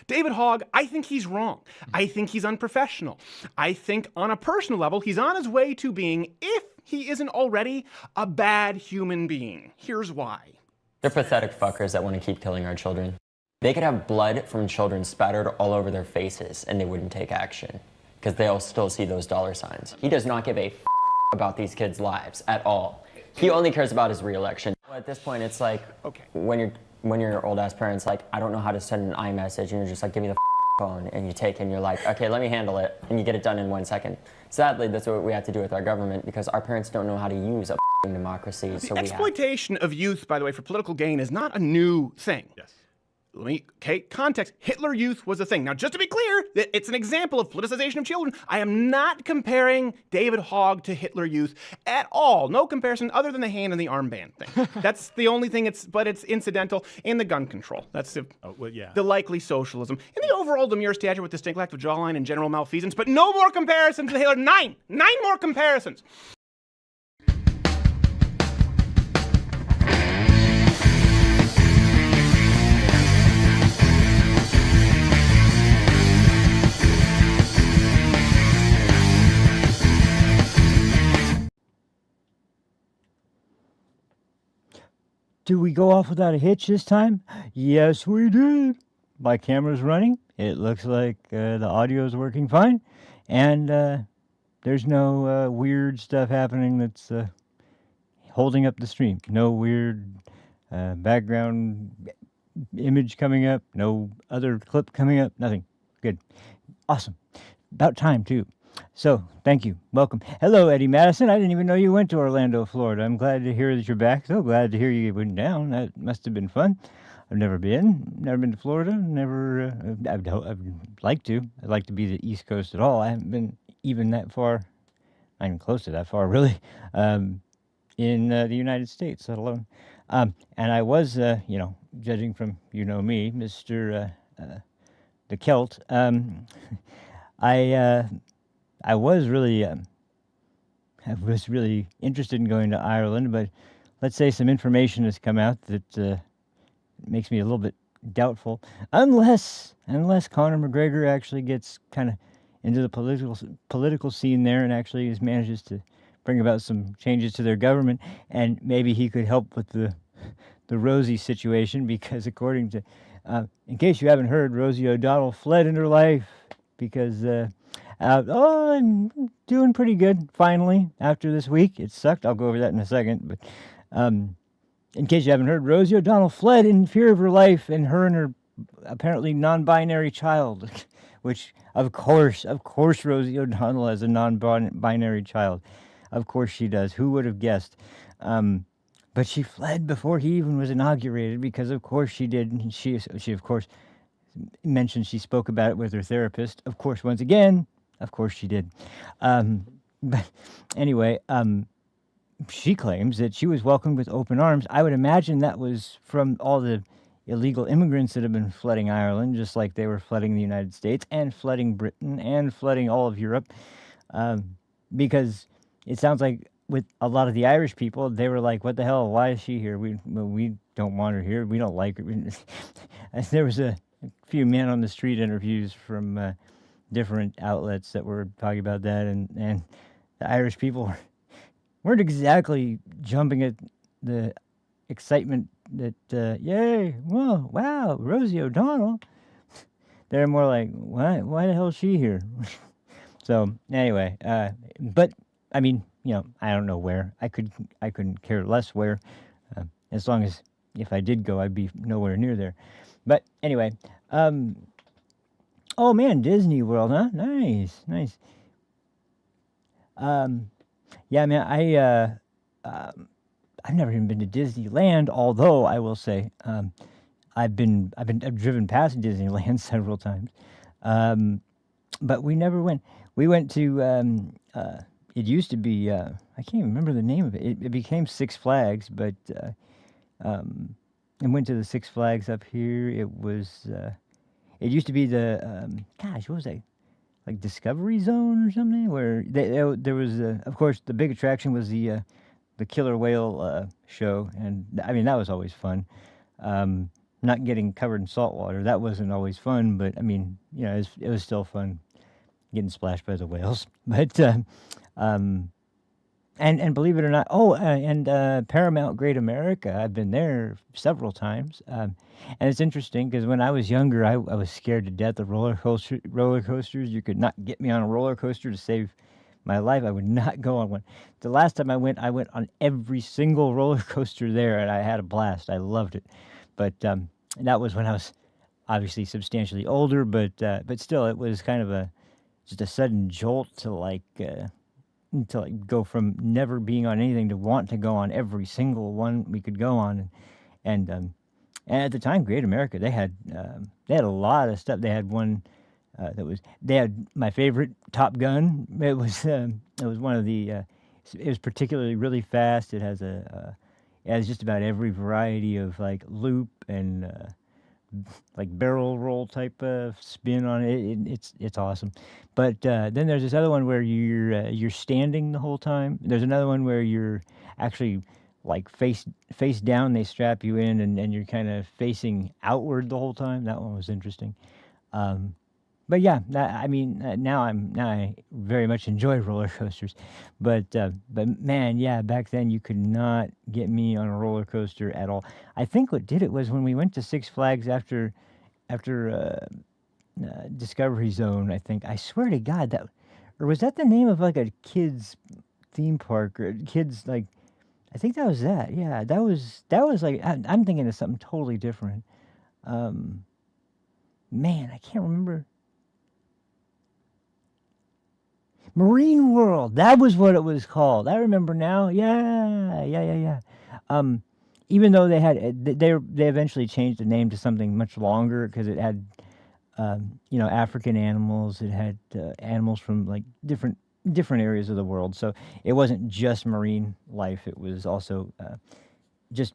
David Hogg, I think he's wrong. I think he's unprofessional. I think on a personal level, he's on his way to being, if he isn't already, a bad human being. Here's why. They're pathetic fuckers that want to keep killing our children. They could have blood from children spattered all over their faces and they wouldn't take action because they'll still see those dollar signs. He does not give a about these kids' lives at all. He only cares about his re-election. At this point, it's like, okay, when your old-ass parents, like, I don't know how to send an iMessage, and you're just like, give me the phone, and you take it, and you're like, okay, let me handle it, and you get it done in 1 second. Sadly, that's what we have to do with our government, because our parents don't know how to use a democracy, so we have. Exploitation of youth, by the way, for political gain is not a new thing. Yes. Context. Hitler Youth was a thing. Now, just to be clear, it's an example of politicization of children. I am not comparing David Hogg to Hitler Youth at all. No comparison other than the hand and the armband thing. That's the only thing, but it's incidental. And the gun control. That's the likely socialism. And the overall demure stature with distinct lack of jawline and general malfeasance, but no more comparisons to Hitler. Nine more comparisons. Did we go off without a hitch this time? Yes, we did. My camera's running. It looks like the audio is working fine. And there's no weird stuff happening that's holding up the stream. No weird background image coming up. No other clip coming up. Nothing. Good. Awesome. About time, too. So, thank you. Welcome. Hello, Eddie Madison. I didn't even know you went to Orlando, Florida. I'm glad to hear that you're back. So glad to hear you went down. That must have been fun. I've never been to Florida. I'd like to. I'd like to be the East Coast at all. I haven't been even that far, not even close to that far, really, in the United States, let alone. And I was, judging from, me, Mr. The Celt, I was really interested in going to Ireland, but let's say some information has come out that makes me a little bit doubtful. Unless Conor McGregor actually gets kind of into the political scene there and actually manages to bring about some changes to their government, and maybe he could help with the Rosie situation, because according to, in case you haven't heard, Rosie O'Donnell fled in her life because. I'm doing pretty good, finally, after this week. It sucked. I'll go over that in a second. But in case you haven't heard, Rosie O'Donnell fled in fear of her life, and her apparently non-binary child, which, of course, Rosie O'Donnell has a non-binary child. Of course she does. Who would have guessed? But she fled before he even was inaugurated, because, of course, she did. And she, of course, mentioned she spoke about it with her therapist. Of course, once again, of course she did. But anyway, she claims that she was welcomed with open arms. I would imagine that was from all the illegal immigrants that have been flooding Ireland, just like they were flooding the United States and flooding Britain and flooding all of Europe. Because it sounds like with a lot of the Irish people, they were like, what the hell, why is she here? We don't want her here. We don't like her. There was a few man on the street interviews from different outlets that were talking about that, and the Irish people weren't exactly jumping at the excitement that, yay, whoa, wow, Rosie O'Donnell. They're more like, why the hell is she here? So anyway, but I mean, I don't know where. I couldn't care less where, as long as if I did go, I'd be nowhere near there. But anyway, oh man, Disney World, huh? Nice. Yeah, man, I've never even been to Disneyland, although I will say, I've driven past Disneyland several times, but we never went. We went to, it used to be, I can't even remember the name of it. It became Six Flags, but I went to the Six Flags up here. It was, it used to be the, what was that? Like Discovery Zone or something, where there was, of course, the big attraction was the killer whale show, and I mean that was always fun. not getting covered in salt water. That wasn't always fun, but I mean, it was still fun getting splashed by the whales. But and believe it or not, Paramount Great America, I've been there several times, and it's interesting because when I was younger, I was scared to death of roller coasters. You could not get me on a roller coaster to save my life. I would not go on one. The last time I went on every single roller coaster there, and I had a blast. I loved it, but that was when I was obviously substantially older. But still, it was kind of just a sudden jolt to go from never being on anything to want to go on every single one we could go on, and at the time, Great America, they had a lot of stuff. They had one they had my favorite, Top Gun. It was one of the it was particularly really fast. It has just about every variety of like loop and like barrel roll type of spin on it. It's awesome. But then there's this other one where you're standing the whole time. There's another one where you're actually like face down. They strap you in, and you're kind of facing outward the whole time. That one was interesting. But yeah, now I very much enjoy roller coasters, but man, yeah, back then you could not get me on a roller coaster at all. I think what did it was when we went to Six Flags after Discovery Zone. I swear to God or was that the name of like a kids theme park or kids like? I think that was that. Yeah, that was like I'm thinking of something totally different. Man, I can't remember. Marine World. That was what it was called. I remember now. Yeah. Even though they eventually changed the name to something much longer because it had, African animals. It had animals from like different areas of the world. So it wasn't just marine life. It was also just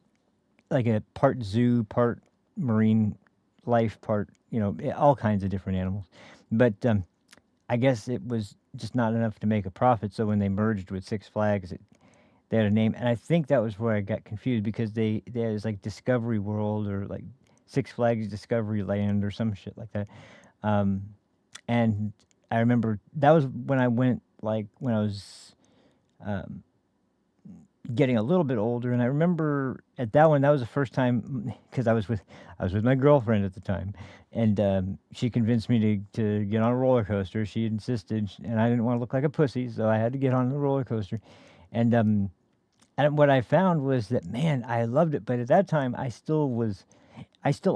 like a part zoo, part marine life, part all kinds of different animals. But I guess it was just not enough to make a profit. So when they merged with Six Flags, they had a name, and I think that was where I got confused because there's like Discovery World or like Six Flags Discovery Land or some shit like that. And I remember that was when I went, like when I was getting a little bit older, and I remember at that one, that was the first time because I was with my girlfriend at the time, and she convinced me to get on a roller coaster. She insisted, and I didn't want to look like a pussy, so I had to get on the roller coaster. And what I found was that, man, I loved it, but at that time I still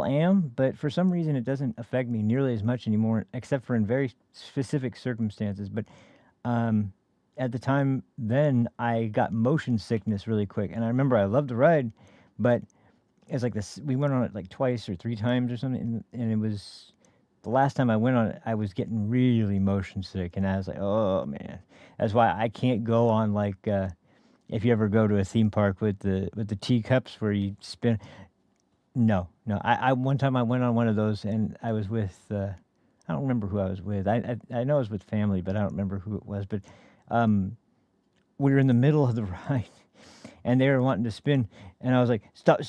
am, but for some reason it doesn't affect me nearly as much anymore, except for in very specific circumstances. But at the time then, I got motion sickness really quick, and I remember I loved the ride, but it's like this. We went on it like twice or three times or something, and it was the last time I went on it, I was getting really motion sick, and I was like, oh man, that's why I can't go on like if you ever go to a theme park with the teacups where you spin. No. I one time I went on one of those, and I was with I don't remember who I was with. I know I was with family, but I don't remember who it was. But we were in the middle of the ride, and they were wanting to spin, and I was like, stop,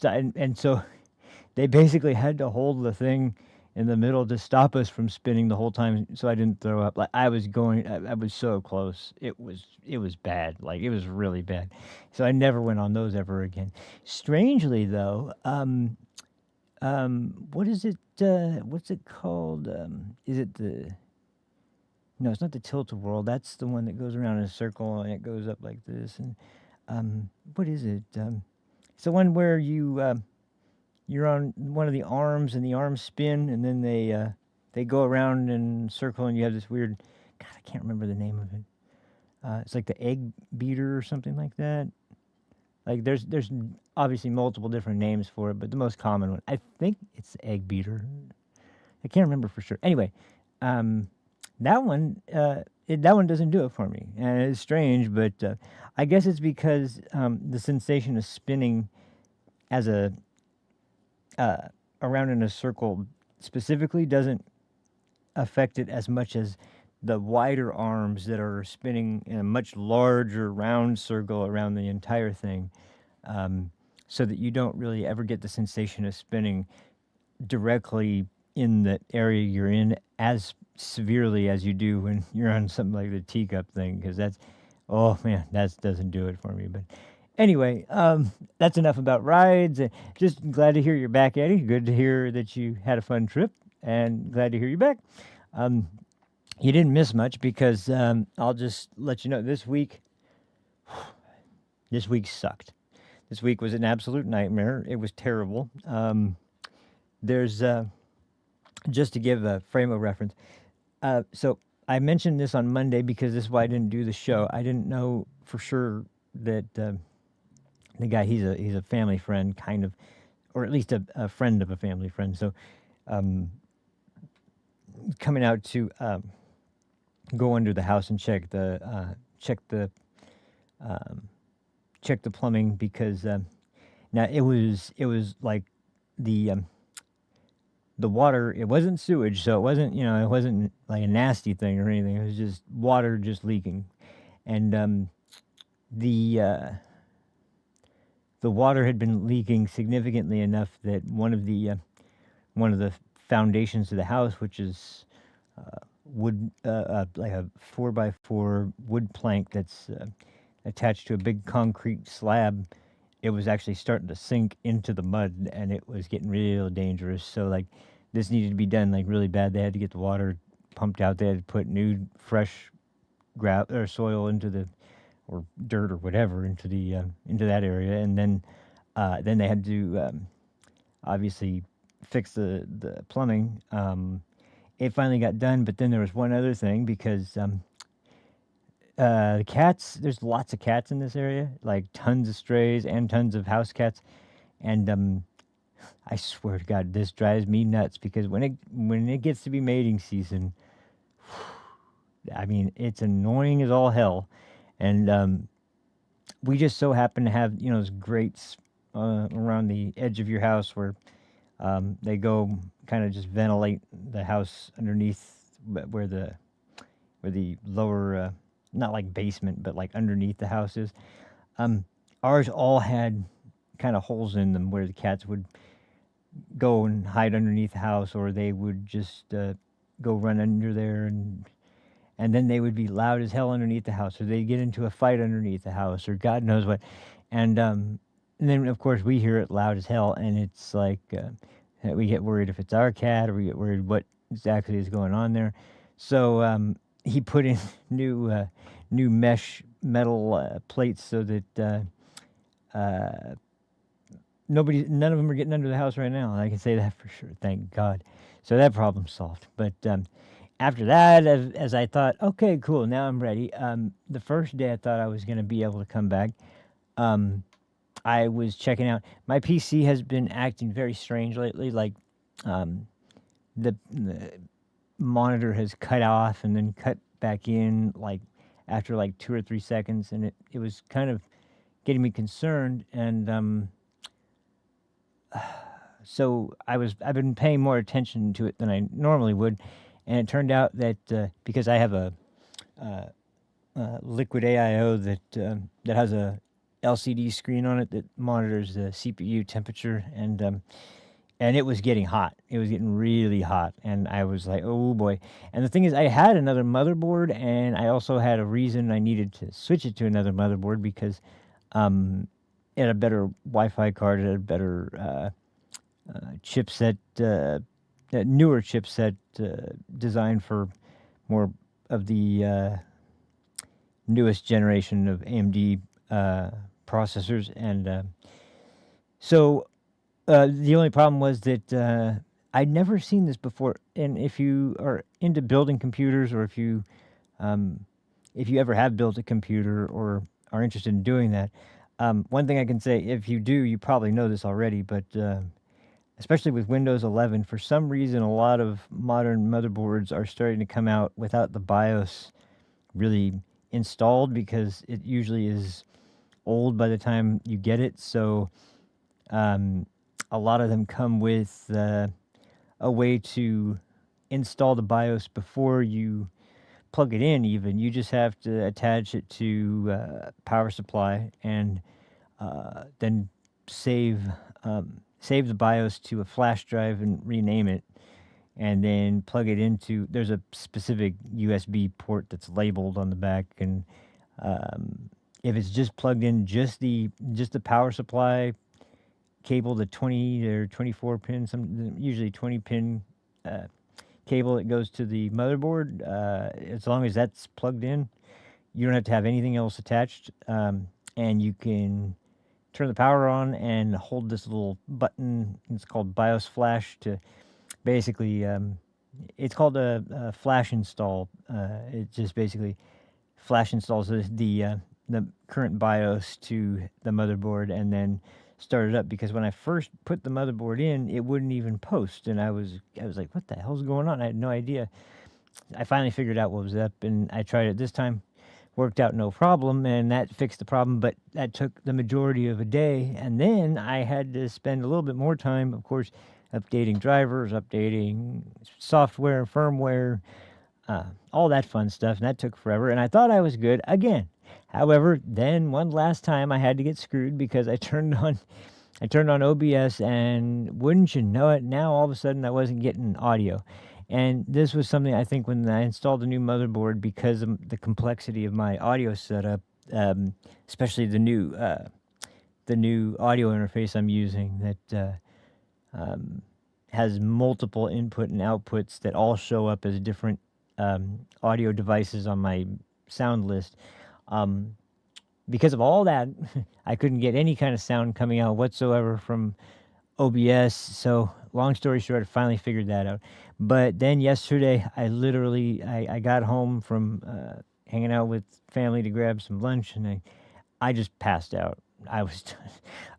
and so they basically had to hold the thing in the middle to stop us from spinning the whole time, so I didn't throw up. Like I was so close. It was bad. Like it was really bad. So I never went on those ever again. Strangely though, what is it? What's it called? Is it the? No, it's not the tilt-a-whirl. That's the one that goes around in a circle and it goes up like this. And what is it? It's the one where you're on one of the arms and the arms spin, and then they go around in a circle, and you have this weird. God, I can't remember the name of it. It's like the egg beater or something like that. Like there's obviously multiple different names for it, but the most common one, I think it's the egg beater. I can't remember for sure. Anyway, that one doesn't do it for me, and it's strange, but I guess it's because the sensation of spinning as around in a circle specifically doesn't affect it as much as the wider arms that are spinning in a much larger round circle around the entire thing. so that you don't really ever get the sensation of spinning directly in the area you're in as severely as you do when you're on something like the teacup thing, because that's, oh man, that doesn't do it for me. But anyway, that's enough about rides. Just glad to hear you're back, Eddie. Good to hear that you had a fun trip, and glad to hear you back. You didn't miss much because I'll just let you know this week sucked. This week was an absolute nightmare. It was terrible. There's just to give a frame of reference. So I mentioned this on Monday because this is why I didn't do the show. I didn't know for sure that the guy, he's a family friend, kind of, or at least a friend of a family friend. So coming out to go under the house and check the plumbing, because now it was like the water, it wasn't sewage, so it wasn't, it wasn't like a nasty thing or anything. It was just water just leaking. And the water had been leaking significantly enough that one of the foundations of the house, which is wood, like a 4x4 wood plank that's attached to a big concrete slab, it was actually starting to sink into the mud, and it was getting real dangerous. So like this needed to be done like really bad. They had to get the water pumped out. They had to put new fresh or soil into the, or dirt or whatever, into that area, and then they had to obviously fix the plumbing. It finally got done, but then there was one other thing, because the cats, there's lots of cats in this area, like tons of strays and tons of house cats. And I swear to God, this drives me nuts, because when it gets to be mating season, I mean, it's annoying as all hell. And we just so happen to have, those grates around the edge of your house where they go kind of just ventilate the house underneath, where the lower, not like basement, but like underneath the house is. Ours all had kind of holes in them where the cats would go and hide underneath the house, or they would just go run under there, and then they would be loud as hell underneath the house, or they'd get into a fight underneath the house, or God knows what. And then of course we hear it loud as hell, and it's like we get worried if it's our cat, or we get worried what exactly is going on there. So he put in new metal plates so that none of them are getting under the house right now. I can say that for sure. Thank God. So that problem's solved. But after that, as I thought, okay, cool, now I'm ready. The first day I thought I was going to be able to come back, I was checking out. My PC has been acting very strange lately. Like the monitor has cut off and then cut back in, like after like 2 or 3 seconds, and it was kind of getting me concerned. And so I've been paying more attention to it than I normally would, and it turned out that because I have a liquid AIO that has a LCD screen on it that monitors the CPU temperature, and it was getting hot. It was getting really hot, and I was like, oh boy. And the thing is, I had another motherboard, and I also had a reason I needed to switch it to another motherboard, because it had a better Wi-Fi card, it had a better chipset, newer chipset designed for more of the newest generation of AMD processors. And so the only problem was that I'd never seen this before. And if you are into building computers, or if you ever have built a computer or are interested in doing that, one thing I can say, if you do, you probably know this already, but especially with Windows 11, for some reason, a lot of modern motherboards are starting to come out without the BIOS really installed, because it usually is old by the time you get it. So a lot of them come with a way to install the BIOS before you plug it in. Even you just have to attach it to power supply, and then save save the BIOS to a flash drive and rename it, and then plug it into. There's a specific USB port that's labeled on the back, and if it's just plugged in, just the power supply cable, the 20 or 24 pin, usually 20 pin cable that goes to the motherboard. As long as that's plugged in, you don't have to have anything else attached, and you can turn the power on and hold this little button. It's called BIOS Flash to basically. It's called a flash install. It just basically flash installs the current BIOS to the motherboard and then start it up. Because when I first put the motherboard in, it wouldn't even post, and I was like, "What the hell's going on?" I had no idea. I finally figured out what was up, and I tried it this time. Worked out no problem, and that fixed the problem. But that took the majority of a day, and then I had to spend a little bit more time, of course, updating drivers, updating software, firmware, all that fun stuff, and that took forever. And I thought I was good again. However, then one last time I had to get screwed because I turned on OBS, and wouldn't you know it, now all of a sudden I wasn't getting audio. And this was something I think when I installed the new motherboard, because of the complexity of my audio setup, especially the new audio interface I'm using that has multiple input and outputs that all show up as different audio devices on my sound list. Because of all that, I couldn't get any kind of sound coming out whatsoever from OBS. So long story short, I finally figured that out. But then yesterday, I got home from hanging out with family to grab some lunch, and I just passed out. I was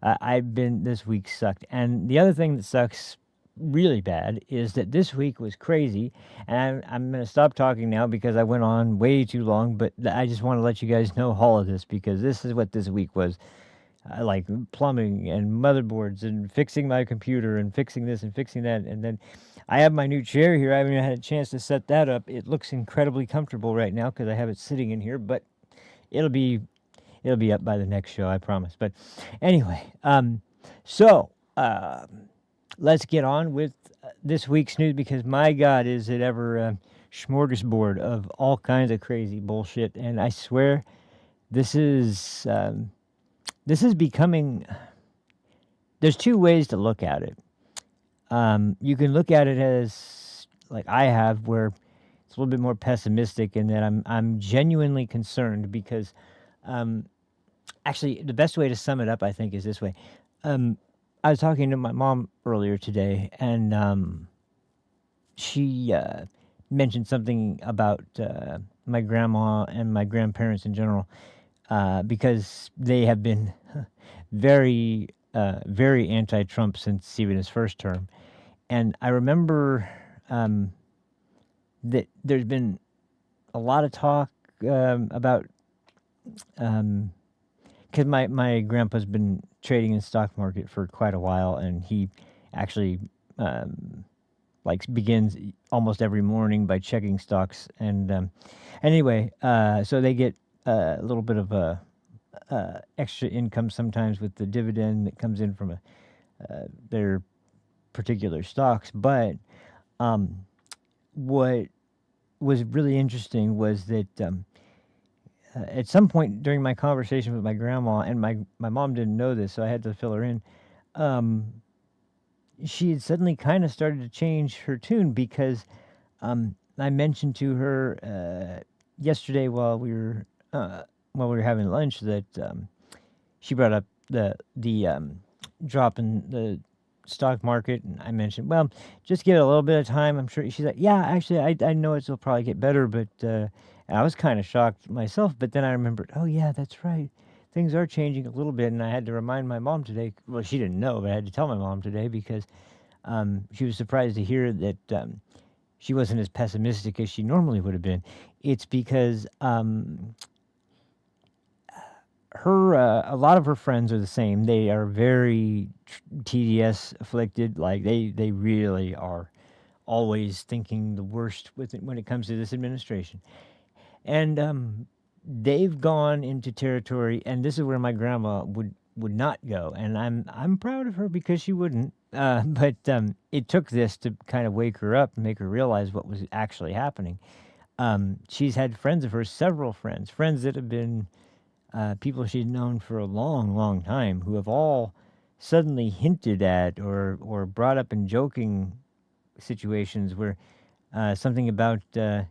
this week sucked. And the other thing that sucks really bad is that this week was crazy, and I'm going to stop talking now because I went on way too long, but I just want to let you guys know all of this, because this is what this week was. Like plumbing and motherboards and fixing my computer and fixing this and fixing that. And then I have my new chair here. I haven't even had a chance to set that up. It looks incredibly comfortable right now because I have it sitting in here, but it'll be up by the next show, I promise. But anyway, so let's get on with this week's news, because my God, is it ever a smorgasbord of all kinds of crazy bullshit. And I swear this is becoming, there's two ways to look at it. You can look at it as, like I have, where it's a little bit more pessimistic, and that I'm genuinely concerned because, actually, the best way to sum it up, I think, is this way. I was talking to my mom earlier today, and she mentioned something about my grandma and my grandparents in general. Because they have been very, very anti-Trump since even his first term. And I remember that there's been a lot of talk about, because my grandpa's been trading in the stock market for quite a while, and he actually begins almost every morning by checking stocks. And anyway, so they get a little bit of extra income sometimes with the dividend that comes in from their particular stocks. But what was really interesting was that at some point during my conversation with my grandma, and my mom didn't know this, so I had to fill her in, she had suddenly kind of started to change her tune, because I mentioned to her yesterday while we were having lunch that she brought up the drop in the stock market, and I mentioned, well, just give it a little bit of time. I'm sure. She's like, yeah, actually, I know it'll probably get better, but I was kind of shocked myself. But then I remembered, oh yeah, that's right, things are changing a little bit, and I had to remind my mom today. Well, she didn't know, but I had to tell my mom today because she was surprised to hear that she wasn't as pessimistic as she normally would have been. It's because a lot of her friends are the same. They are very TDS afflicted. Like they really are always thinking the worst when it comes to this administration. And they've gone into territory, and this is where my grandma would would not go, and I'm proud of her because she wouldn't. But it took this to kind of wake her up and make her realize what was actually happening. She's had friends of hers, several friends that have been people she'd known for a long, long time, who have all suddenly hinted at or brought up in joking situations where something about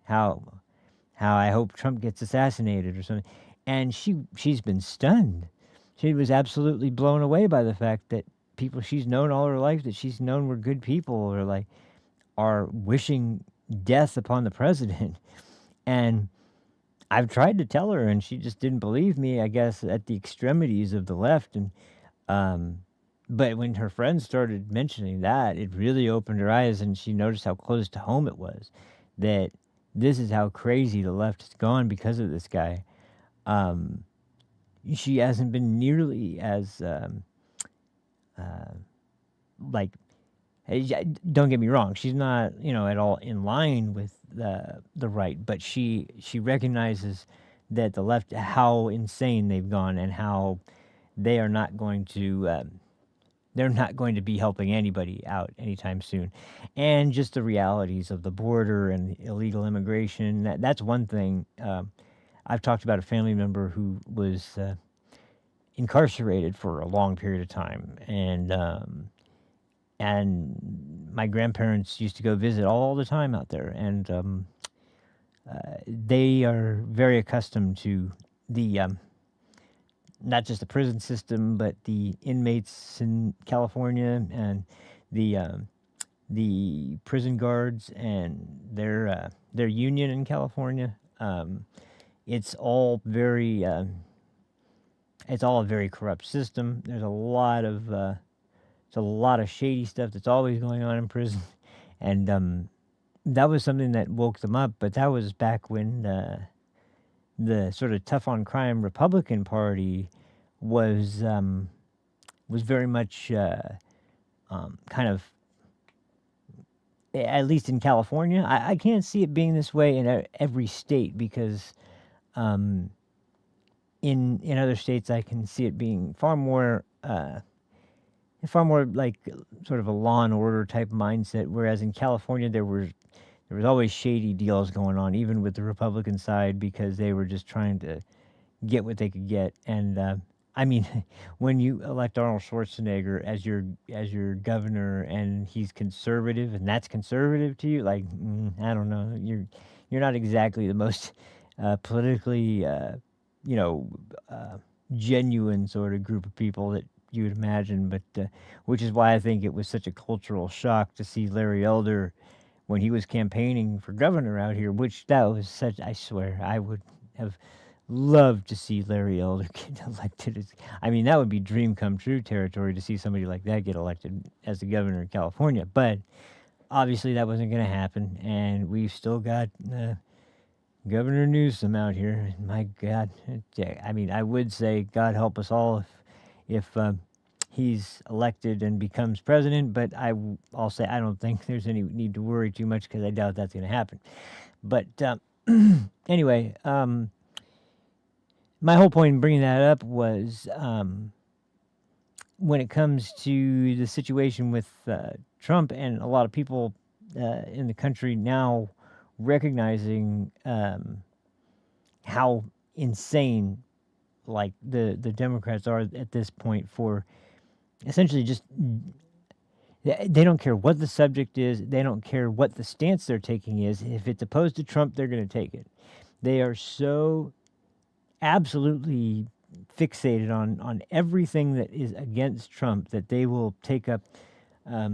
how I hope Trump gets assassinated or something, and she's been stunned. She was absolutely blown away by the fact that people she's known all her life, that she's known were good people, are wishing death upon the president. And I've tried to tell her, and she just didn't believe me, I guess, at the extremities of the left. And but when her friends started mentioning that, it really opened her eyes, and she noticed how close to home it was. That this is how crazy the left has gone because of this guy. She hasn't been nearly as like. Don't get me wrong; she's not, at all in line with the right, but she recognizes that the left, how insane they've gone, and how they are not going to. They're not going to be helping anybody out anytime soon. And just the realities of the border and illegal immigration. That's one thing. I've talked about a family member who was incarcerated for a long period of time. And my grandparents used to go visit all the time out there. And they are very accustomed to the not just the prison system, but the inmates in California and the prison guards and their union in California. It's all a very corrupt system. There's a lot of shady stuff that's always going on in prison, and that was something that woke them up. But that was back when the sort of tough on crime Republican Party was very much kind of, at least in California. I can't see it being this way in every state, because in other states I can see it being far more like sort of a law and order type mindset, whereas in California there was always shady deals going on, even with the Republican side, because they were just trying to get what they could get. And I mean, when you elect Arnold Schwarzenegger as your governor, and he's conservative, and that's conservative to you, like, I don't know, you're not exactly the most politically genuine sort of group of people that you would imagine. But which is why I think it was such a cultural shock to see Larry Elder when he was campaigning for governor out here, which that was such, I swear, I would have loved to see Larry Elder get elected. I mean, that would be dream come true territory to see somebody like that get elected as the governor of California. But obviously that wasn't going to happen, and we've still got Governor Newsom out here. My God. I mean, I would say God help us all if he's elected and becomes president, but I'll say I don't think there's any need to worry too much, because I doubt that's going to happen. But anyway, my whole point in bringing that up was when it comes to the situation with Trump, and a lot of people in the country now recognizing how insane like the Democrats are at this point, for essentially just, they don't care what the subject is. They don't care what the stance they're taking is. If it's opposed to Trump, they're going to take it. They are so absolutely fixated on everything that is against Trump that they will take up, I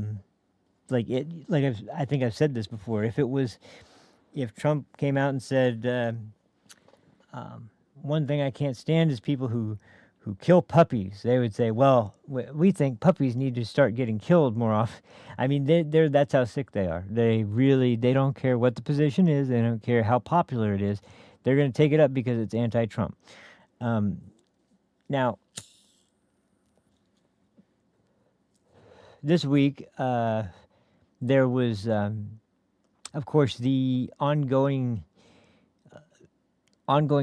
think I've said this before. If Trump came out and said, one thing I can't stand is people who kill puppies, they would say, well, we think puppies need to start getting killed more often. I mean, that's how sick they are. They don't care what the position is. They don't care how popular it is. They're going to take it up because it's anti-Trump. Now, this week, there was, of course, the ongoing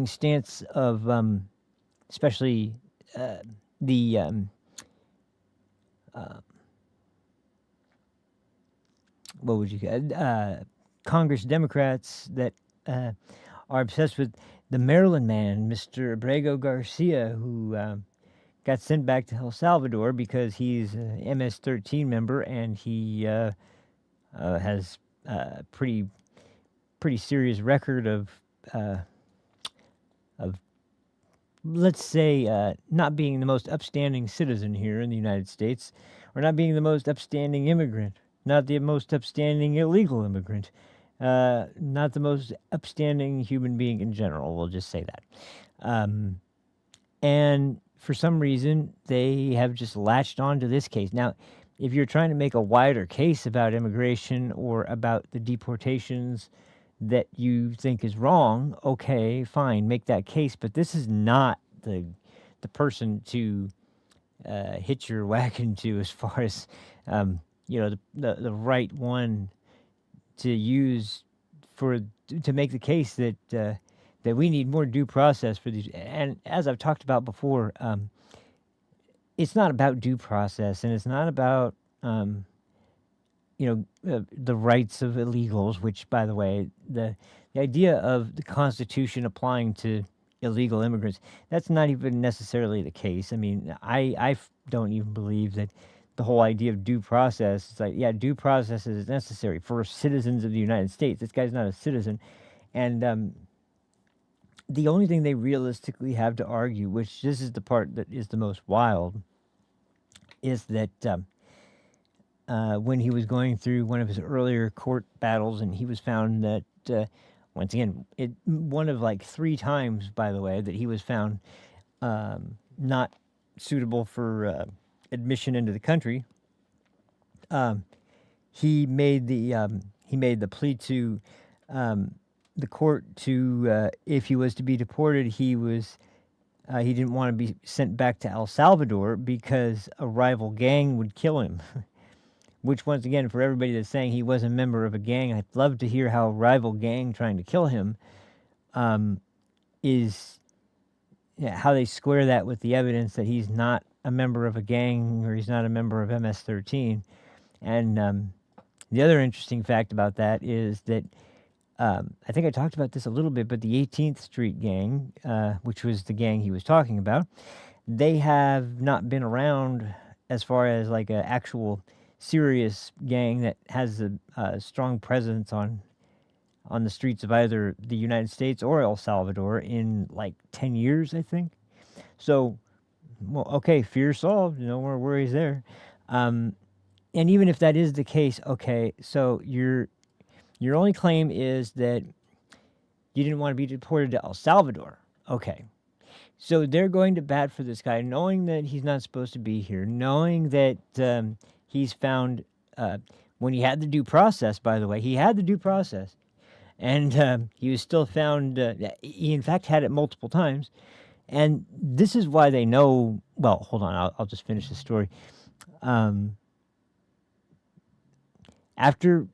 stance of especially the what would you Congress Democrats that are obsessed with the Maryland man, Mr. Abrego Garcia, who got sent back to El Salvador because he's an MS-13 member and he has a pretty serious record of let's say not being the most upstanding citizen here in the United States, or not being the most upstanding immigrant, not the most upstanding illegal immigrant, not the most upstanding human being in general. We'll just say that. And for some reason, they have just latched on to this case. Now, if you're trying to make a wider case about immigration or about the deportations that you think is wrong, okay, fine, make that case. But this is not the person to hitch your wagon to, as far as the right one to use to make the case that that we need more due process for these. And as I've talked about before, it's not about due process, and it's not about the rights of illegals, which, by the way, the idea of the Constitution applying to illegal immigrants, that's not even necessarily the case. I mean, I don't even believe that the whole idea of due process is like, yeah, due process is necessary for citizens of the United States. This guy's not a citizen. And the only thing they realistically have to argue, which this is the part that is the most wild, is that when he was going through one of his earlier court battles, and he was found that, once again, one of like 3 times, by the way, that he was found not suitable for admission into the country. He made the plea to the court to if he was to be deported, he didn't want to be sent back to El Salvador because a rival gang would kill him. Which, once again, for everybody that's saying he was a member of a gang, I'd love to hear how a rival gang trying to kill him is how they square that with the evidence that he's not a member of a gang, or he's not a member of MS-13. And the other interesting fact about that is that I think I talked about this a little bit, but the 18th Street gang, which was the gang he was talking about, they have not been around as far as like an actual serious gang that has a strong presence on the streets of either the United States or El Salvador in like 10 years, I think. So, well, okay, fear solved, no more worries there. And even if that is the case, okay, so your only claim is that you didn't want to be deported to El Salvador. Okay. So they're going to bat for this guy, knowing that he's not supposed to be here, knowing that he's found, when he had the due process, by the way, he had the due process, and he was still found, he in fact had it multiple times. And this is why they know, well, hold on, I'll just finish the story. After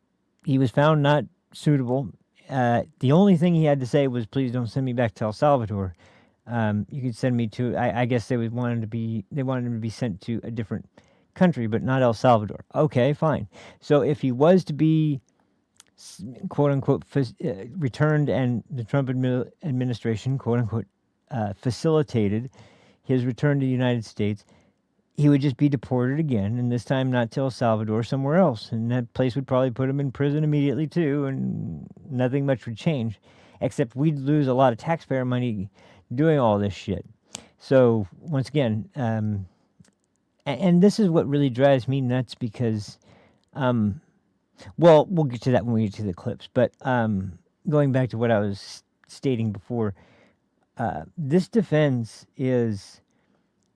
he was found not suitable, the only thing he had to say was, please don't send me back to El Salvador. You could send me to, I guess they wanted him to be sent to a different country, but not El Salvador. Okay, fine. So if he was to be, quote unquote, returned, and the Trump administration, quote unquote, facilitated his return to the United States, he would just be deported again, and this time not to El Salvador, somewhere else. And that place would probably put him in prison immediately too, and nothing much would change, except we'd lose a lot of taxpayer money doing all this shit. So once again, and this is what really drives me nuts, because, well, we'll get to that when we get to the clips, but going back to what I was stating before, this defense is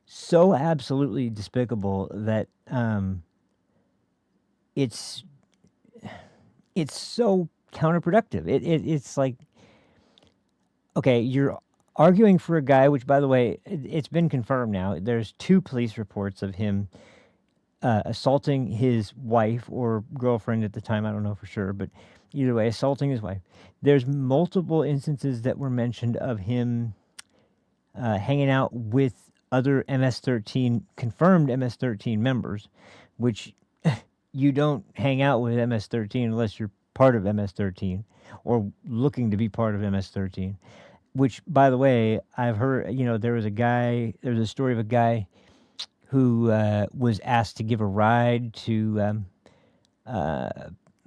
so absolutely despicable that it's so counterproductive. It's like, okay, you're arguing for a guy, which, by the way, it's been confirmed now. There's 2 police reports of him assaulting his wife or girlfriend at the time. I don't know for sure, but either way, assaulting his wife. There's multiple instances that were mentioned of him hanging out with other MS-13, confirmed MS-13 members, which you don't hang out with MS-13 unless you're part of MS-13 or looking to be part of MS-13, which, by the way, I've heard, there was a story of a guy who was asked to give a ride to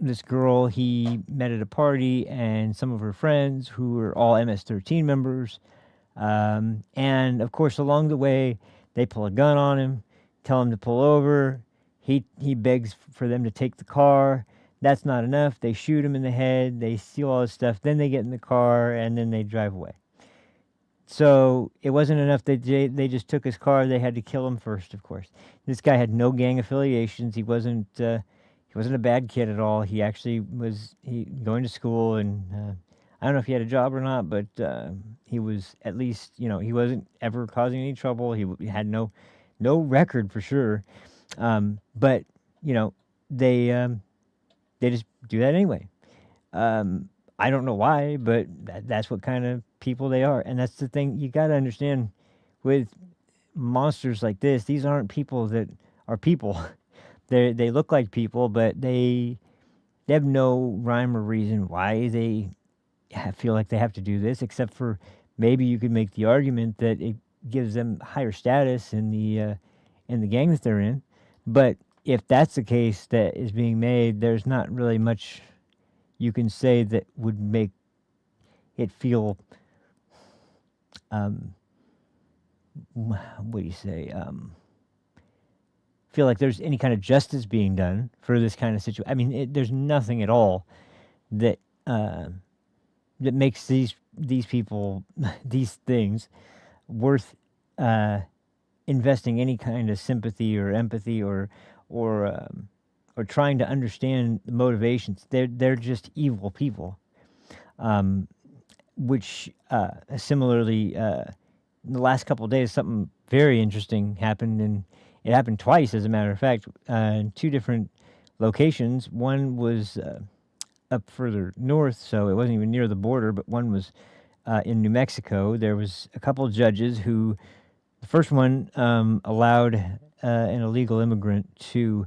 this girl he met at a party and some of her friends who were all MS-13 members. And of course, along the way, they pull a gun on him, tell him to pull over. He begs for them to take the car. That's not enough. They shoot him in the head. They steal all his stuff. Then they get in the car and then they drive away. So it wasn't enough that they just took his car. They had to kill him first, of course. This guy had no gang affiliations. He wasn't a bad kid at all. He actually was going to school, and I don't know if he had a job or not, but he was at least, he wasn't ever causing any trouble. He had no record for sure. But they just do that anyway. I don't know why, but that's what kind of people they are. And that's the thing you got to understand with monsters like this. These aren't people that are people. They look like people, but they have no rhyme or reason why they feel like they have to do this, except for maybe you could make the argument that it gives them higher status in the gang that they're in. But if that's the case that is being made, there's not really much you can say that would make it feel, feel like there's any kind of justice being done for this kind of situation. I mean, there's nothing at all that that makes these people, these things, worth investing any kind of sympathy or empathy or trying to understand the motivations. They're just evil people. Which similarly, in the last couple of days, something very interesting happened, and it happened twice, as a matter of fact, in two different locations. One was up further north, so it wasn't even near the border, but one was in New Mexico. There was a couple of judges who, the first one allowed an illegal immigrant to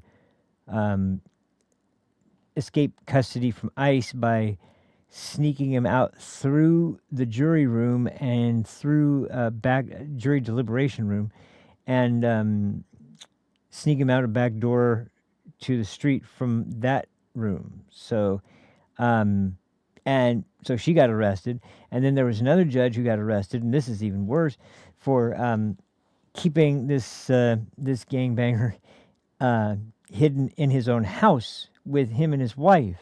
escape custody from ICE by sneaking him out through the jury room and through back jury deliberation room, and sneak him out a back door to the street from that room. So, and so she got arrested, and then there was another judge who got arrested, and this is even worse, for keeping this gangbanger hidden in his own house with him and his wife.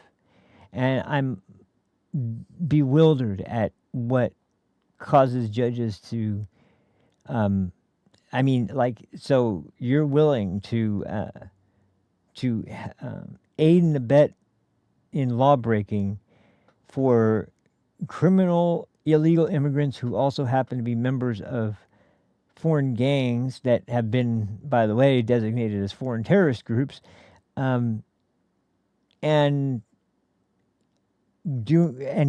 And I'm bewildered at what causes judges to so you're willing to aid and abet in law breaking for criminal illegal immigrants who also happen to be members of foreign gangs that have been, by the way, designated as foreign terrorist groups, and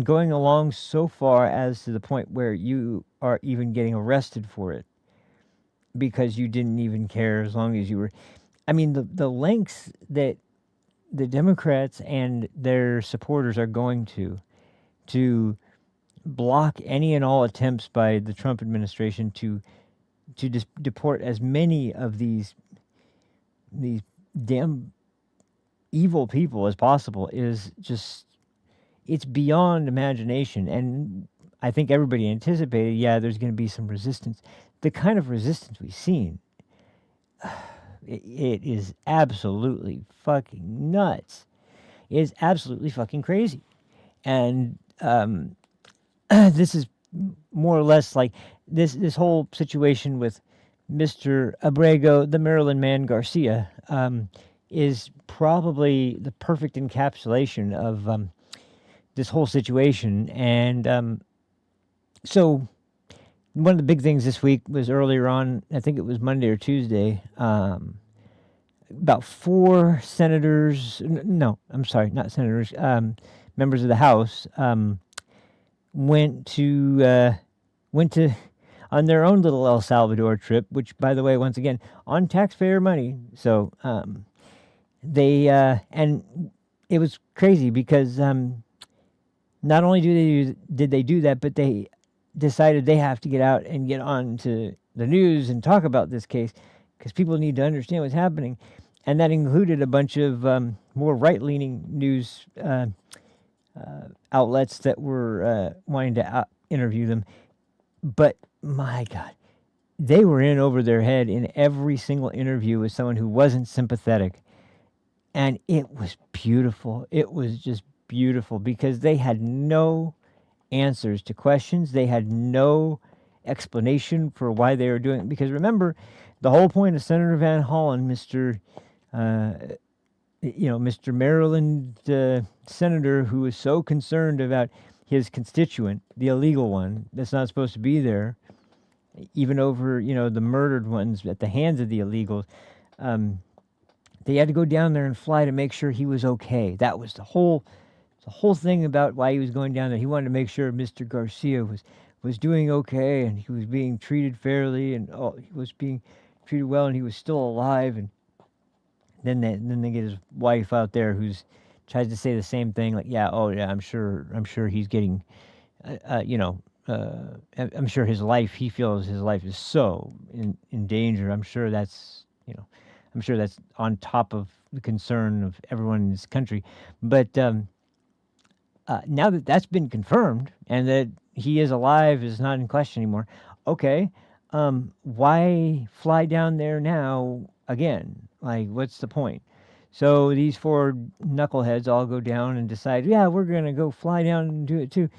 going along so far as to the point where you are even getting arrested for it because you didn't even care, as long as you were. I mean, the lengths that the Democrats and their supporters are going to block any and all attempts by the Trump administration to deport as many of these damn evil people as possible is just, it's beyond imagination. And I think everybody anticipated, there's going to be some resistance. The kind of resistance we've seen, it is absolutely fucking nuts. It is absolutely fucking crazy. And this is more or less like this whole situation with Mr. Abrego, the Maryland man Garcia, is probably the perfect encapsulation of this whole situation. And so one of the big things this week was earlier on, I think it was Monday or Tuesday, about 4 senators, no, I'm sorry, not senators, members of the House, went to, on their own little El Salvador trip, which, by the way, once again, on taxpayer money. So they and it was crazy because not only did they do that, but they decided they have to get out and get on to the news and talk about this case because people need to understand what's happening. And that included a bunch of more right-leaning news outlets that were wanting to interview them. But my God, they were in over their head in every single interview with someone who wasn't sympathetic. And it was beautiful. It was just beautiful because they had no answers to questions. They had no explanation for why they were doing it. Because remember, the whole point of Senator Van Hollen, Mr. Maryland senator who was so concerned about his constituent, the illegal one that's not supposed to be there, even over, the murdered ones at the hands of the illegals, they had to go down there and fly to make sure he was okay. That was the whole thing about why he was going down there. He wanted to make sure Mr. Garcia was doing okay and he was being treated fairly and he was being treated well and he was still alive. And then they get his wife out there who's tries to say the same thing, like, I'm sure he's getting, I'm sure his life, he feels his life is so in danger. I'm sure that's on top of the concern of everyone in this country. But now that that's been confirmed and that he is alive is not in question anymore, okay, why fly down there now again? Like, what's the point? So these four knuckleheads all go down and decide, we're going to go fly down and do it too.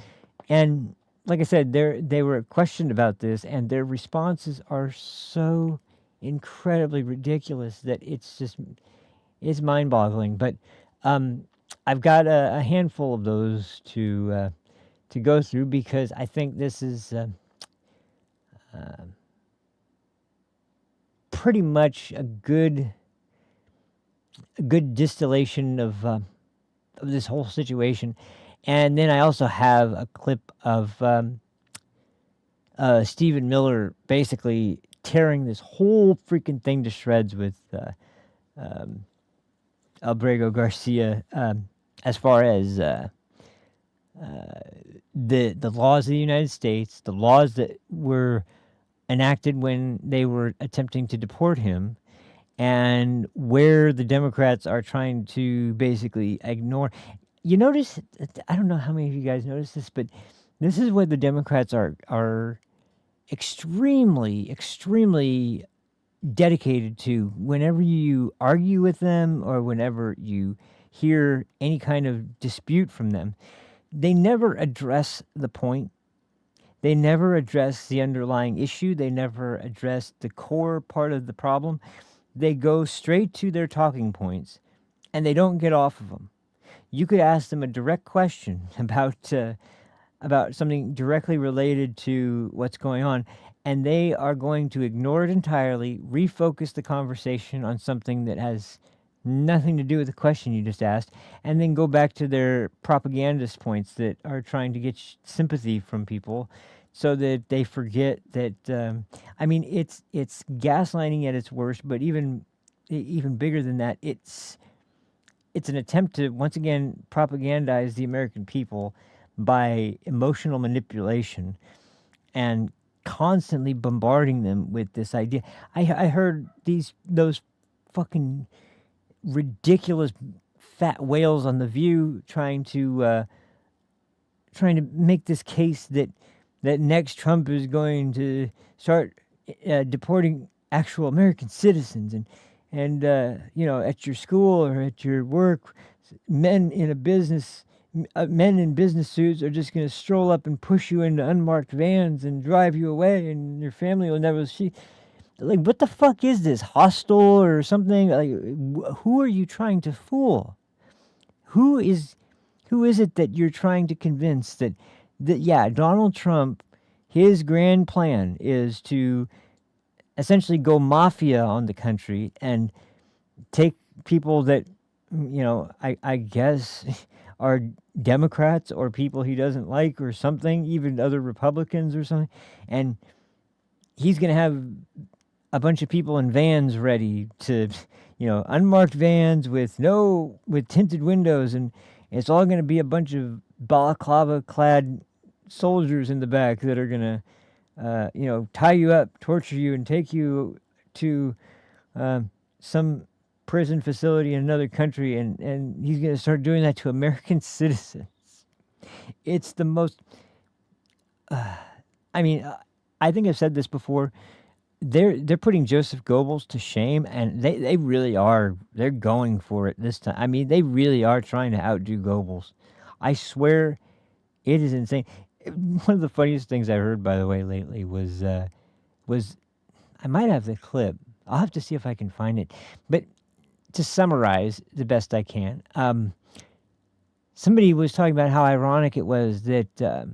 And like I said, they were questioned about this, and their responses are so incredibly ridiculous that it's mind-boggling. But I've got a handful of those to go through because I think this is pretty much a good distillation of this whole situation. And then I also have a clip of Stephen Miller basically tearing this whole freaking thing to shreds with Abrego Garcia as far as the laws of the United States, the laws that were enacted when they were attempting to deport him, and where the Democrats are trying to basically ignore. You notice, I don't know how many of you guys notice this, but this is what the Democrats are extremely, extremely dedicated to. Whenever you argue with them or whenever you hear any kind of dispute from them, they never address the point. They never address the underlying issue. They never address the core part of the problem. They go straight to their talking points, and they don't get off of them. You could ask them a direct question about something directly related to what's going on, and they are going to ignore it entirely, refocus the conversation on something that has nothing to do with the question you just asked, and then go back to their propagandist points that are trying to get sympathy from people so that they forget that, it's gaslighting at its worst, but even bigger than that, it's an attempt to, once again, propagandize the American people by emotional manipulation and constantly bombarding them with this idea. I heard those fucking ridiculous fat whales on The View trying to make this case that next Trump is going to start deporting actual American citizens and at your school or at your work, men in business suits are just going to stroll up and push you into unmarked vans and drive you away, and your family will never see. Like, what the fuck is this? Hostile or something? Like, who are you trying to fool? Who is it that you're trying to convince that Donald Trump, his grand plan is to essentially go mafia on the country and take people that, I guess are Democrats or people he doesn't like or something, even other Republicans or something, and he's going to have a bunch of people in vans ready to, unmarked vans with tinted windows, and it's all going to be a bunch of balaclava-clad soldiers in the back that are going to, tie you up, torture you, and take you to some prison facility in another country, and he's going to start doing that to American citizens. It's the most... I think I've said this before. They're putting Joseph Goebbels to shame, and they really are. They're going for it this time. I mean, they really are trying to outdo Goebbels. I swear, it is insane. One of the funniest things I heard, by the way, lately was I might have the clip. I'll have to see if I can find it. But to summarize the best I can, somebody was talking about how ironic it was that.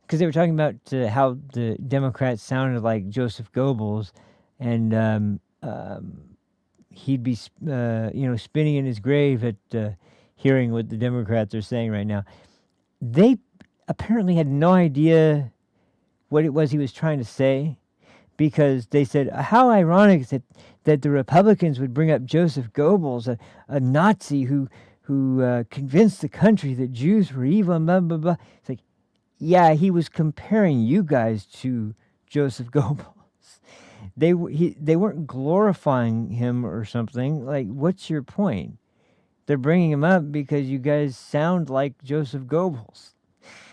Because they were talking about how the Democrats sounded like Joseph Goebbels, and he'd be, spinning in his grave at hearing what the Democrats are saying right now. They apparently had no idea what it was he was trying to say, because they said, how ironic that the Republicans would bring up Joseph Goebbels, a Nazi who convinced the country that Jews were evil, and blah, blah, blah. It's like, yeah, he was comparing you guys to Joseph Goebbels. They weren't glorifying him or something. Like, what's your point? They're bringing him up because you guys sound like Joseph Goebbels.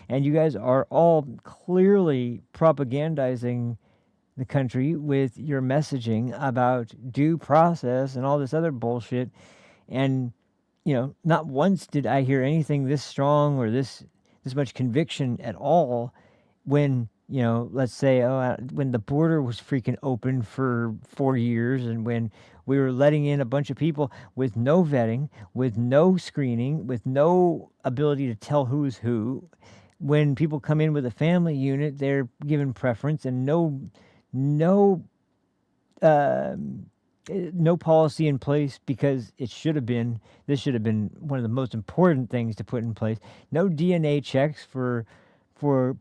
And you guys are all clearly propagandizing the country with your messaging about due process and all this other bullshit. And, not once did I hear anything this strong or this much conviction at all when, let's say, when the border was freaking open for 4 years, and when we were letting in a bunch of people with no vetting, with no screening, with no ability to tell who's who. When people come in with a family unit, they're given preference, and no policy in place, because this should have been one of the most important things to put in place. No DNA checks for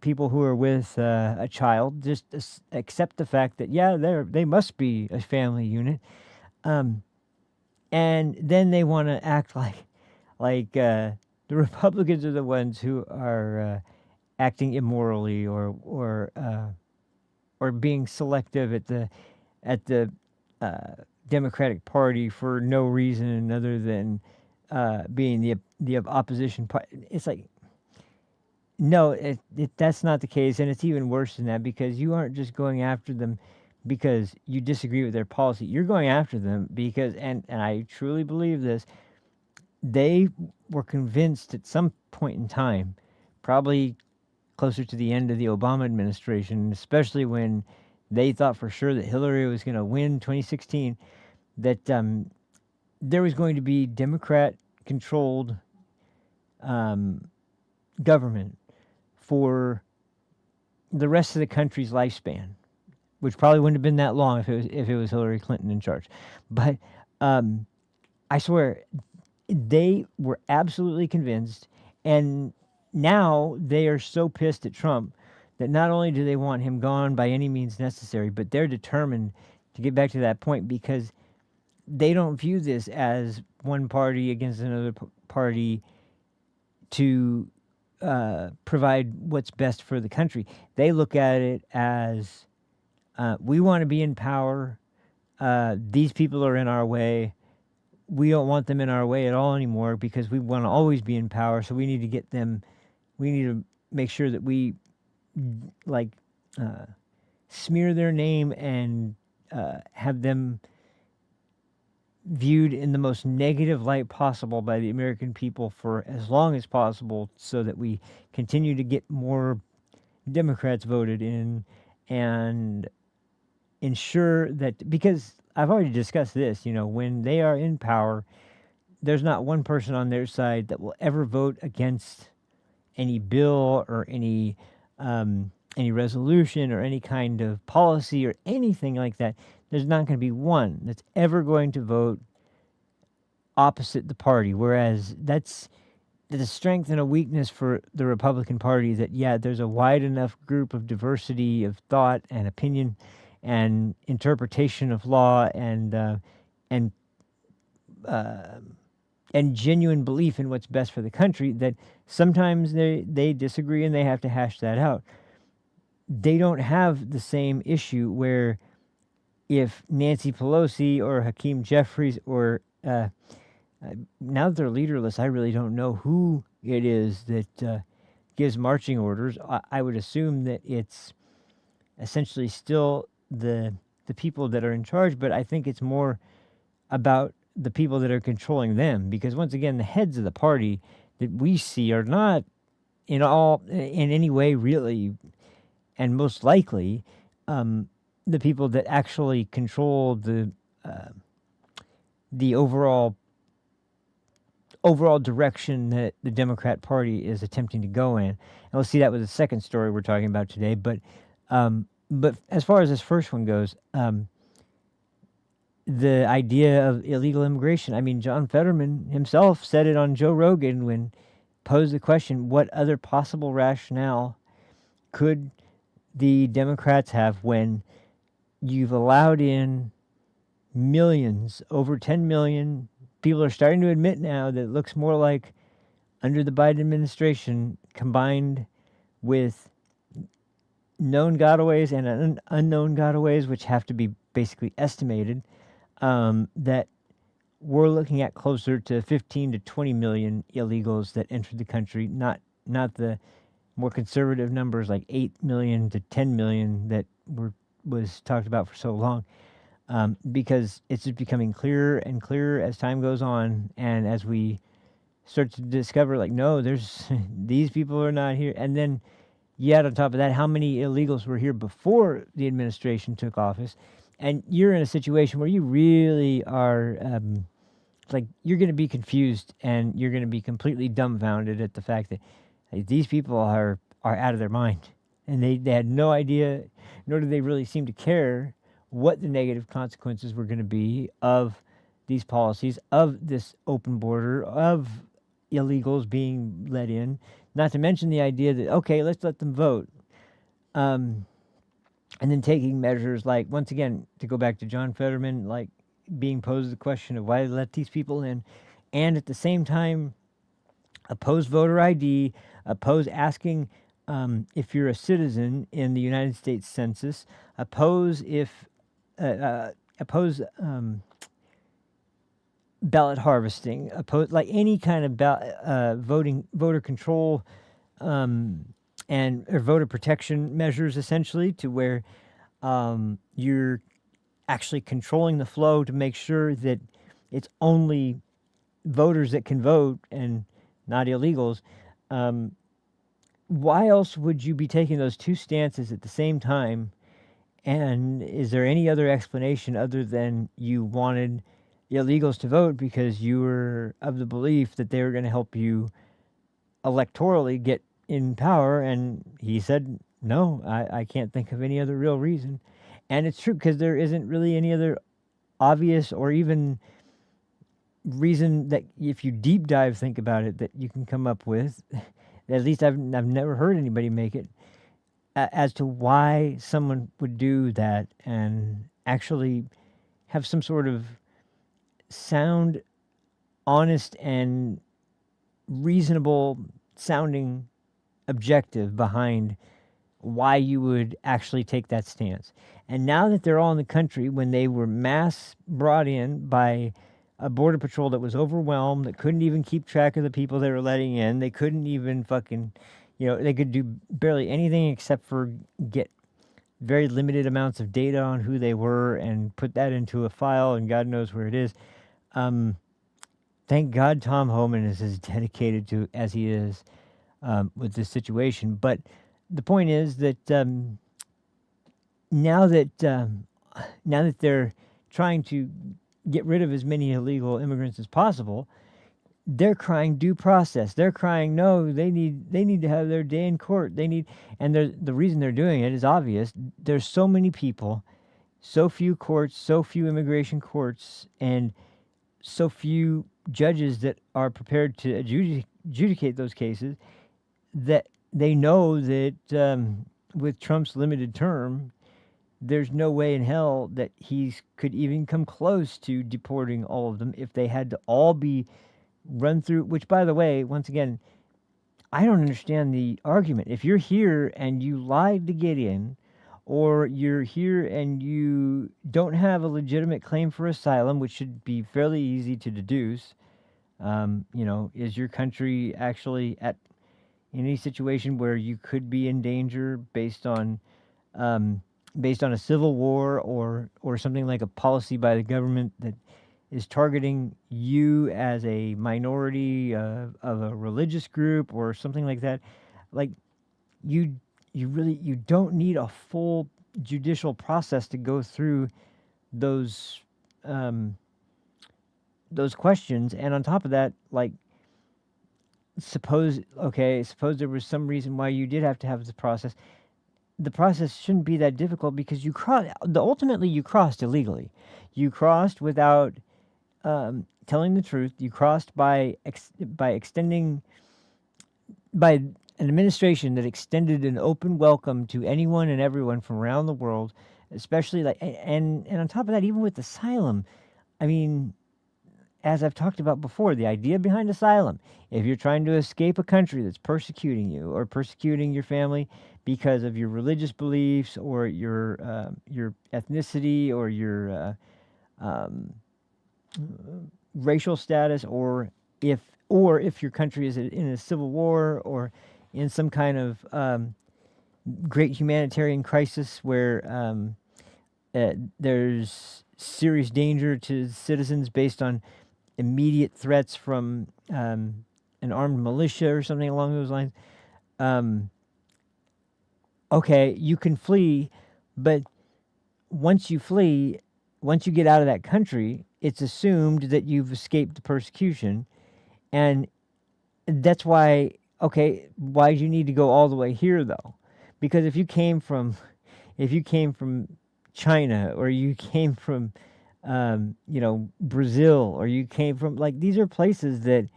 people who are with a child. Just accept the fact that, yeah, they must be a family unit. And then they want to act like the Republicans are the ones who are acting immorally or being selective at the Democratic Party for no reason other than being the opposition party. It's like, no, that's not the case, and it's even worse than that, because you aren't just going after them because you disagree with their policy. You're going after them because, and I truly believe this, they were convinced at some point in time, probably closer to the end of the Obama administration, especially when they thought for sure that Hillary was going to win 2016, that there was going to be Democrat-controlled government for the rest of the country's lifespan, which probably wouldn't have been that long if it was Hillary Clinton in charge. But I swear, they were absolutely convinced, and now they are so pissed at Trump that not only do they want him gone by any means necessary, but they're determined to get back to that point, because they don't view this as one party against another party to provide what's best for the country. They look at it as, we want to be in power. These people are in our way. We don't want them in our way at all anymore, because we want to always be in power. So we need to get them. We need to make sure that we smear their name and have them viewed in the most negative light possible by the American people for as long as possible, so that we continue to get more Democrats voted in, and ensure that, because I've already discussed this, when they are in power, there's not one person on their side that will ever vote against any bill or any resolution or any kind of policy or anything like that. There's not going to be one that's ever going to vote opposite the party, whereas that's the strength and a weakness for the Republican Party that, yeah, there's a wide enough group of diversity of thought and opinion and interpretation of law and uh, and genuine belief in what's best for the country that sometimes they disagree and they have to hash that out. They don't have the same issue where if Nancy Pelosi or Hakeem Jeffries or now that they're leaderless, I really don't know who it is that gives marching orders. I would assume that it's essentially still the people that are in charge, but I think it's more about the people that are controlling them, because once again, the heads of the party that we see are not in any way really, and most likely, the people that actually control the overall direction that the Democrat Party is attempting to go in. And we'll see that with the second story we're talking about today. But as far as this first one goes, the idea of illegal immigration, I mean, John Fetterman himself said it on Joe Rogan when posed the question, what other possible rationale could the Democrats have when you've allowed in millions, over 10 million. People are starting to admit now that it looks more like under the Biden administration combined with known gotaways and unknown gotaways, which have to be basically estimated, that we're looking at closer to 15 to 20 million illegals that entered the country, not the more conservative numbers like 8 million to 10 million that was talked about for so long. Because it's just becoming clearer and clearer as time goes on, and as we start to discover, like, no, there's these people are not here. And then, yet on top of that, how many illegals were here before the administration took office? And you're in a situation where you really are, like, you're going to be confused and you're going to be completely dumbfounded at the fact that these people are out of their mind, and they had no idea, nor do they really seem to care what the negative consequences were going to be of these policies, of this open border, of illegals being let in, not to mention the idea that, okay, let's let them vote. And then taking measures like, once again, to go back to John Fetterman, like being posed the question of why they let these people in, and at the same time, oppose voter ID, oppose asking if you're a citizen in the United States Census, oppose ballot harvesting, oppose like any kind of voter control, or voter protection measures, essentially, to where you're actually controlling the flow to make sure that it's only voters that can vote and not illegals. Why else would you be taking those two stances at the same time? And is there any other explanation other than you wanted illegals to vote because you were of the belief that they were going to help you electorally get in power? And he said, no, I can't think of any other real reason. And it's true, because there isn't really any other obvious or even reason that, if you deep dive think about it, that you can come up with. At least I've never heard anybody make it, as to why someone would do that and actually have some sort of sound, honest, and reasonable sounding objective behind why you would actually take that stance. And now that they're all in the country, when they were mass brought in by a border patrol that was overwhelmed, that couldn't even keep track of the people they were letting in, they couldn't even fucking, they could do barely anything except for get very limited amounts of data on who they were and put that into a file, and God knows where it is. Thank God Tom Homan is as dedicated to as he is with this situation. But the point is that now that they're trying to get rid of as many illegal immigrants as possible, they're crying due process. They're crying, no, they need to have their day in court. And the reason they're doing it is obvious. There's so many people, so few courts, so few immigration courts, and so few judges that are prepared to adjudicate those cases, that they know that with Trump's limited term, there's no way in hell that he could even come close to deporting all of them if they had to all be run through, which, by the way, once again, I don't understand the argument. If you're here and you lied to get in, or you're here and you don't have a legitimate claim for asylum, which should be fairly easy to deduce, is your country actually in any situation where you could be in danger based on a civil war or something like a policy by the government that is targeting you as a minority of a religious group or something like that? Like, you don't need a full judicial process to go through those questions. And on top of that, like, suppose there was some reason why you did have to have this process. The process shouldn't be that difficult because ultimately you crossed illegally. You crossed without telling the truth. You crossed by an administration that extended an open welcome to anyone and everyone from around the world, especially and on top of that, even with asylum, I mean, as I've talked about before, the idea behind asylum, if you're trying to escape a country that's persecuting you or persecuting your family because of your religious beliefs or your ethnicity or your racial status, or if your country is in a civil war or in some kind of great humanitarian crisis where there's serious danger to citizens based on immediate threats from an armed militia or something along those lines. Okay, you can flee, but once you get out of that country, it's assumed that you've escaped the persecution. And that's why, why do you need to go all the way here, though? Because if you came from China, or you came from Brazil, or you came from, these are places that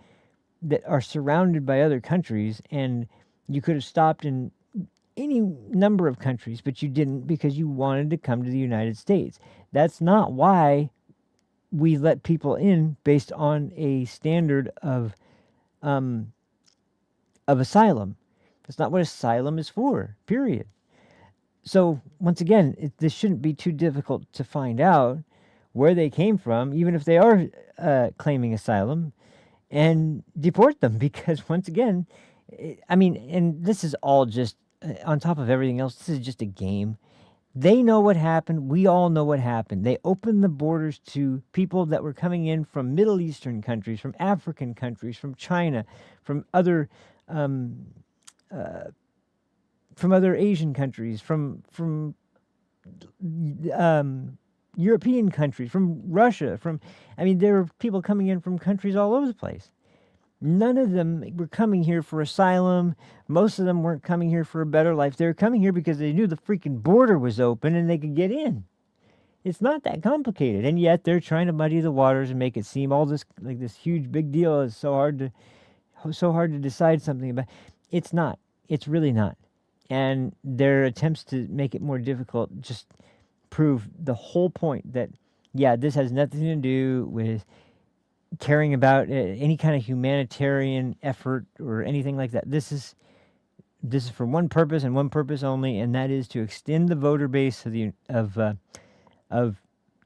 are surrounded by other countries, and you could have stopped in any number of countries, but you didn't because you wanted to come to the United States. That's not why we let people in based on a standard of asylum. That's not what asylum is for, period. So once again, this shouldn't be too difficult to find out where they came from, even if they are claiming asylum, and deport them. Because once again, and this is all just, on top of everything else, this is just a game. They know what happened. We all know what happened. They opened the borders to people that were coming in from Middle Eastern countries, from African countries, from China, from other Asian countries, from European countries, from Russia, there were people coming in from countries all over the place. None of them were coming here for asylum. Most of them weren't coming here for a better life. They were coming here because they knew the freaking border was open and they could get in. It's not that complicated. And yet they're trying to muddy the waters and make it seem all this like this huge big deal. Is so hard to decide something about. It's not. It's really not. And their attempts to make it more difficult just prove the whole point that, yeah, this has nothing to do with caring about any kind of humanitarian effort or anything like that. This is for one purpose and one purpose only, and that is to extend the voter base of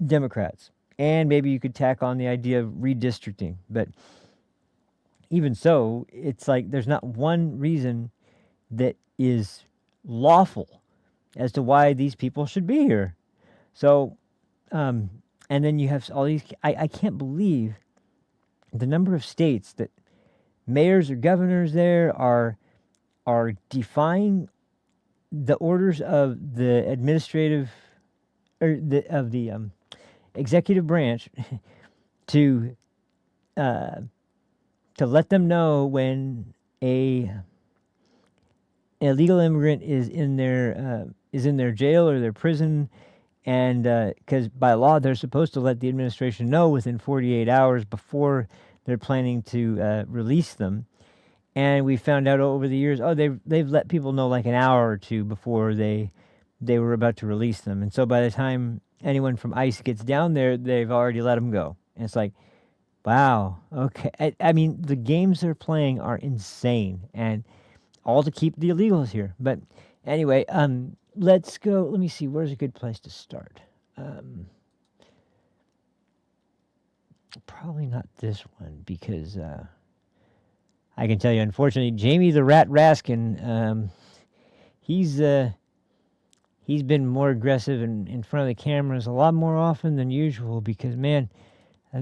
Democrats. And maybe you could tack on the idea of redistricting, but even so, it's like there's not one reason that is lawful as to why these people should be here. So, and then you have all these. I can't believe the number of states that mayors or governors there are defying the orders of the administrative or of the executive branch to let them know when an illegal immigrant is in their jail or their prison. And because by law, they're supposed to let the administration know within 48 hours before they're planning to release them. And we found out over the years, oh, they've let people know like an hour or two before they were about to release them. And so by the time anyone from ICE gets down there, they've already let them go. And it's like, wow, okay. I mean, the games they're playing are insane, and all to keep the illegals here. But anyway, let's go. Let me see. Where's a good place to start? Probably not this one, because I can tell you, unfortunately, Jamie the Rat Raskin, he's been more aggressive in front of the cameras a lot more often than usual, because, man,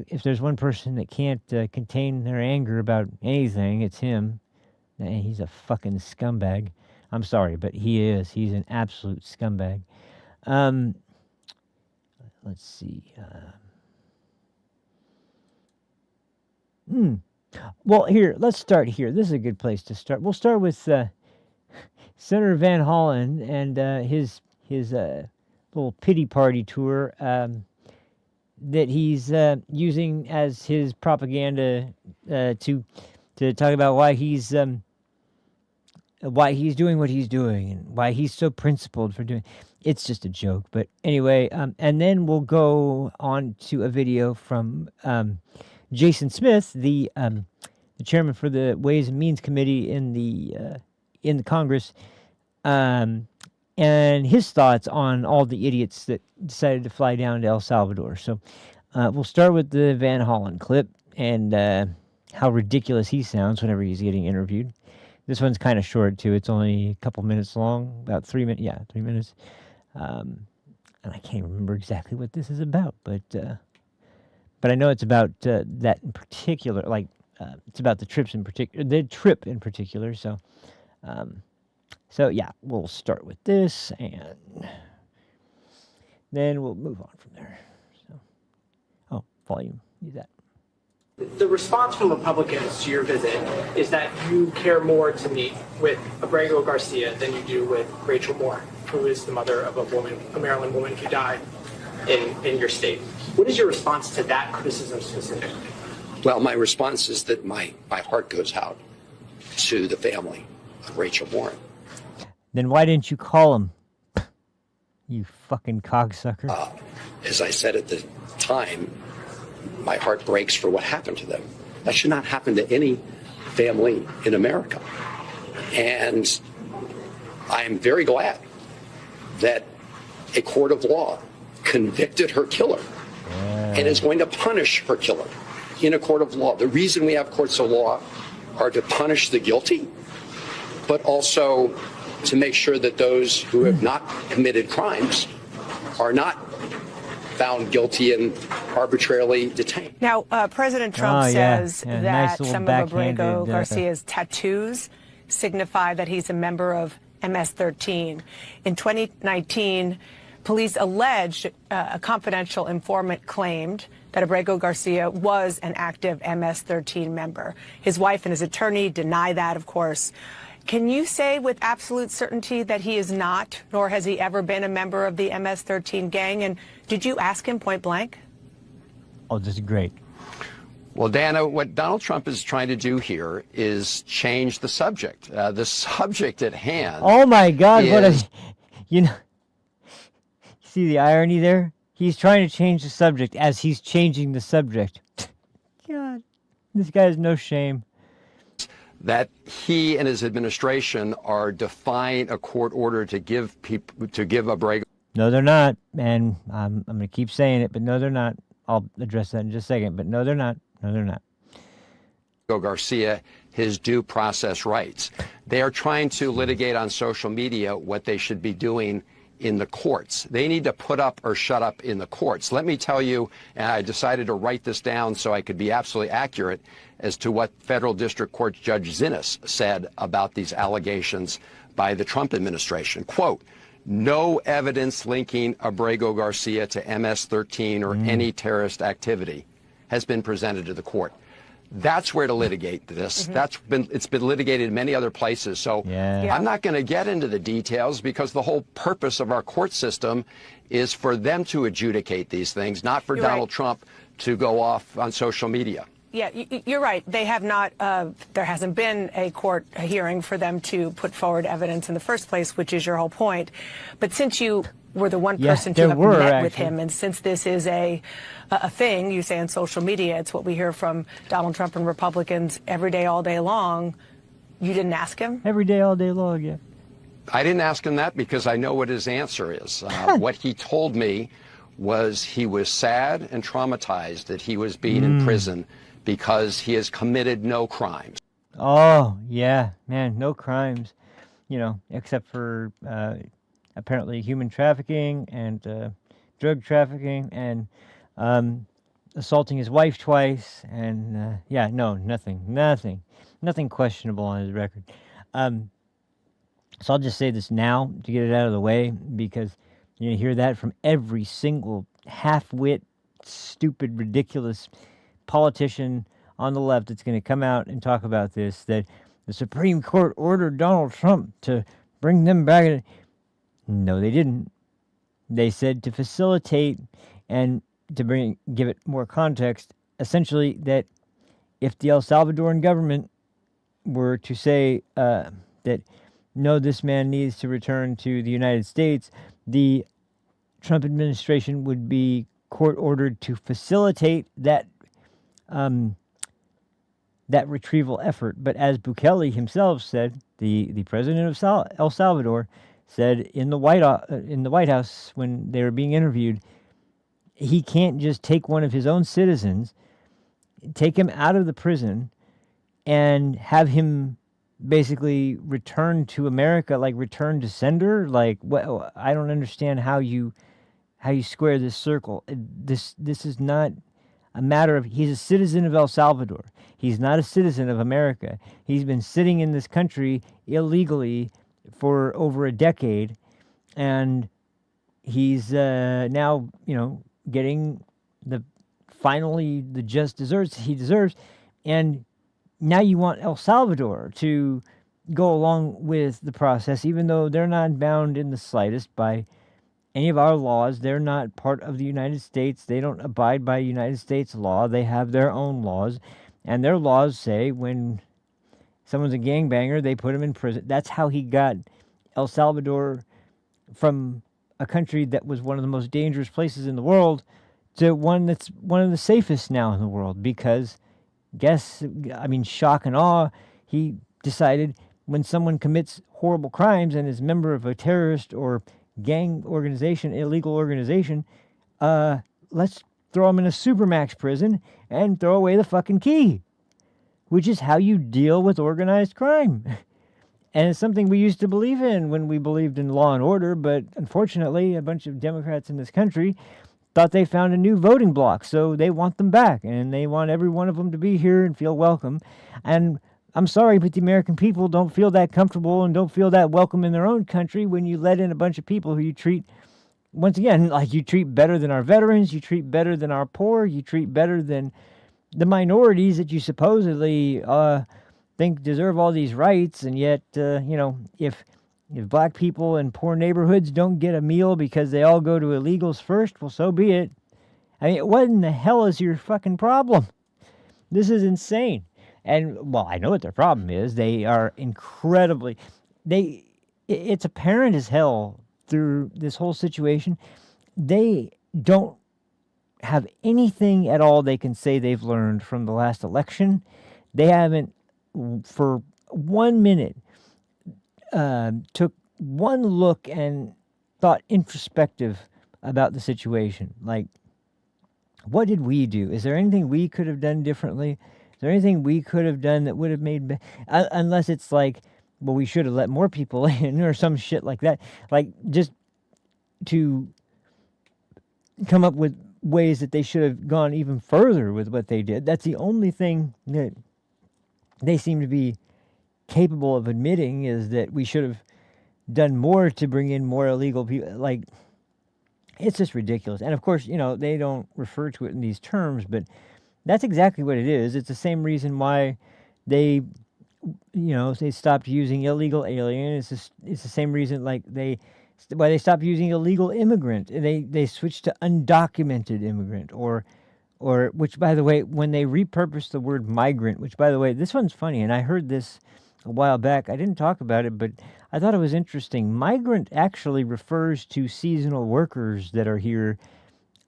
if there's one person that can't contain their anger about anything, it's him. And he's a fucking scumbag. I'm sorry, but he is. He's an absolute scumbag. Let's see. Well, here, let's start here. This is a good place to start. We'll start with Senator Van Hollen and his little pity party tour that he's using as his propaganda to talk about why he's doing what he's doing and why he's so principled for doing. It's just a joke, but anyway. And then we'll go on to a video from Jason Smith, the chairman for the Ways and Means Committee in the Congress, and his thoughts on all the idiots that decided to fly down to El Salvador. So we'll start with the Van Hollen clip and how ridiculous he sounds whenever he's getting interviewed. This one's kind of short, too. It's only a couple minutes long, about 3 minutes. Yeah, 3 minutes. And I can't remember exactly what this is about, but I know it's about that in particular. Like it's about the trip in particular. So, yeah, we'll start with this, and then we'll move on from there. So, volume. Use that. The response from Republicans to your visit is that you care more to meet with Abrego Garcia than you do with Rachel Moore, who is the mother of a Maryland woman who died in your state. What is your response to that criticism specifically? Well, my response is that my heart goes out to the family of Rachel Moore. Then why didn't you call him? You fucking cocksucker. As I said at the time, my heart breaks for what happened to them. That should not happen to any family in America. And I'm very glad that a court of law convicted her killer and is going to punish her killer in a court of law. The reason we have courts of law are to punish the guilty, but also to make sure that those who have not committed crimes are not found guilty and arbitrarily detained. Now, President Trump says that nice some of Abrego Garcia's tattoos signify that he's a member of MS-13. In 2019, police alleged a confidential informant claimed that Abrego Garcia was an active MS-13 member. His wife and his attorney deny that, of course. Can you say with absolute certainty that he is not, nor has he ever been a member of the MS-13 gang? And did you ask him point blank? Oh, this is great. Well, Dana, what Donald Trump is trying to do here is change the subject. The subject at hand. Oh my God! What a, see the irony there? He's trying to change the subject as he's changing the subject. God, this guy has no shame. That he and his administration are defying a court order to give Abrego. No, they're not, and I'm going to keep saying it, but no, they're not. I'll address that in just a second, but no, they're not. No, they're not. Garcia his due process rights. They are trying to litigate on social media what they should be doing in the courts. They need to put up or shut up in the courts. Let me tell you, and I decided to write this down so I could be absolutely accurate as to what Federal District Court Judge Zinnes said about these allegations by the Trump administration. Quote, no evidence linking Abrego Garcia to MS-13 or any terrorist activity has been presented to the court. That's where to litigate this. It's been litigated in many other places. So I'm not going to get into the details because the whole purpose of our court system is for them to adjudicate these things, not for Donald Trump to go off on social media. Yeah, you're right. They have not, there hasn't been a court hearing for them to put forward evidence in the first place, which is your whole point. But since you were the one person to have met with him, and since this is a thing, you say on social media, it's what we hear from Donald Trump and Republicans every day, all day long, you didn't ask him? Every day, all day long, yeah. I didn't ask him that because I know what his answer is. What he told me was he was sad and traumatized that he was being in prison because he has committed no crimes. Oh, yeah, man, no crimes, you know, except for apparently human trafficking and drug trafficking and assaulting his wife twice. And yeah, no, nothing questionable on his record. So I'll just say this now to get it out of the way, because you hear that from every single half-wit, stupid, ridiculous politician on the left that's going to come out and talk about this, that the Supreme Court ordered Donald Trump to bring them back. No, they didn't. They said to facilitate and to give it more context, essentially that if the El Salvadoran government were to say that, no, this man needs to return to the United States, the Trump administration would be court-ordered to facilitate that that retrieval effort. But as Bukele himself said, the president of El Salvador said in the White House when they were being interviewed, he can't just take one of his own citizens, take him out of the prison, and have him basically return to America, like return to sender. Like, what? I don't understand how you square this circle. This is not a matter of, he's a citizen of El Salvador. He's not a citizen of America. He's been sitting in this country illegally for over a decade, and he's now, getting finally the just desserts he deserves. And now you want El Salvador to go along with the process, even though they're not bound in the slightest by any of our laws. They're not part of the United States. They don't abide by United States law. They have their own laws. And their laws say when someone's a gangbanger, they put him in prison. That's how he got El Salvador from a country that was one of the most dangerous places in the world to one that's one of the safest now in the world, because shock and awe, he decided when someone commits horrible crimes and is a member of a terrorist or gang organization, illegal organization, let's throw him in a supermax prison and throw away the fucking key, which is how you deal with organized crime. And it's something we used to believe in when we believed in law and order, but unfortunately, a bunch of Democrats in this country thought they found a new voting bloc, so they want them back, and they want every one of them to be here and feel welcome. And I'm sorry, but the American people don't feel that comfortable and don't feel that welcome in their own country when you let in a bunch of people who you treat, once again, like you treat better than our veterans, you treat better than our poor, you treat better than the minorities that you supposedly think deserve all these rights. And yet, if black people in poor neighborhoods don't get a meal because they all go to illegals first, well, so be it. I mean, what in the hell is your fucking problem? This is insane. And, well, I know what their problem is. They are incredibly... It's apparent as hell through this whole situation. They don't have anything at all they can say they've learned from the last election. They haven't, for 1 minute, took one look and thought introspective about the situation. Like, what did we do? Is there anything we could have done differently? Is there anything we could have done that would have made... unless it's like, well, we should have let more people in or some shit like that. Like, just to come up with ways that they should have gone even further with what they did. That's the only thing that they seem to be capable of admitting, is that we should have done more to bring in more illegal people. Like, it's just ridiculous. And of course, they don't refer to it in these terms, but that's exactly what it is. It's the same reason why they stopped using illegal alien. It's the same reason why they stopped using illegal immigrant. They switched to undocumented immigrant or or which, by the way, when they repurpose the word migrant, which, by the way, this one's funny, and I heard this a while back. I didn't talk about it, but I thought it was interesting. Migrant actually refers to seasonal workers that are here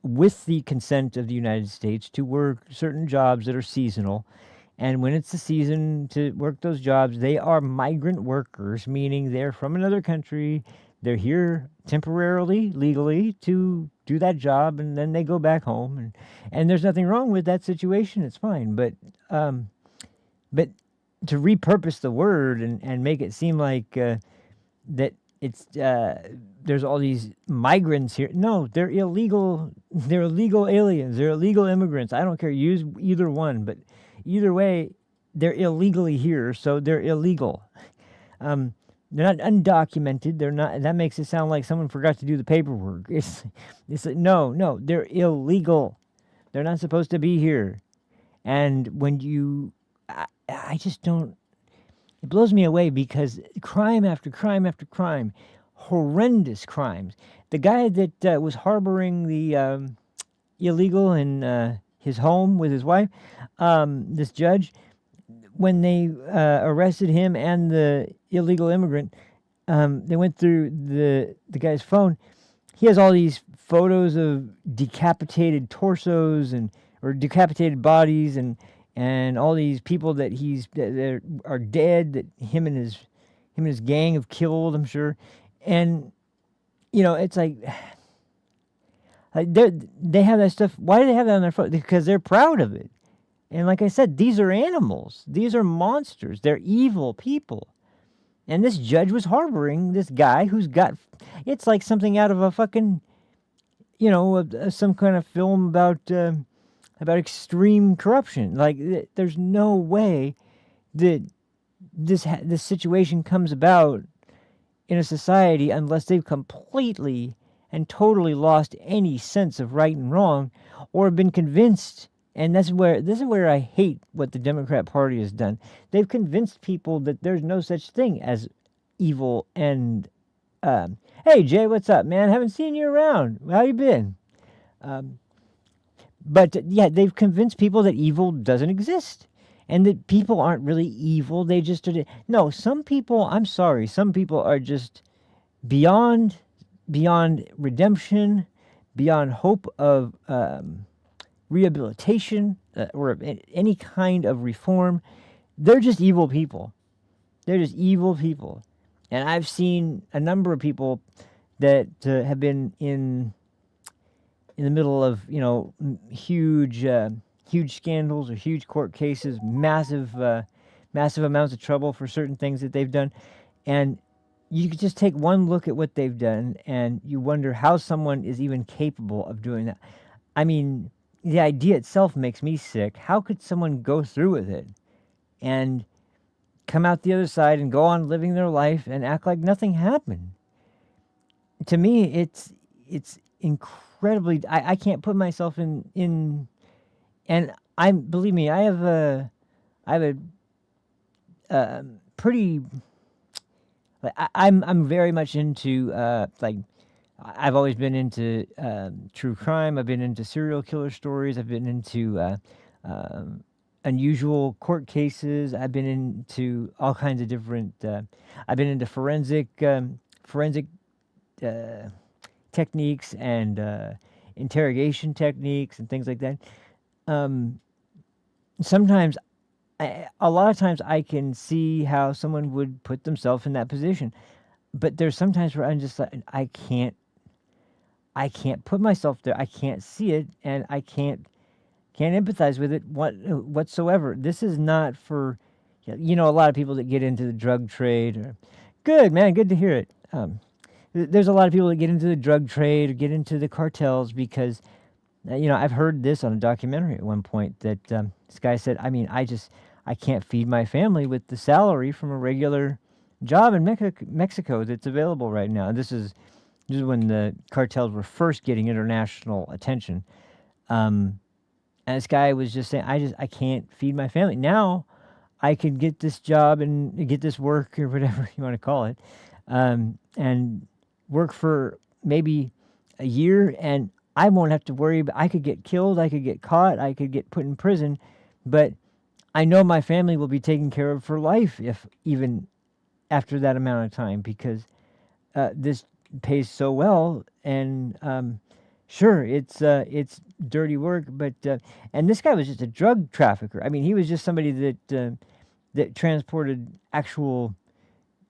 with the consent of the United States to work certain jobs that are seasonal. And when it's the season to work those jobs, they are migrant workers, meaning they're from another country. They're here temporarily, legally, to do that job, and then they go back home. And there's nothing wrong with that situation. It's fine. But to repurpose the word and make it seem like that it's there's all these migrants here. No, they're illegal. They're illegal aliens. They're illegal immigrants. I don't care. Use either one, but either way, they're illegally here, so they're illegal. They're not undocumented. They're not. That makes it sound like someone forgot to do the paperwork. It's like, no, they're illegal. They're not supposed to be here. And when you, I just don't. It blows me away because crime after crime after crime, horrendous crimes. The guy that was harboring the illegal in his home with his wife, this judge, when they arrested him and the illegal immigrant, they went through the guy's phone. He has all these photos of decapitated torsos or decapitated bodies and all these people that that are dead, that him and his gang have killed, I'm sure. And it's like they have that stuff. Why do they have that on their phone? Because they're proud of it. And like I said, these are animals. These are monsters. They're evil people. And this judge was harboring this guy who's got, it's like something out of a fucking, some kind of film about extreme corruption. Like, there's no way that this situation comes about in a society unless they've completely and totally lost any sense of right and wrong, or have been convinced. And this is where I hate what the Democrat Party has done. They've convinced people that there's no such thing as evil. And hey, Jay, what's up, man? Haven't seen you around. How you been? But yeah, they've convinced people that evil doesn't exist, and that people aren't really evil. They just are. No, some people. I'm sorry. Some people are just beyond redemption, beyond hope of rehabilitation or any kind of reform. They're just evil people. They're just evil people. And I've seen a number of people that have been in the middle of huge scandals or huge court cases, massive amounts of trouble for certain things that they've done, and you could just take one look at what they've done and you wonder how someone is even capable of doing that. I mean, the idea itself makes me sick. How could someone go through with it and come out the other side and go on living their life and act like nothing happened? To me, it's incredibly. I can't put myself in, and believe me, I have a pretty. I'm very much into I've always been into true crime. I've been into serial killer stories. I've been into unusual court cases. I've been into all kinds of different. I've been into forensic techniques and interrogation techniques and things like that. Sometimes, a lot of times, I can see how someone would put themselves in that position, but there's sometimes where I'm just like, I can't put myself there. I can't see it, and I can't empathize with it whatsoever. This is not for, a lot of people that get into the drug trade. Good, man, good to hear it. There's a lot of people that get into the drug trade or get into the cartels because, I've heard this on a documentary at one point that this guy said, I can't feed my family with the salary from a regular job in Mexico that's available right now. This is when the cartels were first getting international attention. And this guy was just saying, I can't feed my family. Now I can get this job and get this work or whatever you want to call it, and work for maybe a year, and I won't have to worry. I could get killed. I could get caught. I could get put in prison. But I know my family will be taken care of for life, if even after that amount of time, because this pays so well. And sure, it's dirty work, but and this guy was just a drug trafficker. I mean, he was just somebody that transported actual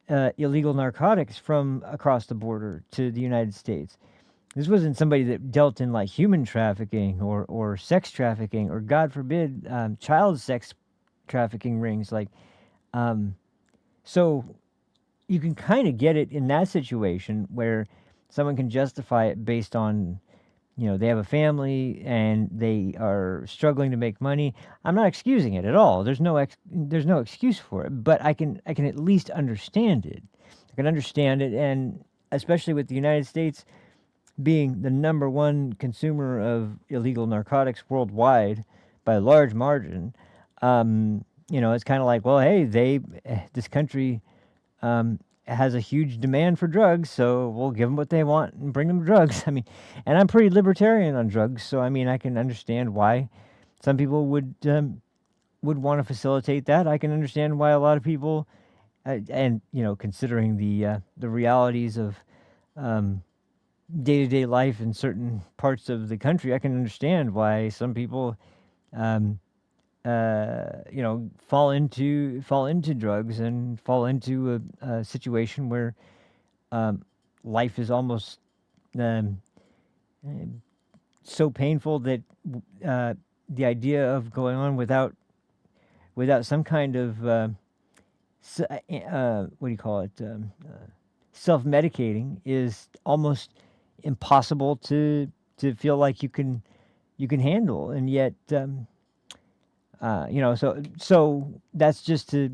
illegal narcotics from across the border to the United States. This wasn't somebody that dealt in like human trafficking or sex trafficking or, God forbid, child sex trafficking rings. Like, so you can kind of get it in that situation where someone can justify it based on, they have a family and they are struggling to make money. I'm not excusing it at all. There's no excuse for it, but I can at least understand it. I can understand it, and especially with the United States being the #1 consumer of illegal narcotics worldwide by a large margin, it's kind of like, well, hey, this country has a huge demand for drugs, so we'll give them what they want and bring them drugs. I mean, and I'm pretty libertarian on drugs, so I mean, I can understand why some people would want to facilitate that. I can understand why a lot of people, and considering the realities of day-to-day life in certain parts of the country, I can understand why some people fall into drugs and fall into a situation where life is almost so painful that the idea of going on without some kind of what do you call it, self-medicating is almost impossible to feel like you can handle. And yet so that's just to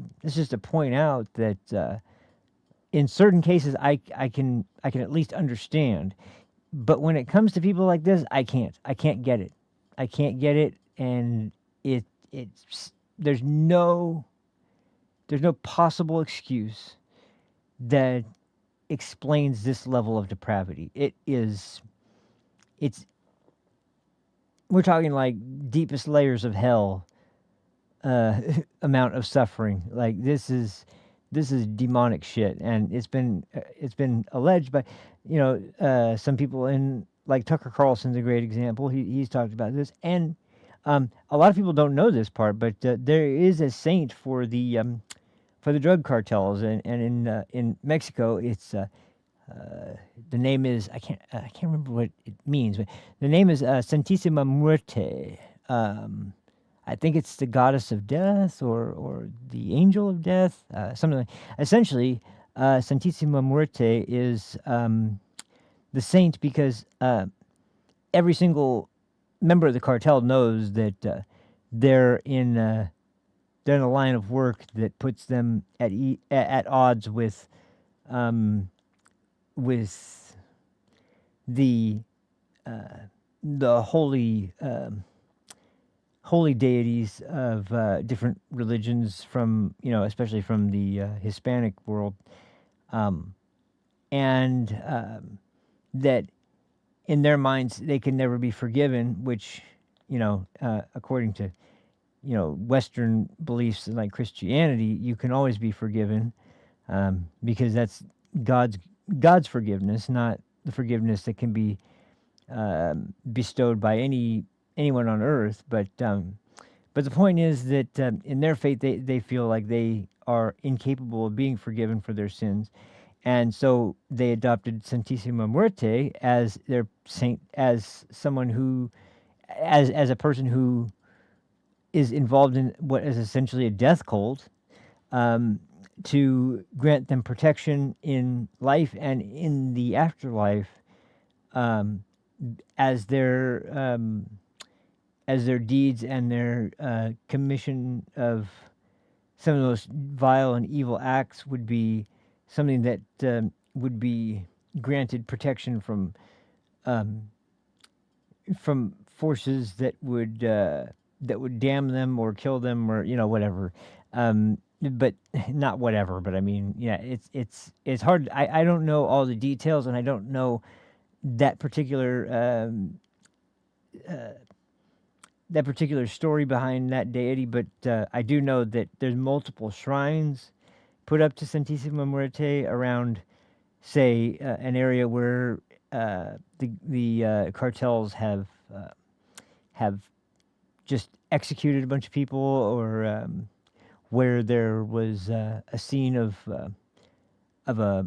point out that in certain cases I can at least understand, but when it comes to people like this, I can't get it. I can't get it, and there's no possible excuse that explains this level of depravity. We're talking like deepest layers of hell amount of suffering. Like, this is demonic shit, and it's been alleged by some people, in like Tucker Carlson's a great example. He's talked about this, and a lot of people don't know this part, but there is a saint for the drug cartels, and in Mexico, it's the name is I can't remember what it means, but the name is Santísima Muerte. I think it's the goddess of death or the angel of death, something like. Essentially, Santísima Muerte is the saint because every single member of the cartel knows that they're in a line of work that puts them at odds with the holy deities of different religions, from especially from the Hispanic world, and that in their minds they can never be forgiven, which according to Western beliefs like Christianity, you can always be forgiven, because that's God's forgiveness, not the forgiveness that can be bestowed by anyone on earth. But the point is that in their faith, they feel like they are incapable of being forgiven for their sins, and so they adopted Santísima Muerte as their saint, as someone who, as a person who is involved in what is essentially a death cult, to grant them protection in life and in the afterlife, as their deeds and their commission of some of those vile and evil acts would be something that would be granted protection from forces that would damn them or kill them, or whatever. But not whatever. But I mean, yeah, it's hard. I don't know all the details, and I don't know that particular that particular story behind that deity, but I do know that there's multiple shrines put up to Santissima Muerte around, say, an area where the cartels have just executed a bunch of people, or where there was a scene of a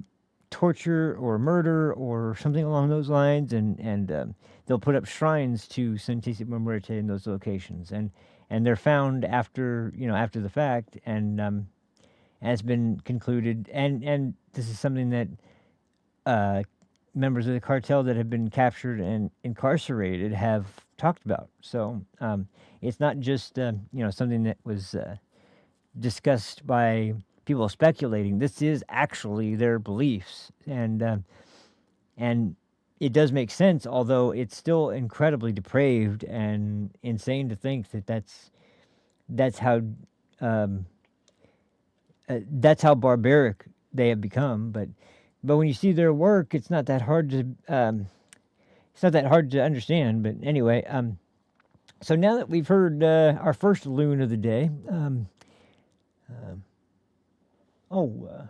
torture or murder or something along those lines, and they'll put up shrines to Santissima Muerte in those locations, and they're found after the fact, and it's been concluded, and this is something that members of the cartel that have been captured and incarcerated have talked about. So it's not just something that was discussed by people speculating. This is actually their beliefs, and it does make sense, although it's still incredibly depraved and insane to think that that's how barbaric they have become. But when you see their work, it's not that hard to understand. But anyway, so now that we've heard our first loon of the day, oh,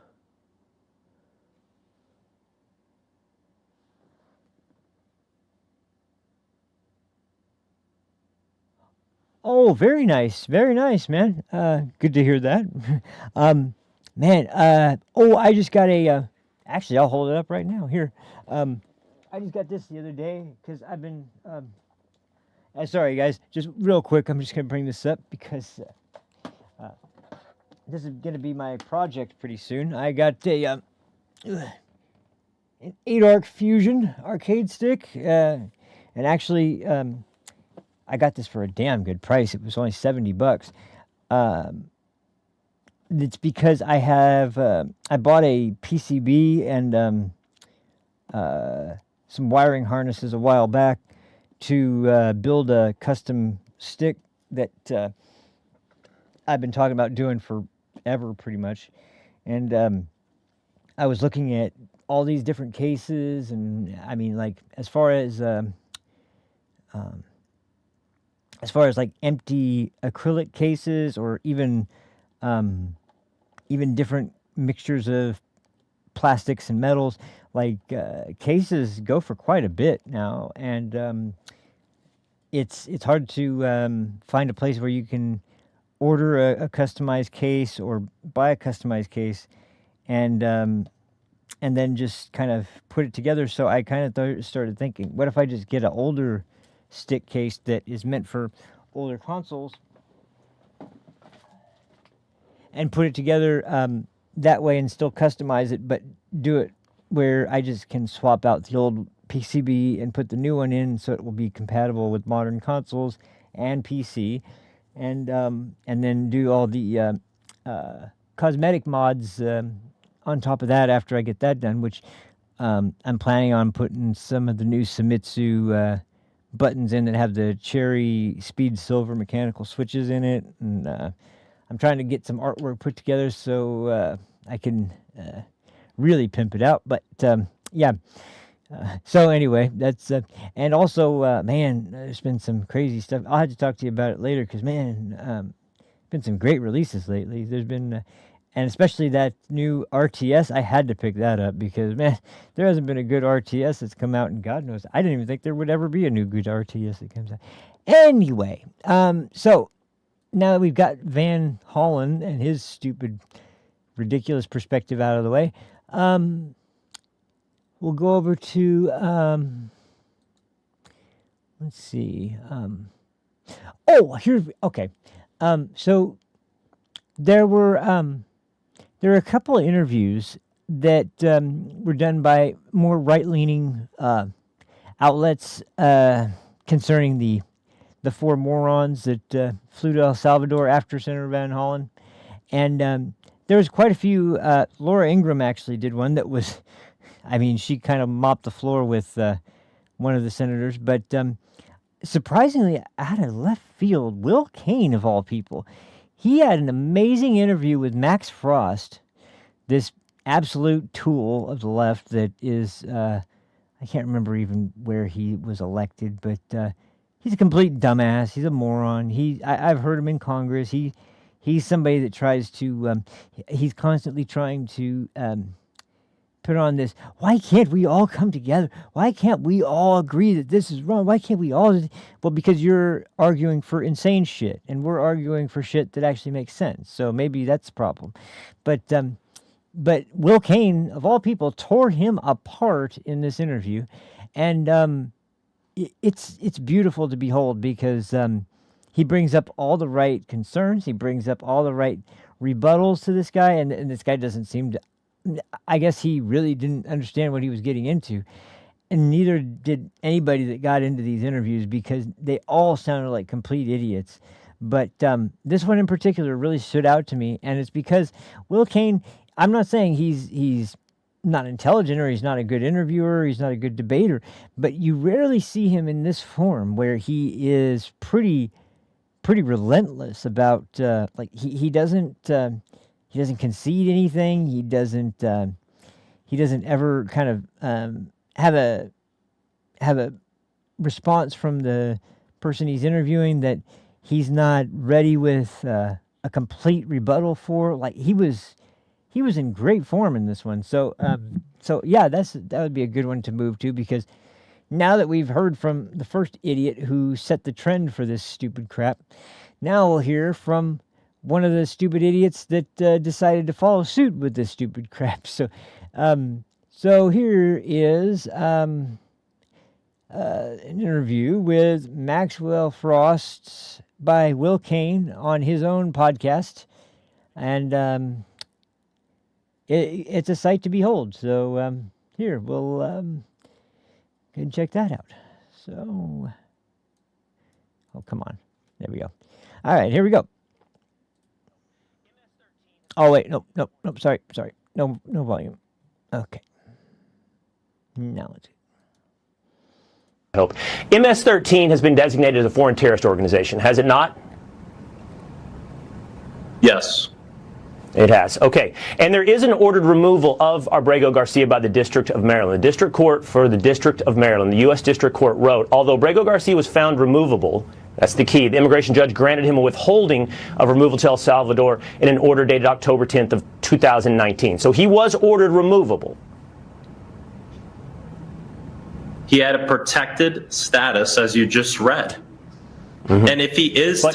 very nice, man. Good to hear that. I just got a. Actually, I'll hold it up right now. Here, I just got this the other day because I've been. Sorry, guys. Just real quick, I'm just gonna bring this up because this is gonna be my project pretty soon. I got an 8-arc Fusion arcade stick, and actually, I got this for a damn good price. It was only $70. It's because I bought a PCB and some wiring harnesses a while back to build a custom stick that I've been talking about doing forever, pretty much. And I was looking at all these different cases, and I mean, like, as far as like empty acrylic cases, or even different mixtures of plastics and metals, like cases go for quite a bit now, and it's hard to find a place where you can order a customized case or buy a customized case, and then just kind of put it together. So I kind of started thinking, what if I just get an older stick case that is meant for older consoles and put it together that way, and still customize it, but do it where I just can swap out the old PCB and put the new one in, so it will be compatible with modern consoles and PC, and then do all the cosmetic mods on top of that after I get that done, which I'm planning on putting some of the new Famitsu buttons in that have the cherry speed silver mechanical switches in it, and I'm trying to get some artwork put together so I can really pimp it out. But yeah, so anyway, that's and also man, there's been some crazy stuff. I'll have to talk to you about it later, because man, been some great releases lately. There's been and especially that new RTS, I had to pick that up because, man, there hasn't been a good RTS that's come out, and God knows, I didn't even think there would ever be a new good RTS that comes out. Anyway, so now that we've got Van Hollen and his stupid, ridiculous perspective out of the way, we'll go over to, let's see. Okay. So there were a couple of interviews that were done by more right-leaning outlets concerning the four morons that flew to El Salvador after Senator Van Hollen. And there was quite a few. Laura Ingraham actually did one that was, I mean, she kind of mopped the floor with one of the senators. But surprisingly, out of left field, Will Cain, of all people, he had an amazing interview with Max Frost, this absolute tool of the left that is, I can't remember even where he was elected, but he's a complete dumbass. He's a moron. I've heard him in Congress. He's somebody that tries to, he's constantly trying to put on this, why can't we all come together? Why can't we all agree that this is wrong? Why can't we all? Well, because you're arguing for insane shit, and we're arguing for shit that actually makes sense. So maybe that's the problem. But Will Cain, of all people, tore him apart in this interview, and it's beautiful to behold because he brings up all the right concerns. He brings up all the right rebuttals to this guy, and this guy doesn't seem to. I guess he really didn't understand what he was getting into, and neither did anybody that got into these interviews because they all sounded like complete idiots. But this one in particular really stood out to me, and it's because Will Cain. I'm not saying he's not intelligent or he's not a good interviewer, he's not a good debater, but you rarely see him in this form where he is pretty relentless about like he doesn't concede anything. He doesn't ever kind of have a response from the person he's interviewing that he's not ready with a complete rebuttal for. Like he was in great form in this one. So yeah, that would be a good one to move to, because now that we've heard from the first idiot who set the trend for this stupid crap, now we'll hear from one of the stupid idiots that decided to follow suit with this stupid crap. So here is an interview with Maxwell Frost by Will Cain on his own podcast, and it's a sight to behold. So here, we'll go and check that out. So, oh, come on. There we go. All right, here we go. Oh, wait, no, sorry. No volume. Okay. Now let's hope. MS-13 has been designated as a foreign terrorist organization, has it not? Yes. It has. Okay. And there is an ordered removal of Abrego Garcia by the District of Maryland. The District Court for the District of Maryland, the U.S. District Court wrote, although Abrego Garcia was found removable, that's the key, the immigration judge granted him a withholding of removal to El Salvador in an order dated October 10th of 2019. So he was ordered removable. He had a protected status, as you just read. Mm-hmm. And if he is...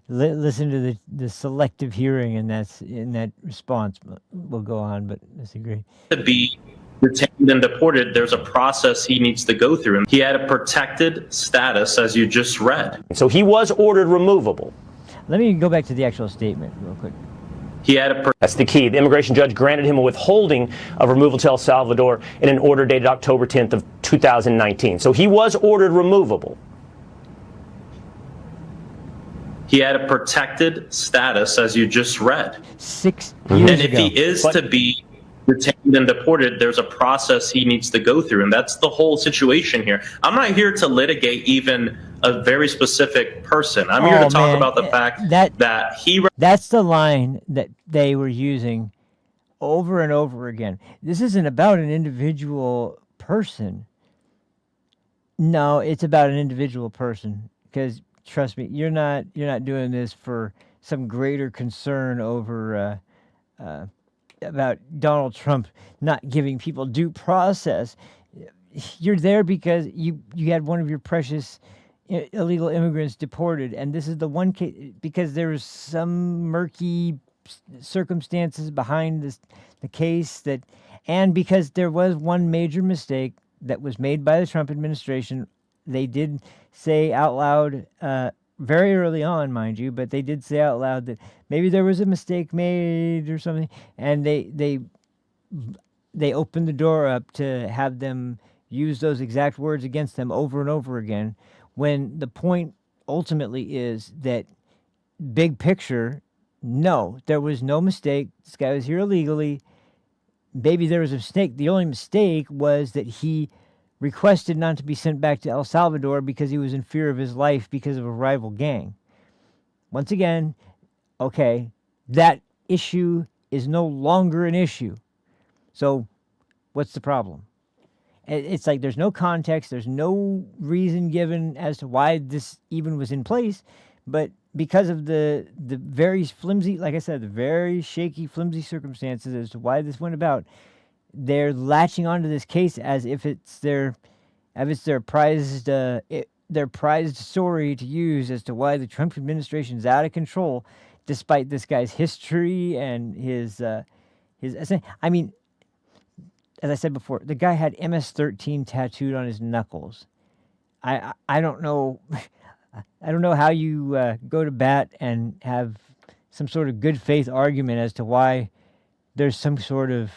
Listen to the selective hearing in that response. We'll go on, but disagree. To be detained and deported, there's a process he needs to go through. And he had a protected status, as you just read. So he was ordered removable. Let me go back to the actual statement real quick. He had a... That's the key. The immigration judge granted him a withholding of removal to El Salvador in an order dated October 10th of 2019. So he was ordered removable. He had a protected status, as you just read. 6 years And if ago. he is to be detained and deported, there's a process he needs to go through. And that's the whole situation here. I'm not here to litigate even a very specific person. I'm here to talk about the fact that he... That's the line that they were using over and over again. This isn't about an individual person. No, it's about an individual person, because trust me, you're not doing this for some greater concern over about Donald Trump not giving people due process. You're there because you had one of your precious illegal immigrants deported, and this is the one case because there was some murky circumstances behind the case and because there was one major mistake that was made by the Trump administration. They did say out loud, very early on, mind you, but they did say out loud that maybe there was a mistake made or something, and they opened the door up to have them use those exact words against them over and over again, when the point ultimately is that big picture, no, there was no mistake. This guy was here illegally. Maybe there was a mistake. The only mistake was that he requested not to be sent back to El Salvador because he was in fear of his life because of a rival gang. Once again, okay, that issue is no longer an issue. So what's the problem? It's like there's no context, there's no reason given as to why this even was in place, but because of the very flimsy, like I said, the very shaky, flimsy circumstances as to why this went about, they're latching onto this case as if it's their prized story to use as to why the Trump administration is out of control, despite this guy's history and his. I mean, as I said before, the guy had MS-13 tattooed on his knuckles. I don't know. I don't know how you go to bat and have some sort of good faith argument as to why there's some sort of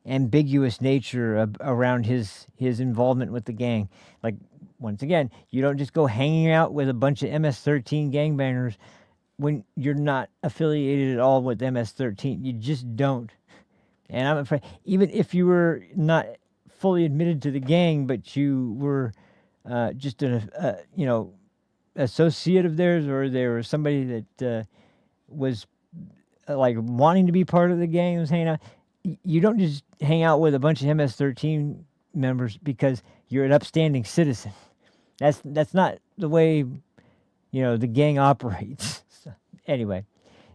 ambiguous nature around his involvement with the gang. Like, once again, you don't just go hanging out with a bunch of MS-13 gangbangers when you're not affiliated at all with MS-13. You just don't. And I'm afraid, even if you were not fully admitted to the gang, but you were just an associate of theirs, or there was somebody that was like wanting to be part of the gang, was hanging out. You don't just hang out with a bunch of MS-13 members because you're an upstanding citizen. That's not the way, the gang operates. So, anyway,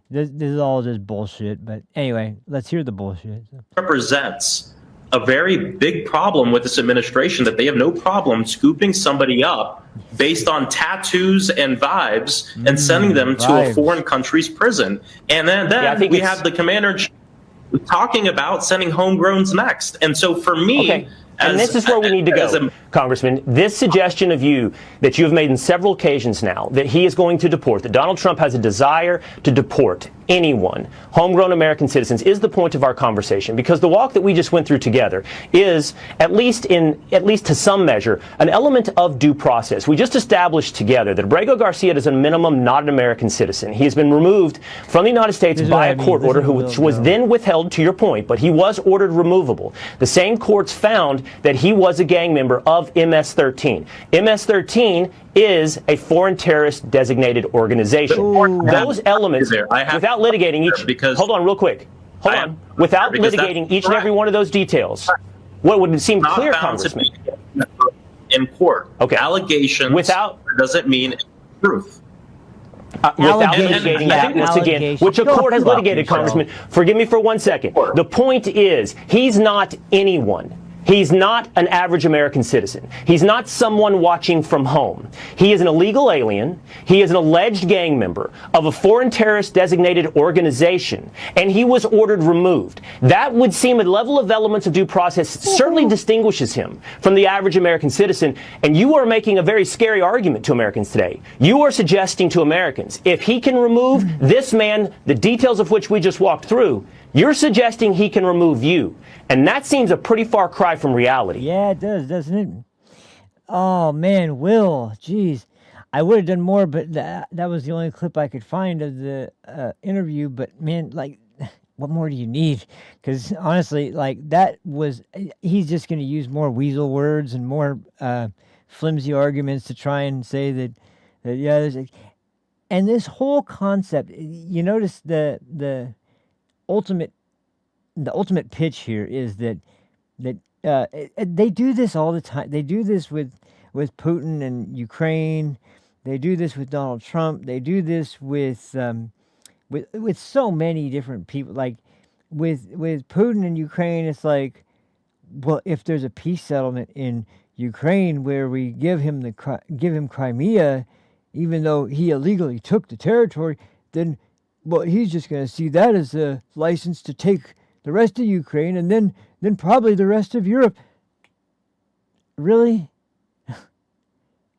this is all just bullshit. But anyway, let's hear the bullshit. Represents a very big problem with this administration, that they have no problem scooping somebody up based on tattoos and vibes and sending them to a foreign country's prison. And then we have the commander talking about sending homegrowns next. And so for me, and this is where we need to go, Congressman. This suggestion of you that you have made on several occasions now, that he is going to deport, that Donald Trump has a desire to deport anyone, homegrown American citizens, is the point of our conversation. Because the walk that we just went through together is, at least to some measure, an element of due process. We just established together that Abrego Garcia is, at a minimum, not an American citizen. He has been removed from the United States by a court order, which was then withheld, to your point, but he was ordered removable. The same courts found that he was a gang member of MS-13. MS-13 is a foreign terrorist designated organization. Those elements, without litigating each, hold on real quick, without litigating each and every one of those details, what would seem clear, Congressman? In court, allegations doesn't mean truth. Without litigating that, once again, which a court has litigated, Congressman. Forgive me for 1 second. The point is, he's not anyone. He's not an average American citizen. He's not someone watching from home. He is an illegal alien. He is an alleged gang member of a foreign terrorist designated organization, and he was ordered removed. That would seem a level of elements of due process certainly distinguishes him from the average American citizen, and you are making a very scary argument to Americans today. You are suggesting to Americans, if he can remove this man, the details of which we just walked through, you're suggesting he can remove you. And that seems a pretty far cry from reality. Yeah, it does, doesn't it? Oh, man, Will, geez. I would have done more, but that was the only clip I could find of the interview. But, man, like, what more do you need? Because, honestly, like, he's just going to use more weasel words and more flimsy arguments to try and say that and this whole concept, you notice the ultimate pitch here is that they do this all the time. They do this with Putin and Ukraine. They do this with Donald Trump. They do this with so many different people. Like with Putin and Ukraine, it's like, well, if there's a peace settlement in Ukraine where we give him Crimea, even though he illegally took the territory, then he's just going to see that as a license to take the rest of Ukraine, and then probably the rest of Europe. Really?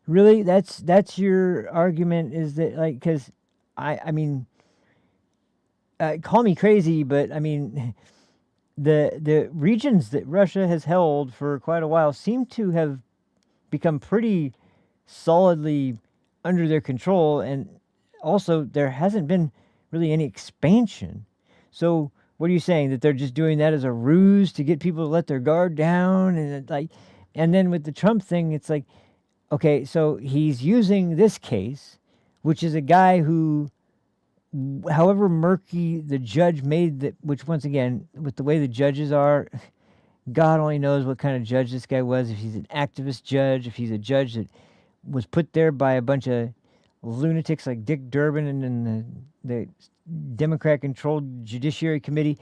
Really? That's your argument, is that, like, because I mean, call me crazy, but I mean, the regions that Russia has held for quite a while seem to have become pretty solidly under their control, and also there hasn't been really any expansion. So what are you saying, that they're just doing that as a ruse to get people to let their guard down? And then with the Trump thing, it's like, okay, so he's using this case, which is a guy who, however murky the judge made that, which once again, with the way the judges are, God only knows what kind of judge this guy was, if he's an activist judge, if he's a judge that was put there by a bunch of lunatics like Dick Durbin and then the Democrat-controlled Judiciary Committee.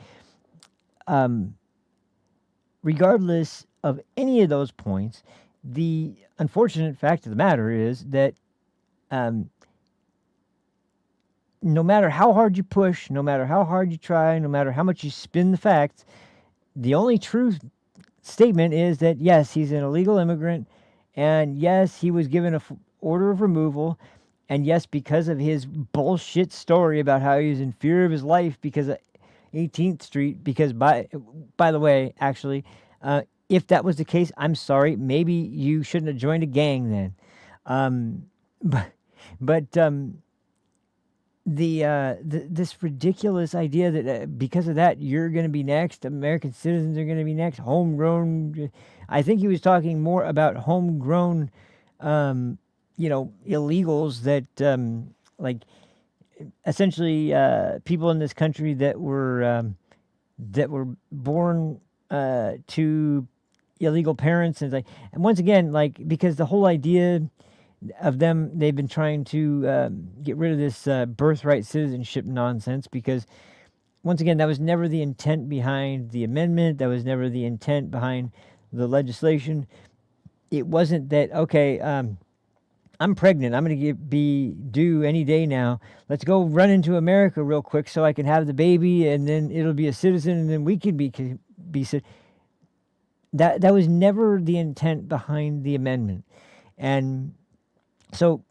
Regardless of any of those points, the unfortunate fact of the matter is that no matter how hard you push, no matter how hard you try, no matter how much you spin the facts, the only true statement is that, yes, he's an illegal immigrant, and yes, he was given an order of removal, and yes, because of his bullshit story about how he was in fear of his life because of 18th Street, because by the way, actually, if that was the case, I'm sorry, maybe you shouldn't have joined a gang then. This ridiculous idea that because of that you're going to be next, American citizens are going to be next, homegrown. I think he was talking more about homegrown, illegals that like essentially people in this country that were born to illegal parents, and once again, like, because the whole idea of them, they've been trying to get rid of this birthright citizenship nonsense, because once again, that was never the intent behind the amendment. That was never the intent behind the legislation. It wasn't that, okay, I'm pregnant, I'm going to be due any day now, let's go run into America real quick so I can have the baby, and then it'll be a citizen, and then we can be that was never the intent behind the amendment. And so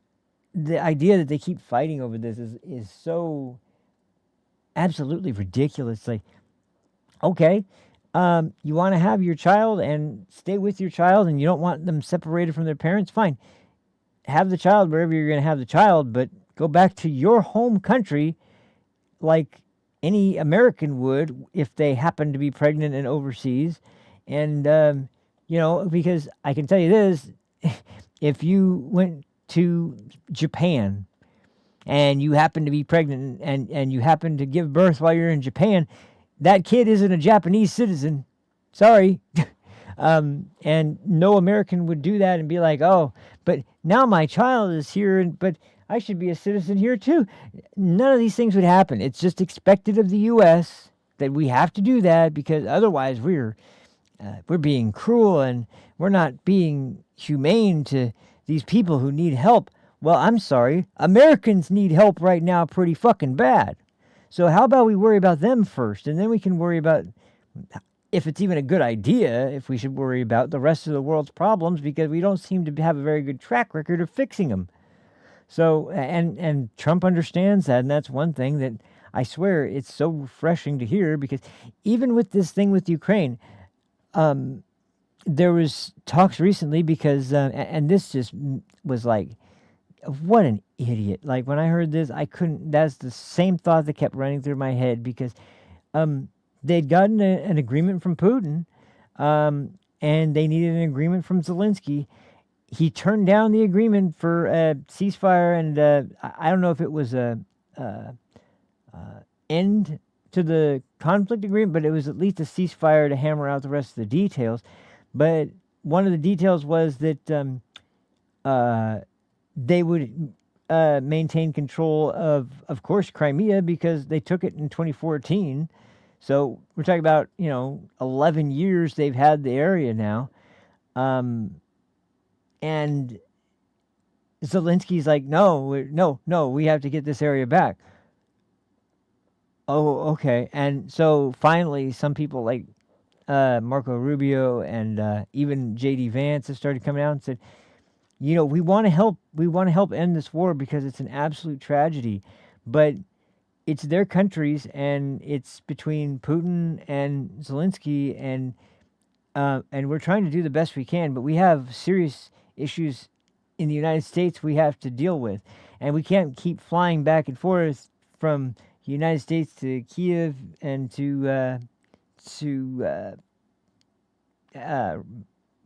the idea that they keep fighting over this is so absolutely ridiculous. Like, okay, you want to have your child and stay with your child, and you don't want them separated from their parents, fine. Have the child wherever you're going to have the child, but go back to your home country like any American would if they happen to be pregnant and overseas. And, because I can tell you this, if you went to Japan and you happen to be pregnant and you happen to give birth while you're in Japan, that kid isn't a Japanese citizen. Sorry. And no American would do that and be like, oh, but now my child is here, but I should be a citizen here too. None of these things would happen. It's just expected of the U.S. that we have to do that, because otherwise we're being cruel and we're not being humane to these people who need help. Well, I'm sorry. Americans need help right now pretty fucking bad. So how about we worry about them first, and then we can worry about, if it's even a good idea, if we should worry about the rest of the world's problems, because we don't seem to have a very good track record of fixing them. So, and Trump understands that, and that's one thing that I swear it's so refreshing to hear, because even with this thing with Ukraine, there was talks recently, because, and this just was like, what an idiot. Like, when I heard this, that's the same thought that kept running through my head, because they'd gotten an agreement from Putin, and they needed an agreement from Zelensky. He turned down the agreement for a ceasefire, and I don't know if it was a end to the conflict agreement, but it was at least a ceasefire to hammer out the rest of the details. But one of the details was that they would maintain control of course, Crimea, because they took it in 2014. So we're talking about, 11 years they've had the area now. And Zelensky's like, no, we have to get this area back. Oh, okay. And so finally, some people like Marco Rubio and even J.D. Vance have started coming out and said, we want to help. We want to help end this war because it's an absolute tragedy. But it's their countries, and it's between Putin and Zelensky, and we're trying to do the best we can. But we have serious issues in the United States we have to deal with, and we can't keep flying back and forth from the United States to Kiev and to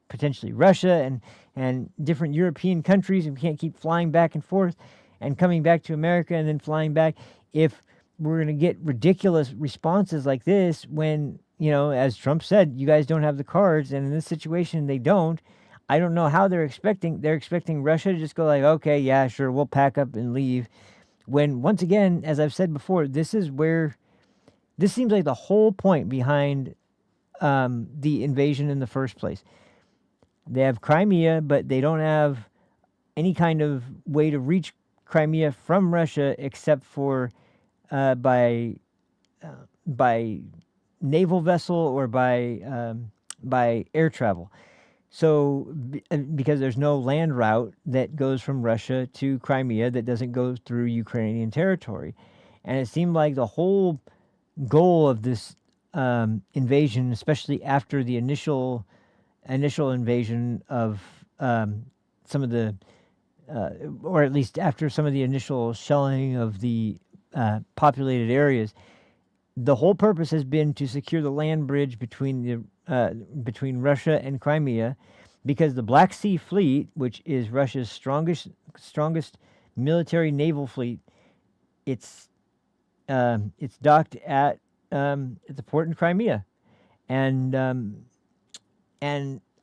potentially Russia and different European countries, and we can't keep flying back and forth and coming back to America and then flying back if we're going to get ridiculous responses like this when, as Trump said, you guys don't have the cards, and in this situation, they don't. I don't know how they're expecting Russia to just go like, okay, yeah, sure, we'll pack up and leave. When, once again, as I've said before, this seems like the whole point behind the invasion in the first place. They have Crimea, but they don't have any kind of way to reach Crimea from Russia except for by naval vessel or by air travel. So, because there's no land route that goes from Russia to Crimea that doesn't go through Ukrainian territory. And it seemed like the whole goal of this invasion, especially after the initial invasion of some of the, or at least after some of the initial shelling of the populated areas, the whole purpose has been to secure the land bridge between Russia and Crimea, because the Black Sea Fleet, which is Russia's strongest military naval fleet, it's docked at the port in Crimea, and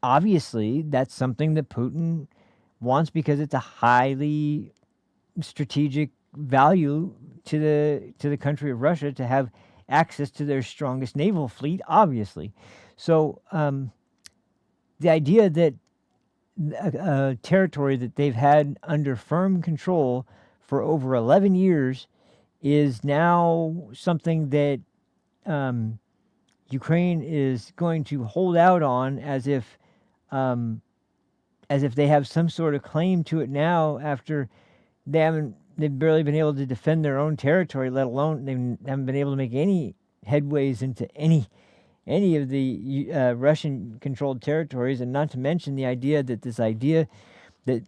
obviously that's something that Putin wants because it's a highly strategic value to the country of Russia to have access to their strongest naval fleet, obviously. So the idea that a territory that they've had under firm control for over 11 years is now something that Ukraine is going to hold out on as if they have some sort of claim to it now, after they've barely been able to defend their own territory, let alone they haven't been able to make any headways into any of the Russian-controlled territories, and not to mention the idea that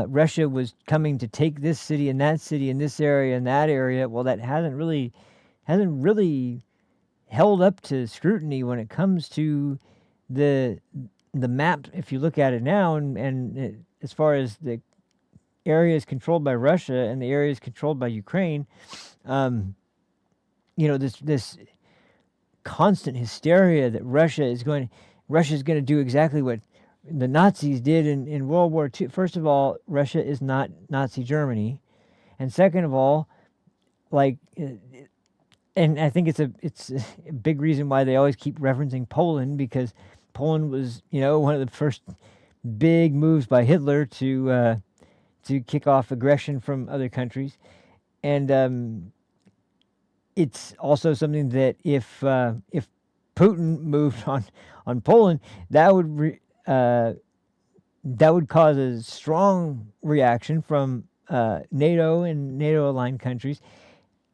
Russia was coming to take this city and this area and that area. Well, that hasn't really held up to scrutiny when it comes to the map. If you look at it now, and as far as the areas controlled by Russia and the areas controlled by Ukraine, this constant hysteria that Russia is going to do exactly what the Nazis did in World War II. First of all, Russia is not Nazi Germany, and second of all, and I think it's a big reason why they always keep referencing Poland, because Poland was one of the first big moves by Hitler to kick off aggression from other countries, and it's also something that if Putin moved on Poland, that would cause a strong reaction from NATO and NATO-aligned countries,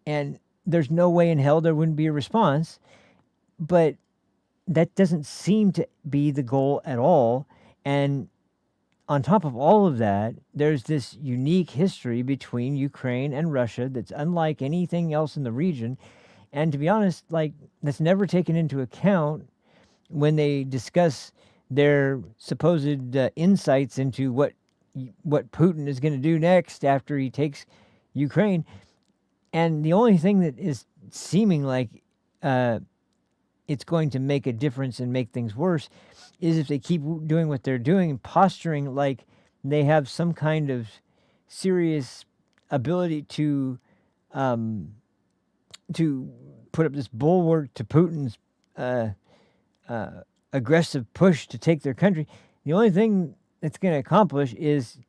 and there's no way in hell there wouldn't be a response. But that doesn't seem to be the goal at all. And on top of all of that, there's this unique history between Ukraine and Russia that's unlike anything else in the region. And to be honest, that's never taken into account when they discuss their supposed insights into what Putin is going to do next after he takes Ukraine. And the only thing that is seeming like it's going to make a difference and make things worse is if they keep doing what they're doing and posturing like they have some kind of serious ability to put up this bulwark to Putin's aggressive push to take their country. The only thing it's going to accomplish is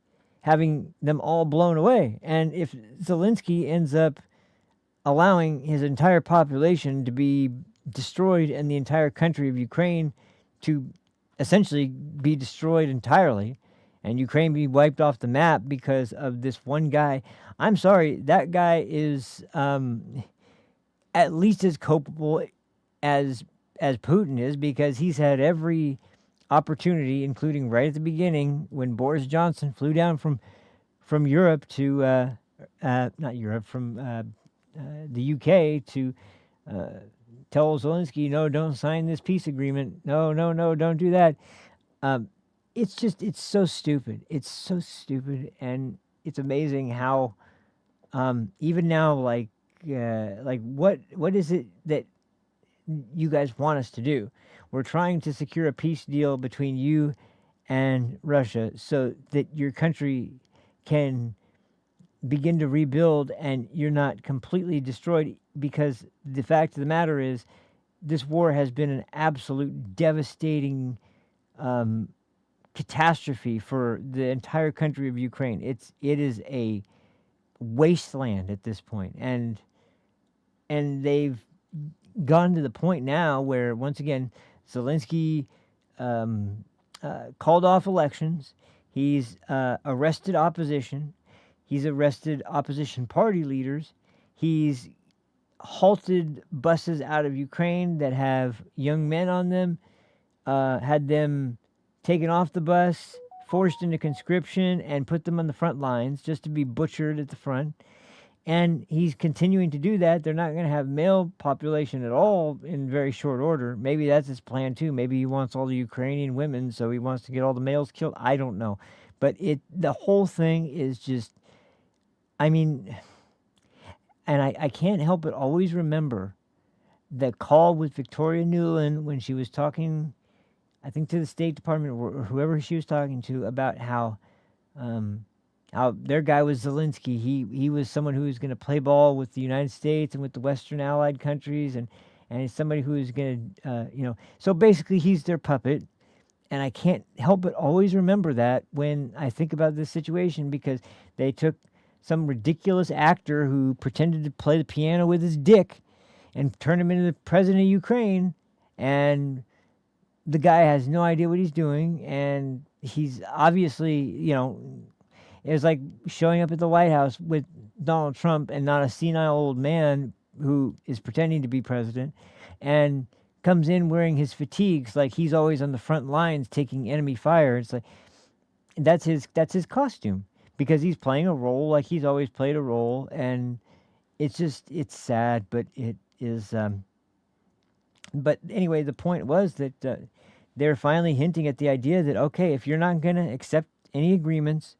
having them all blown away. And if Zelensky ends up allowing his entire population to be destroyed and the entire country of Ukraine to essentially be destroyed entirely, and Ukraine be wiped off the map because of this one guy, I'm sorry, that guy is at least as culpable as Putin is, because he's had every opportunity, including right at the beginning when Boris Johnson flew down from Europe to the UK to tell Zelensky, no, don't sign this peace agreement. No, don't do that. It's so stupid. It's so stupid, and it's amazing how even now, what is it that you guys want us to do. We're trying to secure a peace deal between you and Russia so that your country can begin to rebuild and you're not completely destroyed, because the fact of the matter is this war has been an absolute devastating catastrophe for the entire country of Ukraine. It is a wasteland at this point, and they've gone to the point now where, once again, Zelensky called off elections. He's arrested opposition. He's arrested opposition party leaders. He's halted buses out of Ukraine that have young men on them, had them taken off the bus, forced into conscription, and put them on the front lines just to be butchered at the front. And he's continuing to do that. They're not going to have male population at all in very short order. Maybe that's his plan too. Maybe he wants all the Ukrainian women, so he wants to get all the males killed. I don't know. But the whole thing is just, I mean, and I can't help but always remember that call with Victoria Nuland when she was talking, I think, to the State Department or whoever she was talking to, about how their guy was Zelensky. He was someone who was going to play ball with the United States and with the Western allied countries, and he's somebody who is going to, so basically he's their puppet. And I can't help but always remember that when I think about this situation, because they took some ridiculous actor who pretended to play the piano with his dick and turned him into the president of Ukraine, and the guy has no idea what he's doing, and he's obviously, it was like showing up at the White House with Donald Trump and not a senile old man who is pretending to be president, and comes in wearing his fatigues like he's always on the front lines taking enemy fire. It's like that's his costume, because he's playing a role like he's always played a role, and it's sad, but it is. But anyway, the point was that they're finally hinting at the idea that, okay, if you're not going to accept any agreements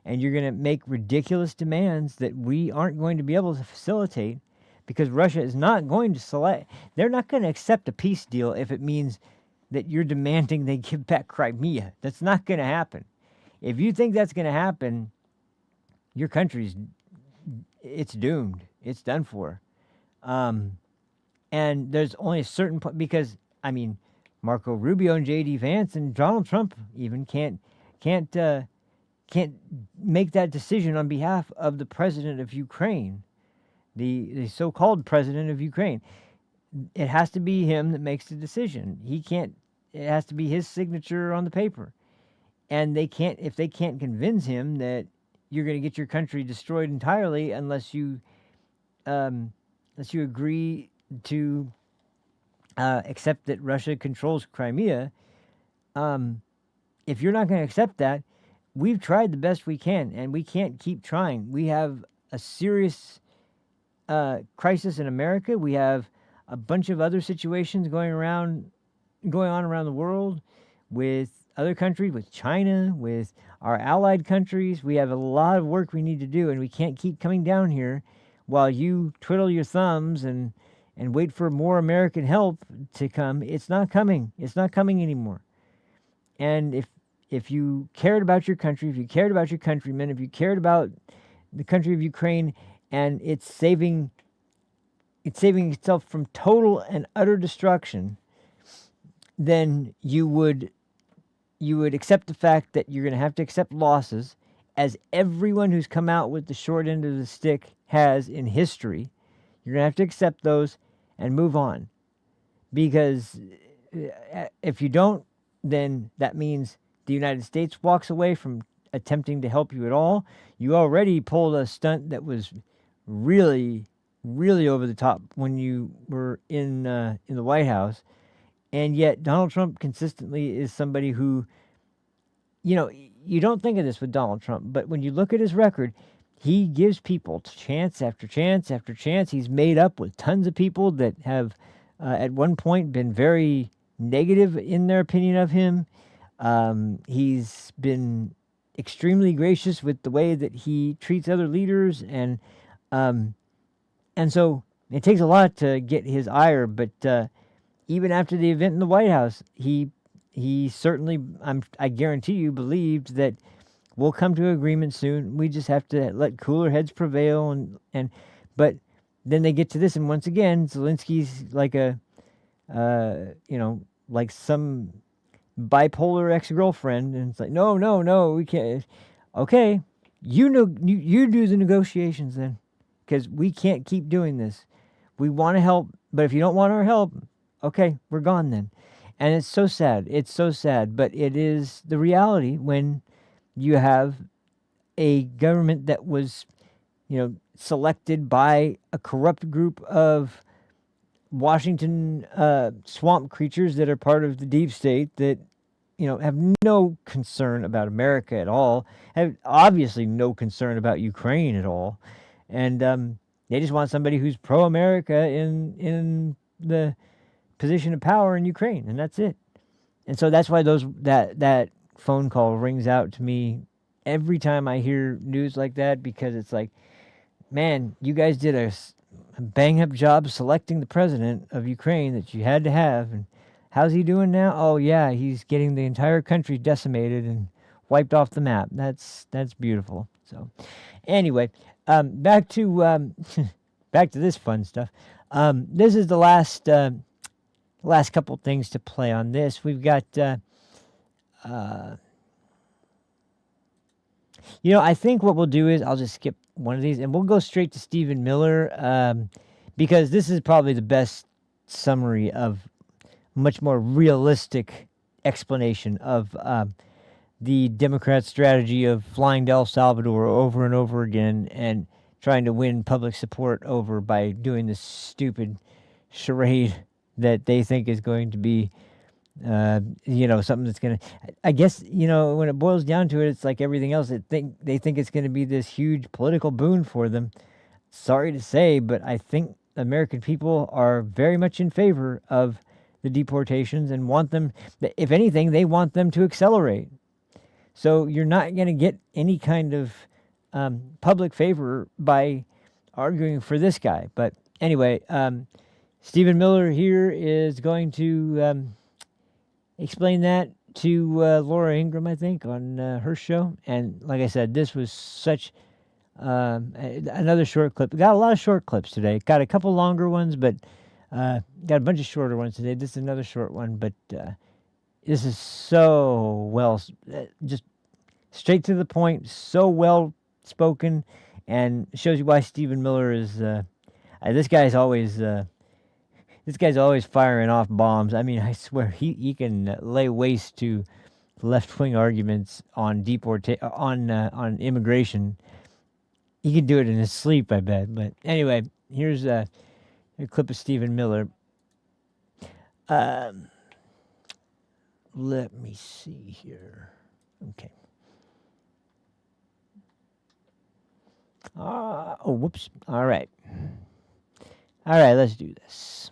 and you're going to make ridiculous demands that we aren't going to be able to facilitate, because Russia is not going to they're not going to accept a peace deal if it means that you're demanding they give back Crimea. That's not going to happen. If you think that's going to happen, your country's, it's doomed. It's done for. And there's only a certain point, because, I mean, Marco Rubio and J.D. Vance and Donald Trump even can't make that decision on behalf of the president of Ukraine, the so-called president of Ukraine. It has to be him that makes the decision. It has to be his signature on the paper. And if they can't convince him that you're going to get your country destroyed entirely unless you agree to accept that Russia controls Crimea, if you're not going to accept that, we've tried the best we can, and we can't keep trying. We have a serious crisis in America. We have a bunch of other situations going on around the world with other countries, with China, with our allied countries. We have a lot of work we need to do, and we can't keep coming down here while you twiddle your thumbs and wait for more American help to come. It's not coming. It's not coming anymore. And if you cared about your country, if you cared about your countrymen, if you cared about the country of Ukraine and it's saving itself from total and utter destruction, then you would accept the fact that you're going to have to accept losses, as everyone who's come out with the short end of the stick has in history. You're going to have to accept those and move on. Because if you don't, then that means the United States walks away from attempting to help you at all. You already pulled a stunt that was really, really over the top when you were in the White House. And yet Donald Trump consistently is somebody who, you don't think of this with Donald Trump, but when you look at his record, he gives people chance after chance after chance. He's made up with tons of people that have at one point been very negative in their opinion of him. He's been extremely gracious with the way that he treats other leaders, and so it takes a lot to get his ire, but even after the event in the White House, he certainly, I guarantee you, believed that we'll come to an agreement soon. We just have to let cooler heads prevail. But then they get to this, and once again, Zelensky's like like some bipolar ex-girlfriend, and it's like, no, we can't. Okay, you do the negotiations then, because we can't keep doing this. We want to help, but if you don't want our help, okay, we're gone then. And it's so sad. It's so sad, but it is the reality when you have a government that was, selected by a corrupt group of Washington swamp creatures that are part of the deep state that, have no concern about America at all, have obviously no concern about Ukraine at all. And they just want somebody who's pro-America in the position of power in Ukraine, and that's it. And so that's why that phone call rings out to me every time I hear news like that, because it's like, man, you guys did a bang-up job selecting the president of Ukraine that you had to have, and how's he doing now? Oh yeah, he's getting the entire country decimated and wiped off the map. That's beautiful. So anyway, back to this fun stuff. This is the last couple things to play on this. We've got, I think what we'll do is I'll just skip one of these and we'll go straight to Stephen Miller, because this is probably the best summary of much more realistic explanation of the Democrats' strategy of flying to El Salvador over and over again and trying to win public support over by doing this stupid charade that they think is going to be, something that's going to, I guess, when it boils down to it, it's like everything else. They think it's going to be this huge political boon for them. Sorry to say, but I think American people are very much in favor of the deportations and want them, if anything, they want them to accelerate. So you're not going to get any kind of public favor by arguing for this guy. But anyway, Stephen Miller here is going to explain that to Laura Ingraham, I think, on her show. And like I said, this was such another short clip. Got a lot of short clips today. Got a couple longer ones, but got a bunch of shorter ones today. This is another short one, but this is so well, just straight to the point, so well spoken, and shows you why Stephen Miller is. This guy's always firing off bombs. I mean, I swear he can lay waste to left-wing arguments on on immigration. He can do it in his sleep, I bet. But anyway, here's a clip of Stephen Miller. Let me see here. Okay. Whoops. All right. Let's do this.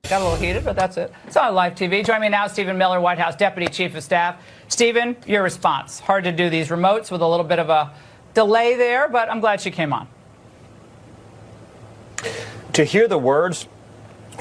Got a little heated, but that's it. It's on live TV. Join me now, Stephen Miller, White House Deputy Chief of Staff. Stephen, your response. Hard to do these remotes with a little bit of a delay there, but I'm glad she came on. To hear the words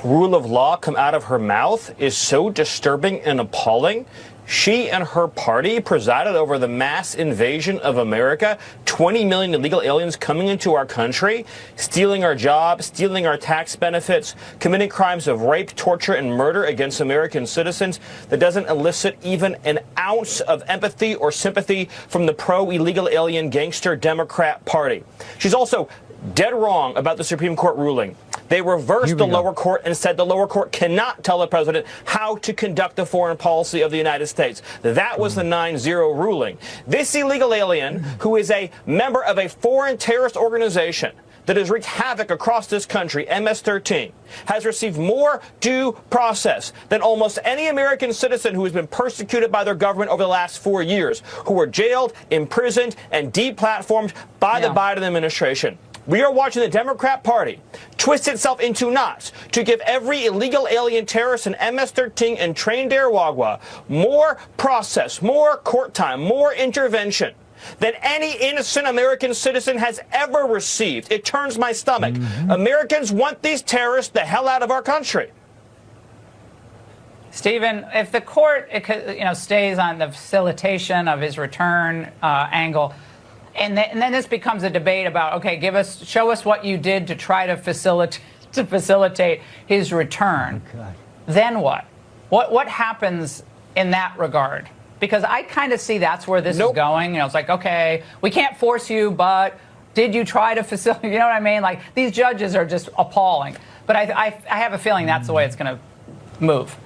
rule of law come out of her mouth is so disturbing and appalling. She and her party presided over the mass invasion of America, 20 million illegal aliens coming into our country, stealing our jobs, stealing our tax benefits, committing crimes of rape, torture, and murder against American citizens that doesn't elicit even an ounce of empathy or sympathy from the pro-illegal alien gangster Democrat Party. She's also dead wrong about the Supreme Court ruling. They reversed the lower court and said the lower court cannot tell the president how to conduct the foreign policy of the United States. That was the 9-0 ruling. This illegal alien, who is a member of a foreign terrorist organization that has wreaked havoc across this country, MS-13, has received more due process than almost any American citizen who has been persecuted by their government over the last 4 years, who were jailed, imprisoned, and deplatformed by the Biden administration. We are watching the Democrat Party twist itself into knots to give every illegal alien terrorist and MS-13 and trained Air Wagwa more process, more court time, more intervention than any innocent American citizen has ever received. It turns my stomach. Americans want these terrorists the hell out of our country. Stephen, if the court stays on the facilitation of his return angle, and then this becomes a debate about, okay, show us what you did to try to facilitate his return. Oh, then what? What happens in that regard? Because I kind of see that's where this is going. It's like, okay, we can't force you, but did you try to facilitate? You know what I mean? Like, these judges are just appalling. But I have a feeling that's the way it's going to move.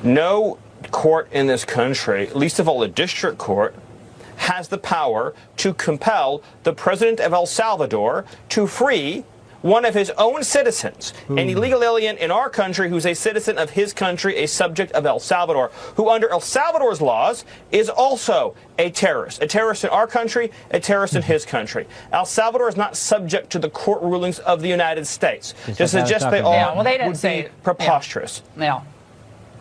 No court in this country, least of all a district court, has the power to compel the president of El Salvador to free one of his own citizens, an illegal alien in our country who's a citizen of his country, a subject of El Salvador, who under El Salvador's laws is also a terrorist in our country, a terrorist in his country. El Salvador is not subject to the court rulings of the United States. To suggest they are would be preposterous. Yeah.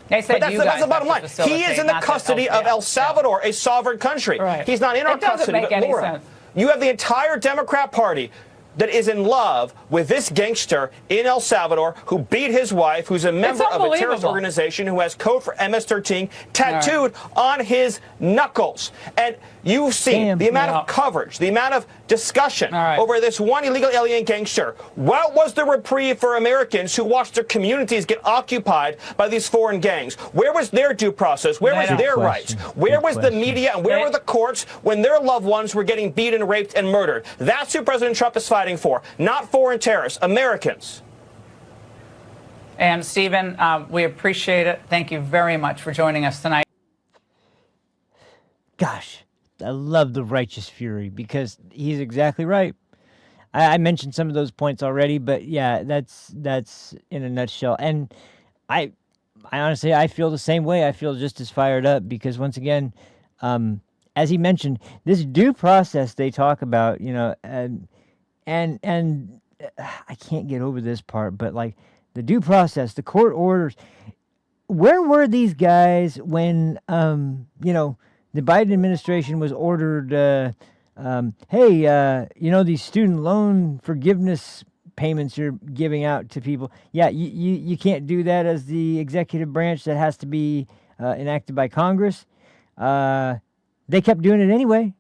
They said but that's the bottom line. He is in the custody of El Salvador, a sovereign country. Right. He's not in our custody. Make any Laura, sense. You have the entire Democrat Party that is in love with this gangster in El Salvador who beat his wife, who's a member of a terrorist organization, who has code for MS-13 tattooed on his knuckles. And you've seen the amount of coverage, the amount of discussion over this one illegal alien gangster. What was the reprieve for Americans who watched their communities get occupied by these foreign gangs? Where was their due process? Where was their rights? Where was the media and where were the courts when their loved ones were getting beaten, raped, and murdered? That's who President Trump is fighting for, not foreign terrorists, Americans. And Stephen, we appreciate it. Thank you very much for joining us tonight. Gosh, I love the righteous fury because he's exactly right. I mentioned some of those points already, but yeah, that's in a nutshell. And I honestly, I feel the same way. I feel just as fired up because once again, as he mentioned, this due process they talk about, and I can't get over this part, but like the due process, the court orders, where were these guys when, the Biden administration was ordered, hey, these student loan forgiveness payments you're giving out to people. Yeah, you can't do that as the executive branch. That has to be enacted by Congress. They kept doing it anyway.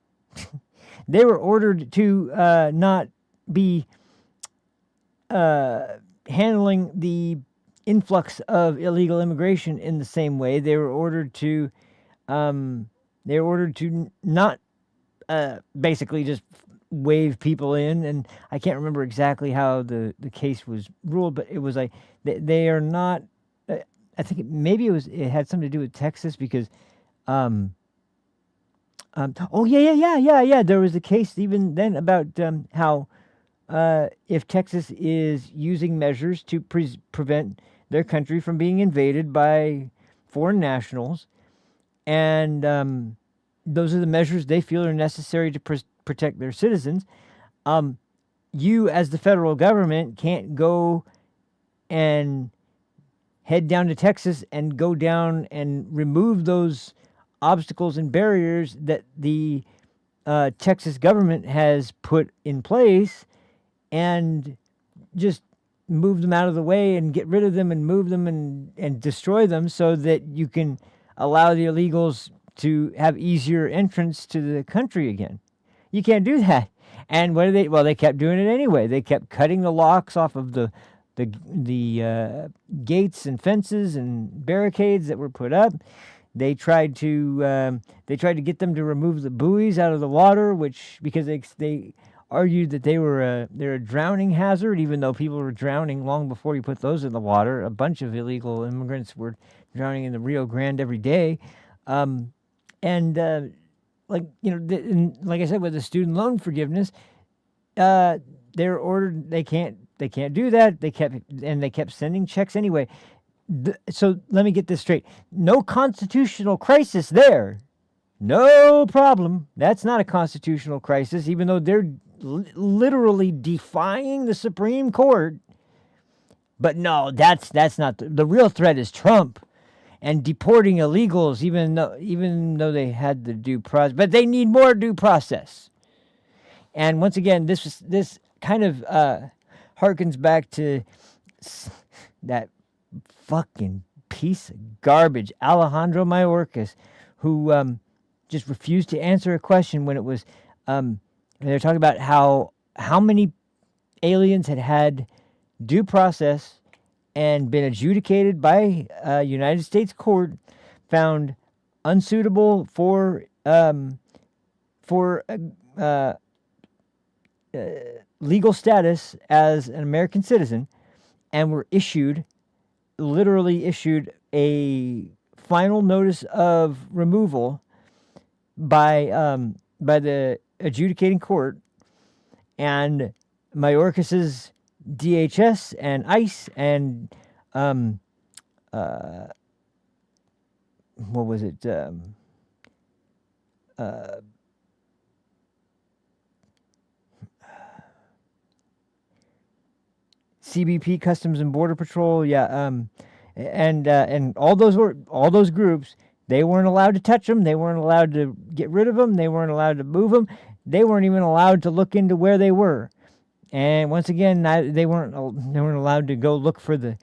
They were ordered to not be handling the influx of illegal immigration in the same way. They were ordered to not basically just wave people in, and I can't remember exactly how the case was ruled, but it was like they are not. I think it had something to do with Texas because, There was a case even then about how if Texas is using measures to prevent their country from being invaded by foreign nationals, and those are the measures they feel are necessary to protect their citizens. You, as the federal government, can't go and head down to Texas and go down and remove those obstacles and barriers that the Texas government has put in place and just move them out of the way and get rid of them and move them and destroy them so that you can allow the illegals to have easier entrance to the country again. You can't do that. And what did they? Well, they kept doing it anyway. They kept cutting the locks off of the gates and fences and barricades that were put up. They tried to get them to remove the buoys out of the water, because they argued that they're a drowning hazard, even though people were drowning long before you put those in the water. A bunch of illegal immigrants were drowning in the Rio Grande every day, like I said, with the student loan forgiveness, they're ordered they can't do that. They kept sending checks anyway. So let me get this straight. No constitutional crisis there. No problem. That's not a constitutional crisis, even though they're literally defying the Supreme Court. But no, that's not the real threat is Trump. and deporting illegals, even though they had the due process, but they need more due process. And once again, this kind of harkens back to that fucking piece of garbage, Alejandro Mayorkas, who just refused to answer a question when it was they were talking about how many aliens had due process and been adjudicated by a United States court, found unsuitable for legal status as an American citizen, and were literally issued a final notice of removal by the adjudicating court, and Mayorkas's DHS and ICE and what was it? CBP, Customs and Border Patrol, and all those groups. They weren't allowed to touch them. They weren't allowed to get rid of them. They weren't allowed to move them. They weren't even allowed to look into where they were. And once again, they weren't allowed to go look for the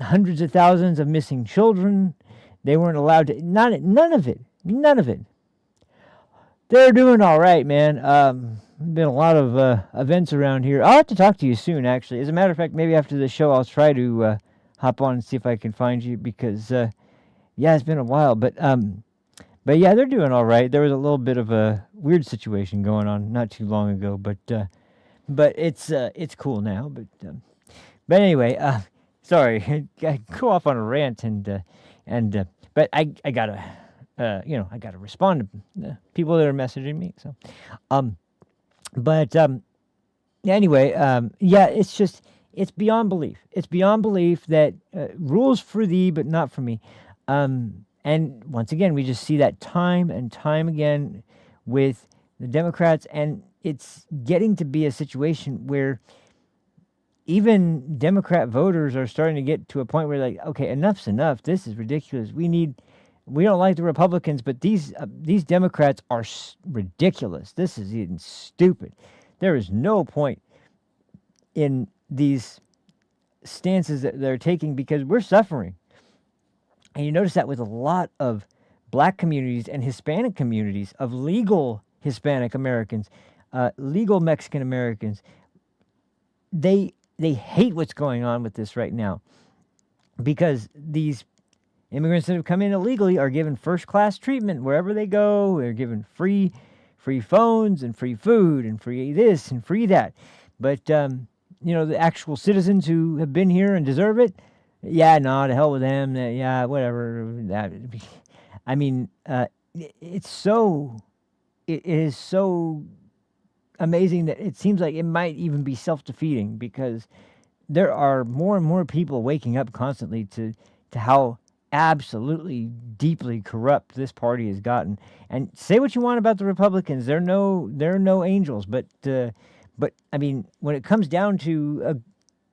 hundreds of thousands of missing children. They weren't allowed to. None of it. They're doing all right, man. Been a lot of events around here. I'll have to talk to you soon, actually. As a matter of fact, maybe after the show, I'll try to hop on and see if I can find you, because it's been a while. But yeah, they're doing all right. There was a little bit of a weird situation going on not too long ago, but it's cool now. But anyway, sorry, I go off on a rant but I gotta I gotta respond to people that are messaging me. So, anyway, it's beyond belief. It's beyond belief that rules for thee, but not for me. And once again, we just see that time and time again with the Democrats, and it's getting to be a situation where even Democrat voters are starting to get to a point where, like, okay, enough's enough. This is ridiculous. We don't like the Republicans, but these Democrats are ridiculous. This is even stupid. There is no point in these stances that they're taking, because we're suffering. And you notice that with a lot of black communities and Hispanic communities, of legal Hispanic Americans, legal Mexican Americans. They hate what's going on with this right now, because these immigrants that have come in illegally are given first-class treatment wherever they go. They're given free phones and free food and free this and free that. But the actual citizens who have been here and deserve it, to hell with them. Whatever. I mean, it is so amazing that it seems like it might even be self-defeating, because there are more and more people waking up constantly to how absolutely deeply corrupt this party has gotten. And say what you want about the Republicans, they're no angels, but I mean, when it comes down to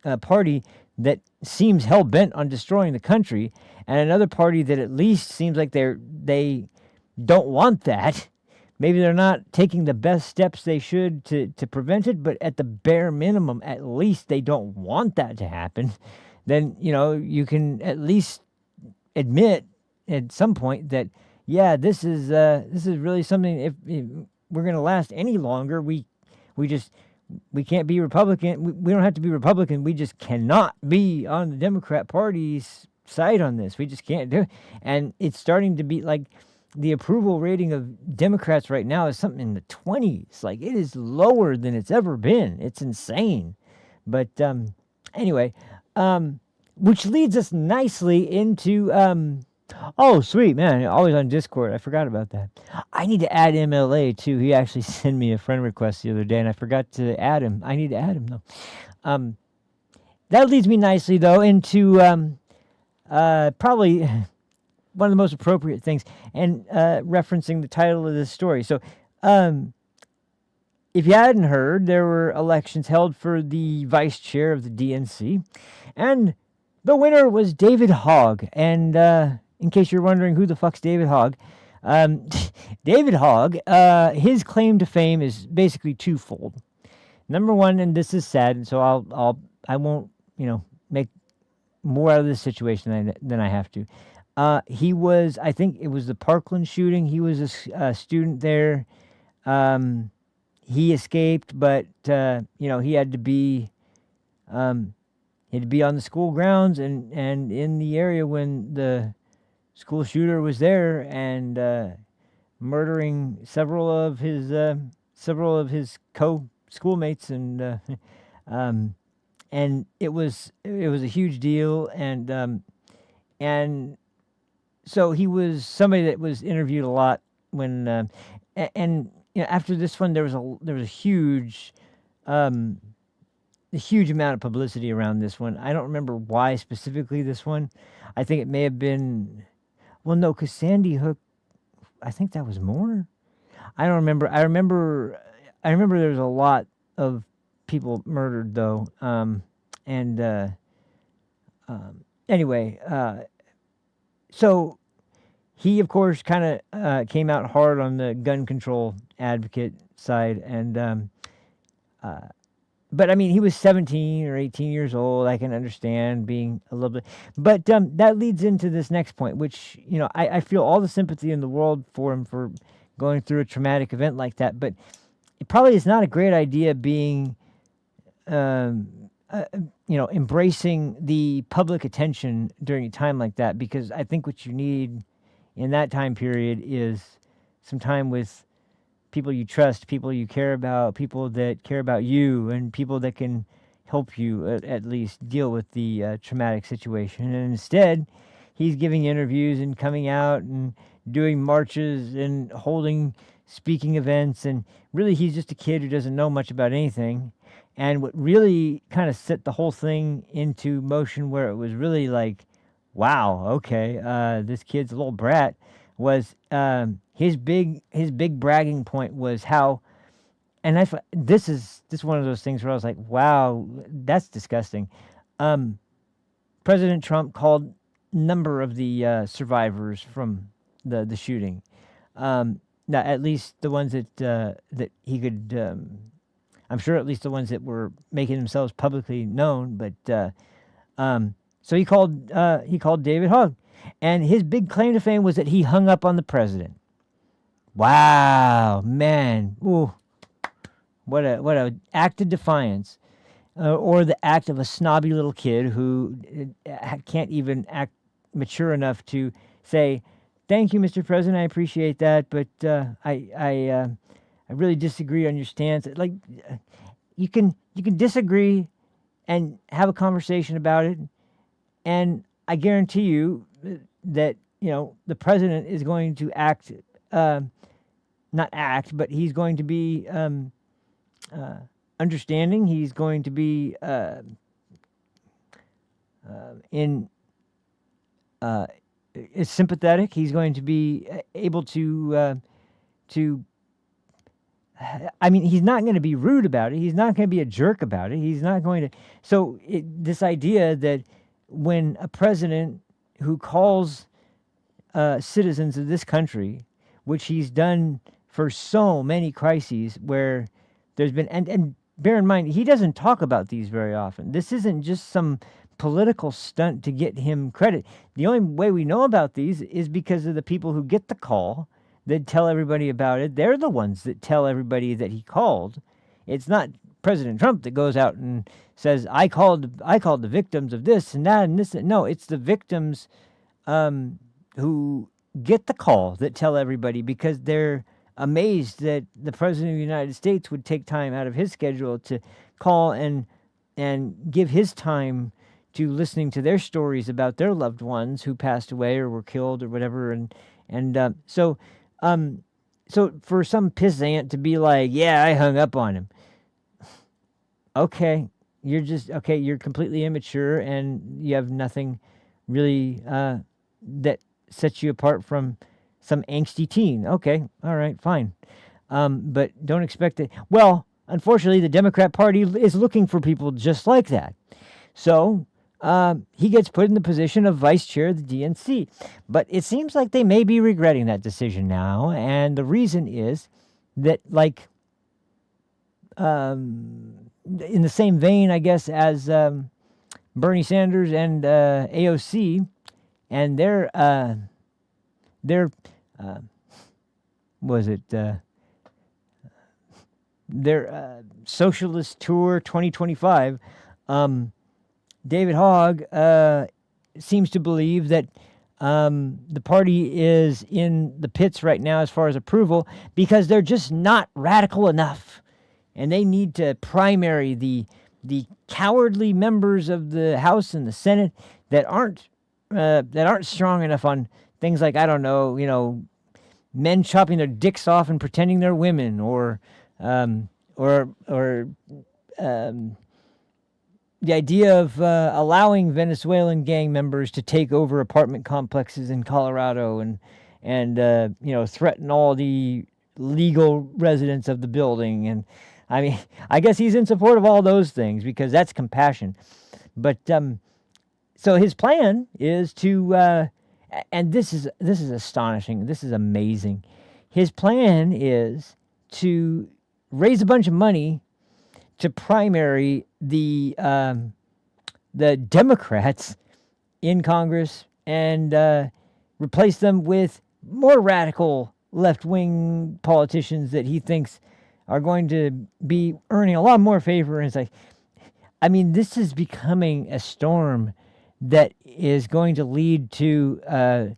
a party that seems hell-bent on destroying the country, and another party that at least seems like they don't want that, maybe they're not taking the best steps they should to prevent it, but at the bare minimum, at least they don't want that to happen, then, you can at least admit at some point that, this is really something. If we're going to last any longer, we can't be Republican. We don't have to be Republican. We just cannot be on the Democrat Party's side on this. We just can't do it. And it's starting to be like, the approval rating of Democrats right now is something in the 20s. Like, it is lower than it's ever been. It's insane. But anyway, which leads us nicely into oh, sweet, man, always on Discord. I forgot about that. I need to add MLA too. He actually sent me a friend request the other day, and I forgot to add him. I need to add him though. That leads me nicely though into probably one of the most appropriate things, and referencing the title of this story. So, if you hadn't heard, there were elections held for the vice chair of the DNC, and The winner was David Hogg. And in case you're wondering who the fuck's David Hogg, David Hogg, his claim to fame is basically twofold. Number one, and this is sad, so I won't, make more out of this situation than I have to. He was, I think it was the Parkland shooting. He was a student there. He escaped, but he had to be on the school grounds and in the area when the school shooter was there and murdering several of his schoolmates and it was a huge deal and so he was somebody that was interviewed a lot when after this one there was a huge amount of publicity around this one. I don't remember why specifically this one. I think it may have been, well, no, because Sandy Hook, I think that was more. I don't remember. I remember there was a lot of people murdered though. Anyway, so he of course kind of came out hard on the gun control advocate side, and but I mean he was 17 or 18 years old. I can understand being a little bit, but that leads into this next point, which I feel all the sympathy in the world for him for going through a traumatic event like that, but it probably is not a great idea being embracing the public attention during a time like that, because I think what you need in that time period is some time with people you trust, people you care about, people that care about you, and people that can help you at least deal with the traumatic situation. And instead, he's giving interviews and coming out and doing marches and holding speaking events, and really he's just a kid who doesn't know much about anything. And what really kind of set the whole thing into motion, where it was really like, wow, okay, this kid's a little brat, was his big bragging point was how, and this is one of those things where I was like, wow, that's disgusting. President Trump called a number of the survivors from the shooting. Now, at least the ones that he could, I'm sure at least the ones that were making themselves publicly known, but so he called David Hogg, and his big claim to fame was that he hung up on the president. Wow, man, ooh, what a act of defiance, or the act of a snobby little kid who can't even act mature enough to say, "Thank you, Mr. President, I appreciate that, but I really disagree on your stance." Like, you can disagree and have a conversation about it, and I guarantee you that the president is going to act, not act, but he's going to be understanding. He's going to be is sympathetic. He's going to be able to I mean, he's not going to be rude about it. He's not going to be a jerk about it. He's not going to. So this idea that when a president who calls citizens of this country, which he's done for so many crises where there's been, and bear in mind, he doesn't talk about these very often. This isn't just some political stunt to get him credit. The only way we know about these is because of the people who get the call that tell everybody about it. They're the ones that tell everybody that he called. It's not President Trump that goes out and says, I called the victims of this and that and this. No, it's the victims who get the call that tell everybody, because they're amazed that the President of the United States would take time out of his schedule to call and give his time to listening to their stories about their loved ones who passed away or were killed or whatever. So for some pissant to be like, yeah, I hung up on him. Okay, you're completely immature and you have nothing really that sets you apart from some angsty teen. Okay, all right, fine. But don't expect it. Well, unfortunately, the Democrat Party is looking for people just like that. So he gets put in the position of vice chair of the DNC. But it seems like they may be regretting that decision now, and the reason is that, like, in the same vein, I guess, as Bernie Sanders and AOC and their Socialist Tour 2025, David Hogg seems to believe that the party is in the pits right now as far as approval because they're just not radical enough, and they need to primary the cowardly members of the House and the Senate that aren't strong enough on things like, I don't know, men chopping their dicks off and pretending they're women, or the idea of allowing Venezuelan gang members to take over apartment complexes in Colorado and threaten all the legal residents of the building. And I mean, I guess he's in support of all those things because that's compassion. But so his plan is to, and this is astonishing. This is amazing. His plan is to raise a bunch of money to primary the Democrats in Congress and replace them with more radical left-wing politicians that he thinks are going to be earning a lot more favor. And it's like, I mean, this is becoming a storm that is going to lead to the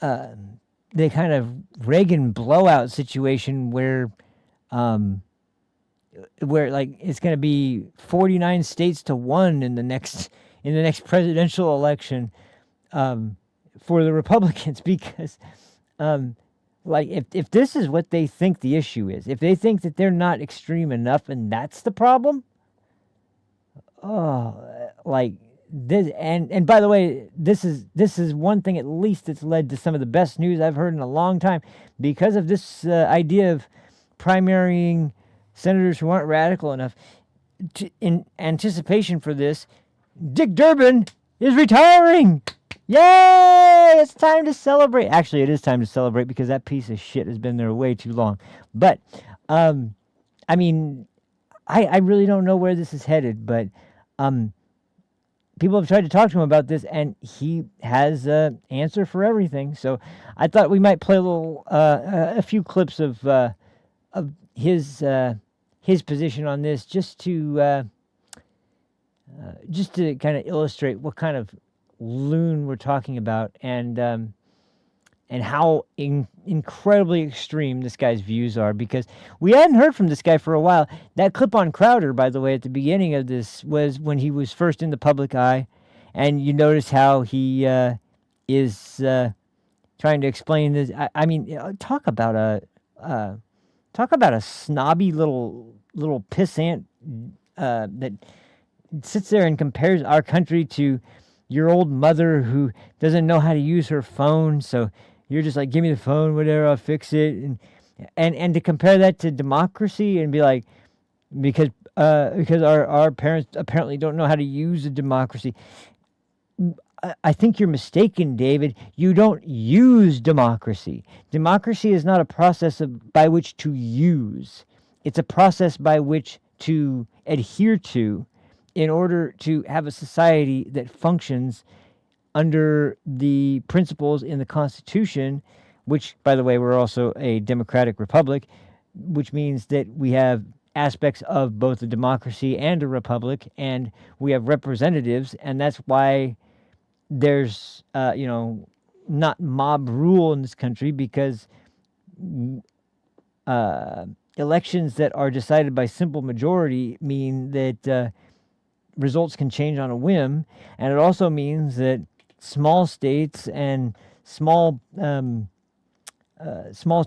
kind of Reagan blowout situation where like it's going to be 49 states to 1 in the next presidential election for the Republicans, because like if this is what they think the issue is, if they think that they're not extreme enough and that's the problem, like this. And by the way, this is one thing at least that's led to some of the best news I've heard in a long time, because of this idea of primarying senators who aren't radical enough. In anticipation for this, Dick Durbin is retiring. Yay! It's time to celebrate. Actually, it is time to celebrate because that piece of shit has been there way too long. But, I mean, I really don't know where this is headed, but people have tried to talk to him about this, and he has an answer for everything. So I thought we might play a few clips of his position on this, just to kind of illustrate what kind of loon we're talking about, and how incredibly extreme this guy's views are, because we hadn't heard from this guy for a while. That clip on Crowder, by the way, at the beginning of this was when he was first in the public eye, and you notice how he is trying to explain this. I mean, talk about a snobby little pissant that sits there and compares our country to your old mother who doesn't know how to use her phone, so you're just like, give me the phone, whatever, I'll fix it, and to compare that to democracy and be like, because our parents apparently don't know how to use a democracy. I think you're mistaken, David. You don't use democracy. Democracy is not a process by which to use. It's a process by which to adhere to in order to have a society that functions under the principles in the Constitution, which, by the way, we're also a democratic republic, which means that we have aspects of both a democracy and a republic, and we have representatives, and that's why there's, not mob rule in this country, because elections that are decided by simple majority mean that results can change on a whim, and it also means that small states and small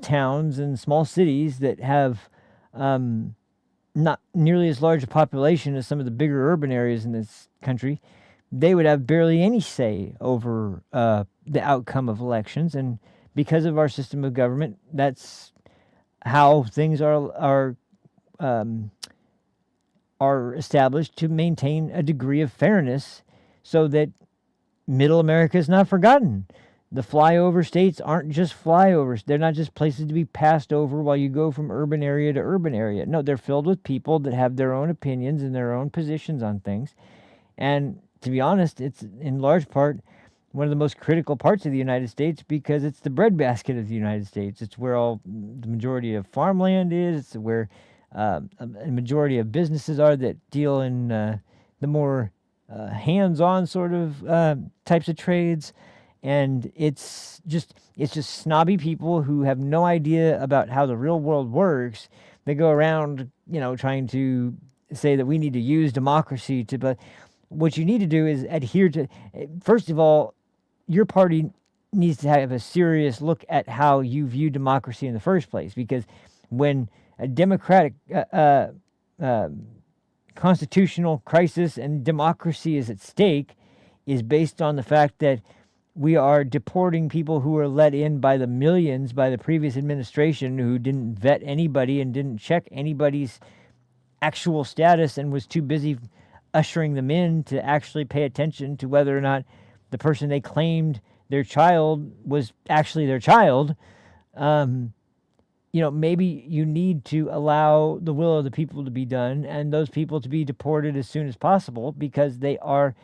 towns and small cities that have not nearly as large a population as some of the bigger urban areas in this country, they would have barely any say over the outcome of elections. And because of our system of government, that's how things are established to maintain a degree of fairness, so that middle America is not forgotten. The flyover states aren't just flyovers. They're not just places to be passed over while you go from urban area to urban area. No, they're filled with people that have their own opinions and their own positions on things. And to be honest, it's in large part one of the most critical parts of the United States because it's the breadbasket of the United States. It's where all the majority of farmland is. It's where a majority of businesses are that deal in the more hands-on sort of types of trades. And it's just snobby people who have no idea about how the real world works. They go around, trying to say that we need to use democracy to, but what you need to do is adhere to, first of all, your party needs to have a serious look at how you view democracy in the first place, because when a democratic constitutional crisis and democracy is at stake is based on the fact that we are deporting people who were let in by the millions by the previous administration who didn't vet anybody and didn't check anybody's actual status and was too busy ushering them in to actually pay attention to whether or not the person they claimed their child was actually their child. Maybe you need to allow the will of the people to be done and those people to be deported as soon as possible, because they are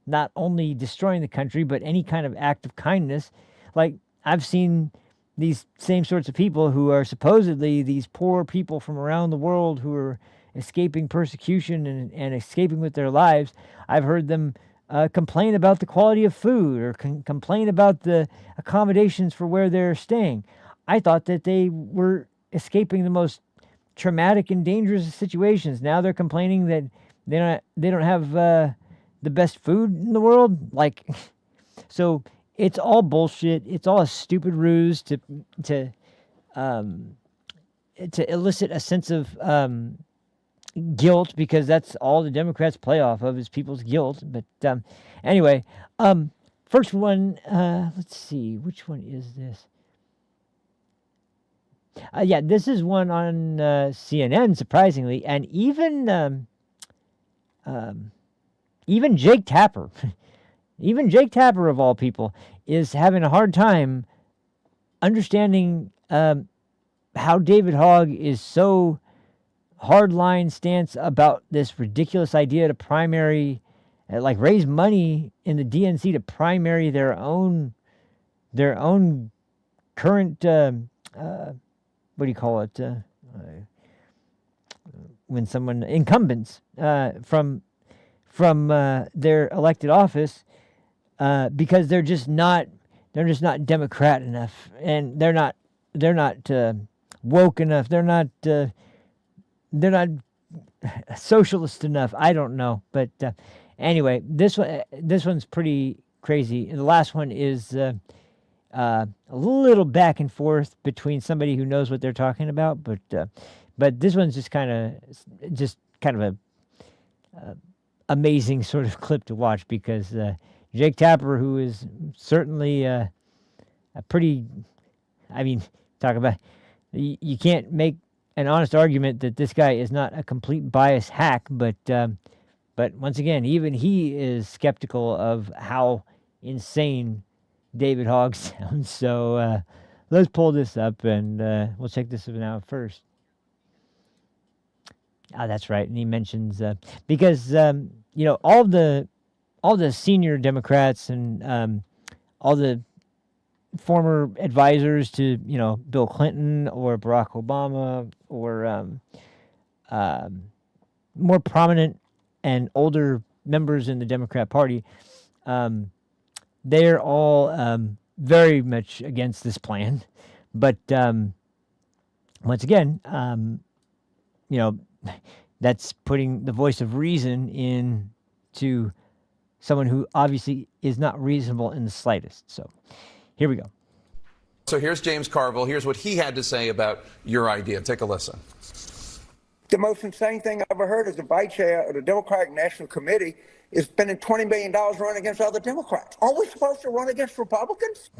not only destroying the country, but any kind of act of kindness. Like, I've seen these same sorts of people who are supposedly these poor people from around the world who are escaping persecution and escaping with their lives. I've heard them complain about the quality of food or complain about the accommodations for where they're staying. I thought that they were escaping the most traumatic and dangerous situations. Now they're complaining that they don't have the best food in the world. So it's all bullshit. It's all a stupid ruse to elicit a sense of guilt, because that's all the Democrats play off of is people's guilt. But anyway, first one, let's see, which one is this? This is one on CNN, surprisingly, and even Jake Tapper, even Jake Tapper of all people, is having a hard time understanding how David Hogg is so hardline stance about this ridiculous idea to primary, raise money in the DNC to primary their own current, what do you call it? When someone incumbents from their elected office, because they're just not Democrat enough, and they're not woke enough. They're not socialist enough. I don't know, but anyway, this one's pretty crazy. And the last one is a little back and forth between somebody who knows what they're talking about, but this one's just kind of a amazing sort of clip to watch, because Jake Tapper, who is certainly a pretty, talk about, you can't make an honest argument that this guy is not a complete bias hack, but once again, even he is skeptical of how insane David Hogg sounds. So let's pull this up and we'll check this one out first. That's right, and he mentions because all the senior Democrats and all the former advisors to Bill Clinton or Barack Obama or more prominent and older members in the Democrat Party, they're all very much against this plan. But once again, that's putting the voice of reason into someone who obviously is not reasonable in the slightest. So here we go. So here's James Carville. Here's what he had to say about your idea. Take a listen. The most insane thing I've ever heard is the vice chair of the Democratic National Committee is spending $20 million running against other Democrats. Aren't we supposed to run against Republicans?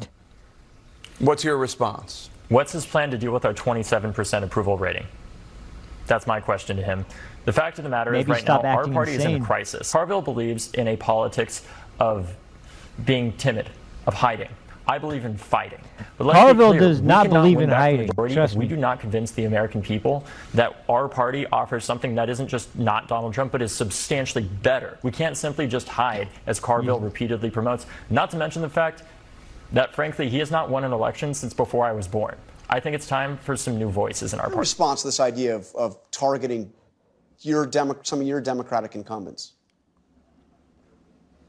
What's your response? What's his plan to deal with our 27% approval rating? That's my question to him. The fact of the matter is, Maybe right now, stop our acting party is in insane. a crisis. Carville believes in a politics of being timid, of hiding. I believe in fighting. But let's Carville be clear, does we not cannot believe win in back the hiding. majority Trust if we me. do not convince the American people that our party offers something that isn't just not Donald Trump, but is substantially better. We can't simply just hide, as Carville repeatedly promotes. Not to mention the fact that, frankly, he has not won an election since before I was born. I think it's time for some new voices in our In party. response to this idea of targeting some of your Democratic incumbents.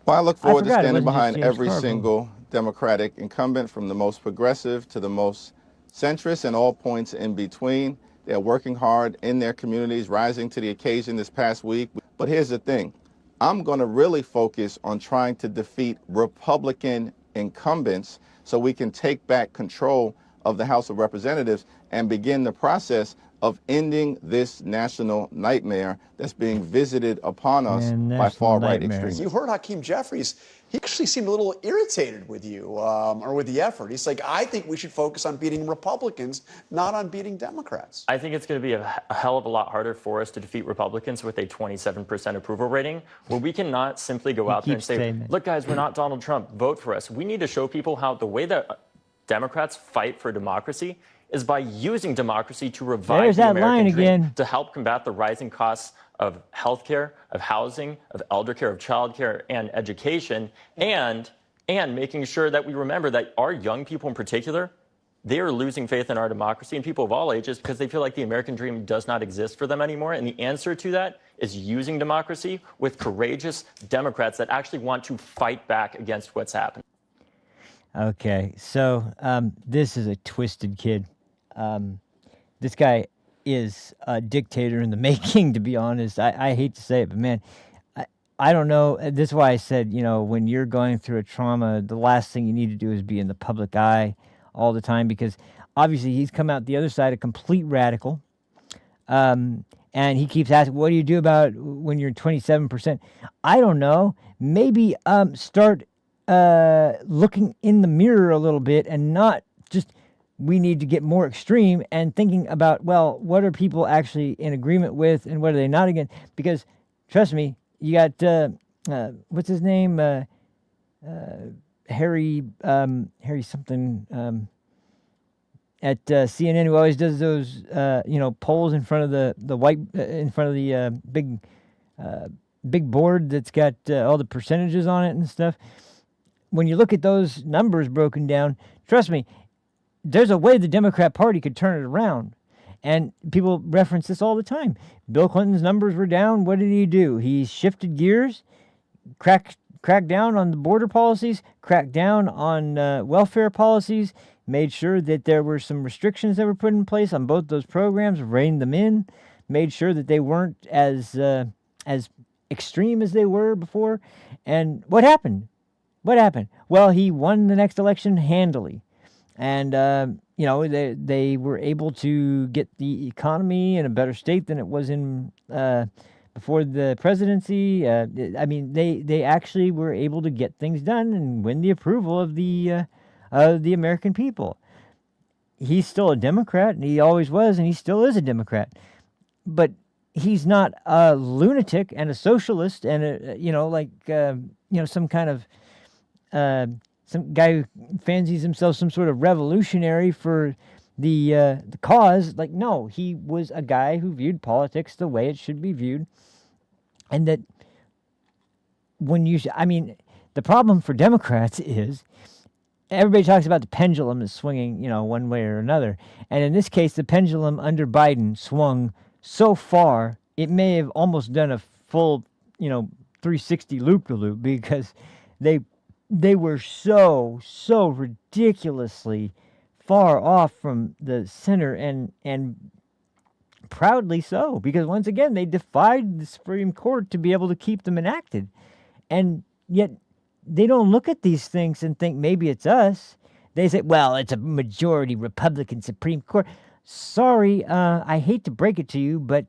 Well, I look forward to forgot it standing wasn't just behind James every Carville. single Democratic incumbent, from the most progressive to the most centrist and all points in between. They're working hard in their communities, rising to the occasion this past week. But here's the thing. I'm going to really focus on trying to defeat Republican incumbents so we can take back control of the House of Representatives and begin the process of ending this national nightmare that's being visited upon us by far-right extremists. You heard Hakeem Jeffries. He actually seemed a little irritated with you or with the effort. He's like, I think we should focus on beating Republicans, not on beating Democrats. I think it's going to be a hell of a lot harder for us to defeat Republicans with a 27% approval rating, where we cannot simply go out there and say, look, guys, we're not Donald Trump, vote for us. We need to show people how the way that Democrats fight for democracy is by using democracy to revive There's the that American line dream, again. to help combat the rising costs of healthcare, of housing, of elder care, of childcare, and education, and making sure that we remember that our young people in particular, they are losing faith in our democracy, and people of all ages, because they feel like the American dream does not exist for them anymore. And the answer to that is using democracy with courageous Democrats that actually want to fight back against what's happening. Okay, so this is a twisted kid. This guy is a dictator in the making, to be honest. I hate to say it, but man, I don't know. This is why I said, when you're going through a trauma, the last thing you need to do is be in the public eye all the time, because obviously he's come out the other side a complete radical. And he keeps asking, what do you do about when you're 27%? I don't know. Maybe start looking in the mirror a little bit and not just, we need to get more extreme, and thinking about, well, what are people actually in agreement with and what are they not against? Because trust me, you got, what's his name? Harry something, at CNN, who always does those, polls in front of the white, in front of the big board that's got all the percentages on it and stuff. When you look at those numbers broken down, trust me, there's a way the Democrat Party could turn it around. And people reference this all the time. Bill Clinton's numbers were down. What did he do? He shifted gears, cracked down on the border policies, cracked down on welfare policies, made sure that there were some restrictions that were put in place on both those programs, reined them in, made sure that they weren't as extreme as they were before. And what happened? Well, he won the next election handily. And, they were able to get the economy in a better state than it was in before the presidency. They actually were able to get things done and win the approval of the American people. He's still a Democrat, and he always was, and he still is a Democrat. But he's not a lunatic and a socialist and some kind of some guy who fancies himself some sort of revolutionary for the cause. Like, no, he was a guy who viewed politics the way it should be viewed. And that the problem for Democrats is everybody talks about the pendulum is swinging, one way or another. And in this case, the pendulum under Biden swung so far, it may have almost done a full, 360 loop-de-loop, because they were so ridiculously far off from the center, and proudly so, because once again, they defied the Supreme Court to be able to keep them enacted. And yet they don't look at these things and think maybe it's us. They say, well, it's a majority Republican Supreme Court. Sorry, I hate to break it to you, but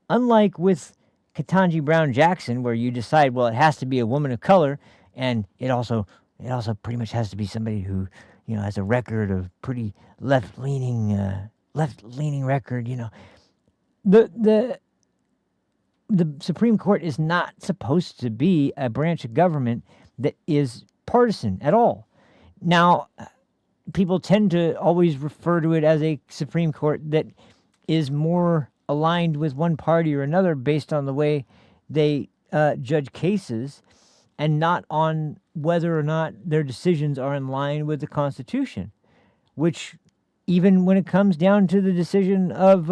unlike with Ketanji Brown Jackson, where you decide, well, it has to be a woman of color, and it also pretty much has to be somebody who, has a record of pretty left-leaning record, the Supreme Court is not supposed to be a branch of government that is partisan at all. Now, people tend to always refer to it as a Supreme Court that is more aligned with one party or another based on the way they judge cases, and not on whether or not their decisions are in line with the Constitution, which even when it comes down to the decision of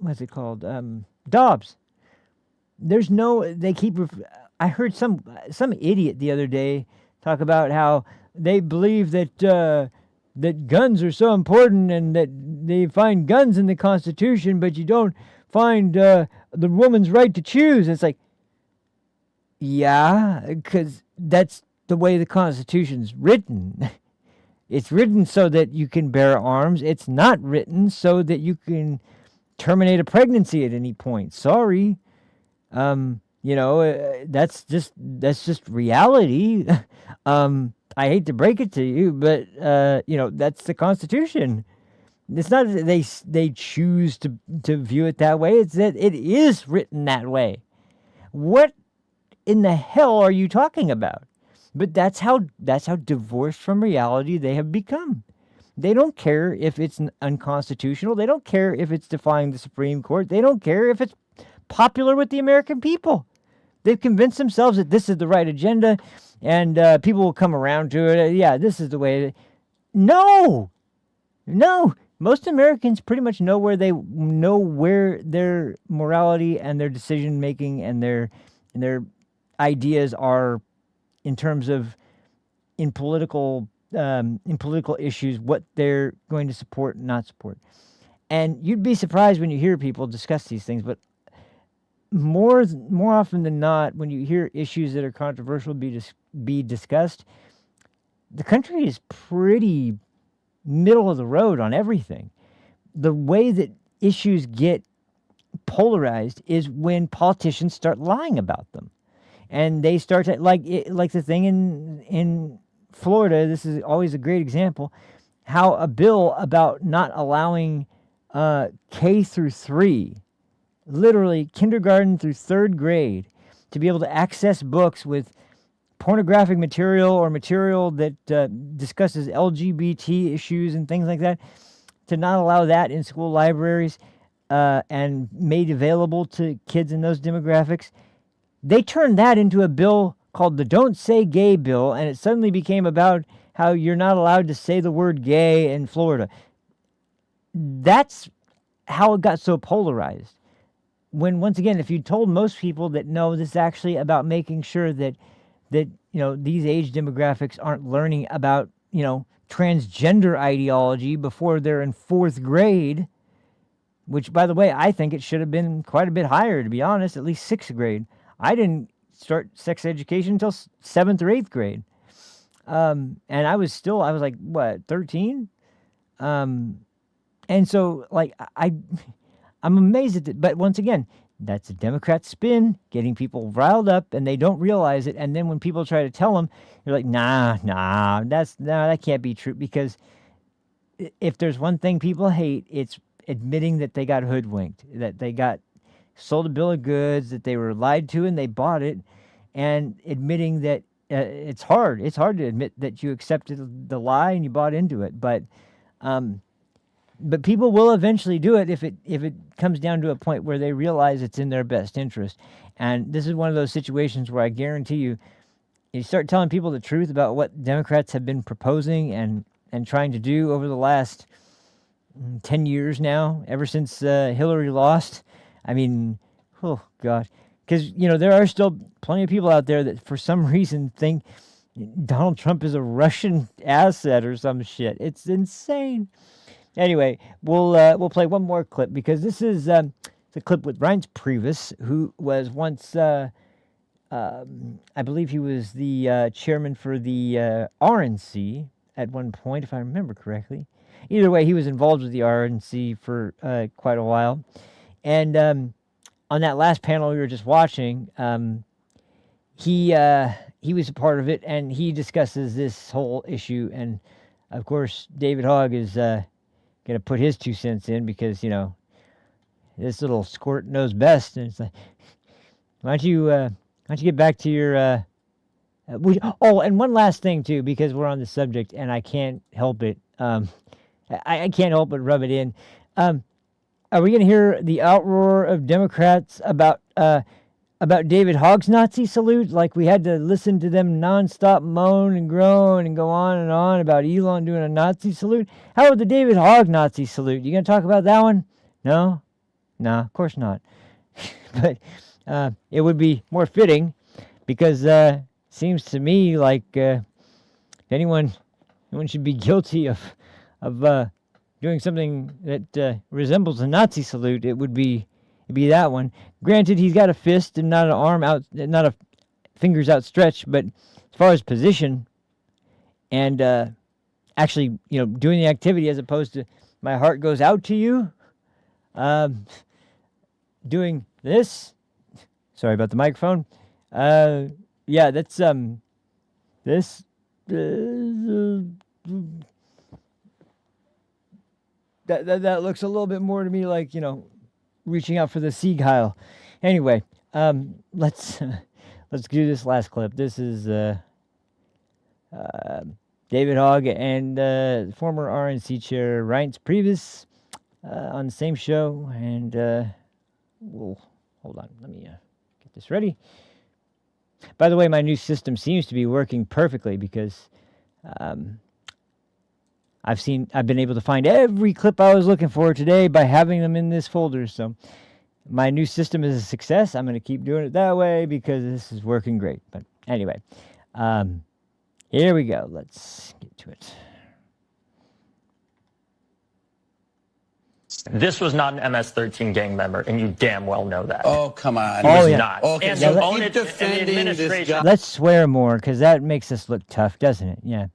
what's it called, Dobbs, there's no, they keep I heard some idiot the other day talk about how they believe that that guns are so important and that they find guns in the Constitution, but you don't find the woman's right to choose. It's like, yeah, because that's the way the Constitution's written. It's written so that you can bear arms. It's not written so that you can terminate a pregnancy at any point. Sorry. You know, that's just reality. I hate to break it to you, but you know, that's the Constitution. It's not that they choose to view it that way. It's that it is written that way. What in the hell are you talking about? But that's how divorced from reality they have become. They don't care if it's unconstitutional. They don't care if it's defying the Supreme Court. They don't care if it's popular with the American people. They've convinced themselves that this is the right agenda, and people will come around to it. Yeah, this is the way. No. Most Americans pretty much know where their morality and their decision making and their ideas are in terms of in political issues, what they're going to support and not support. And you'd be surprised when you hear people discuss these things, but more often than not, when you hear issues that are controversial be discussed, the country is pretty middle of the road on everything. The way that issues get polarized is when politicians start lying about them, and they start to like the thing in Florida. This is always a great example. How a bill about not allowing K through 3, literally kindergarten through 3rd grade, to be able to access books with pornographic material or material that discusses LGBT issues and things like that, to not allow that in school libraries and made available to kids in those demographics. They turned that into a bill called the Don't Say Gay bill, and it suddenly became about how you're not allowed to say the word gay in Florida. That's how it got so polarized. When, once again, if you told most people that, no, this is actually about making sure that you know, these age demographics aren't learning about, you know, transgender ideology before they're in 4th grade, which, by the way, I think it should have been quite a bit higher, to be honest, at least 6th grade. I didn't start sex education until 7th or 8th grade. And I was like, what, 13? And so, like, I'm amazed at it. But once again, that's a Democrat spin, getting people riled up, and they don't realize it. And then when people try to tell them, you're like, nah, that can't be true. Because if there's one thing people hate, it's admitting that they got hoodwinked, that they got sold a bill of goods, that they were lied to and they bought it, and admitting that it's hard. It's hard to admit that you accepted the lie and you bought into it. But people will eventually do it if it comes down to a point where they realize it's in their best interest. And this is one of those situations where I guarantee you start telling people the truth about what Democrats have been proposing and trying to do over the last 10 years now, ever since Hillary lost. I mean, oh, God. Because, you know, there are still plenty of people out there that for some reason think Donald Trump is a Russian asset or some shit. It's insane. Anyway, we'll play one more clip, because this is the clip with Reince Priebus, who was once, I believe he was the chairman for the RNC at one point, if I remember correctly. Either way, he was involved with the RNC for quite a while. And on that last panel we were just watching, he was a part of it, and he discusses this whole issue. And, of course, David Hogg is going to put his 2 cents in, because, you know, this little squirt knows best. And it's like, why don't you get back to your, and one last thing too, because we're on the subject and I can't help it. I can't help but rub it in. Are we going to hear the outroar of Democrats about David Hogg's Nazi salute? Like we had to listen to them nonstop moan and groan and go on and on about Elon doing a Nazi salute. How about the David Hogg Nazi salute? You going to talk about that one? No, of course not. But it would be more fitting because seems to me like if anyone should be guilty of doing something that resembles a Nazi salute, it'd be that one. Granted, he's got a fist and not an arm out, not a fingers outstretched, but as far as position and actually, doing the activity as opposed to my heart goes out to you, doing this. Sorry about the microphone. Yeah, that's this. That looks a little bit more to me like, reaching out for the Sieg Heil. Anyway, let's do this last clip. This is David Hogg and former RNC chair Reince Priebus on the same show. And hold on, let me get this ready. By the way, my new system seems to be working perfectly because I've been able to find every clip I was looking for today by having them in this folder. So my new system is a success. I'm going to keep doing it that way because this is working great. But anyway, here we go. Let's get to it. This was not an MS-13 gang member, and you damn well know that. Oh, come on. He was yeah. not. Okay, And so you own keep it in the defending this administration. guy. Let's swear more because that makes us look tough, doesn't it? Yeah.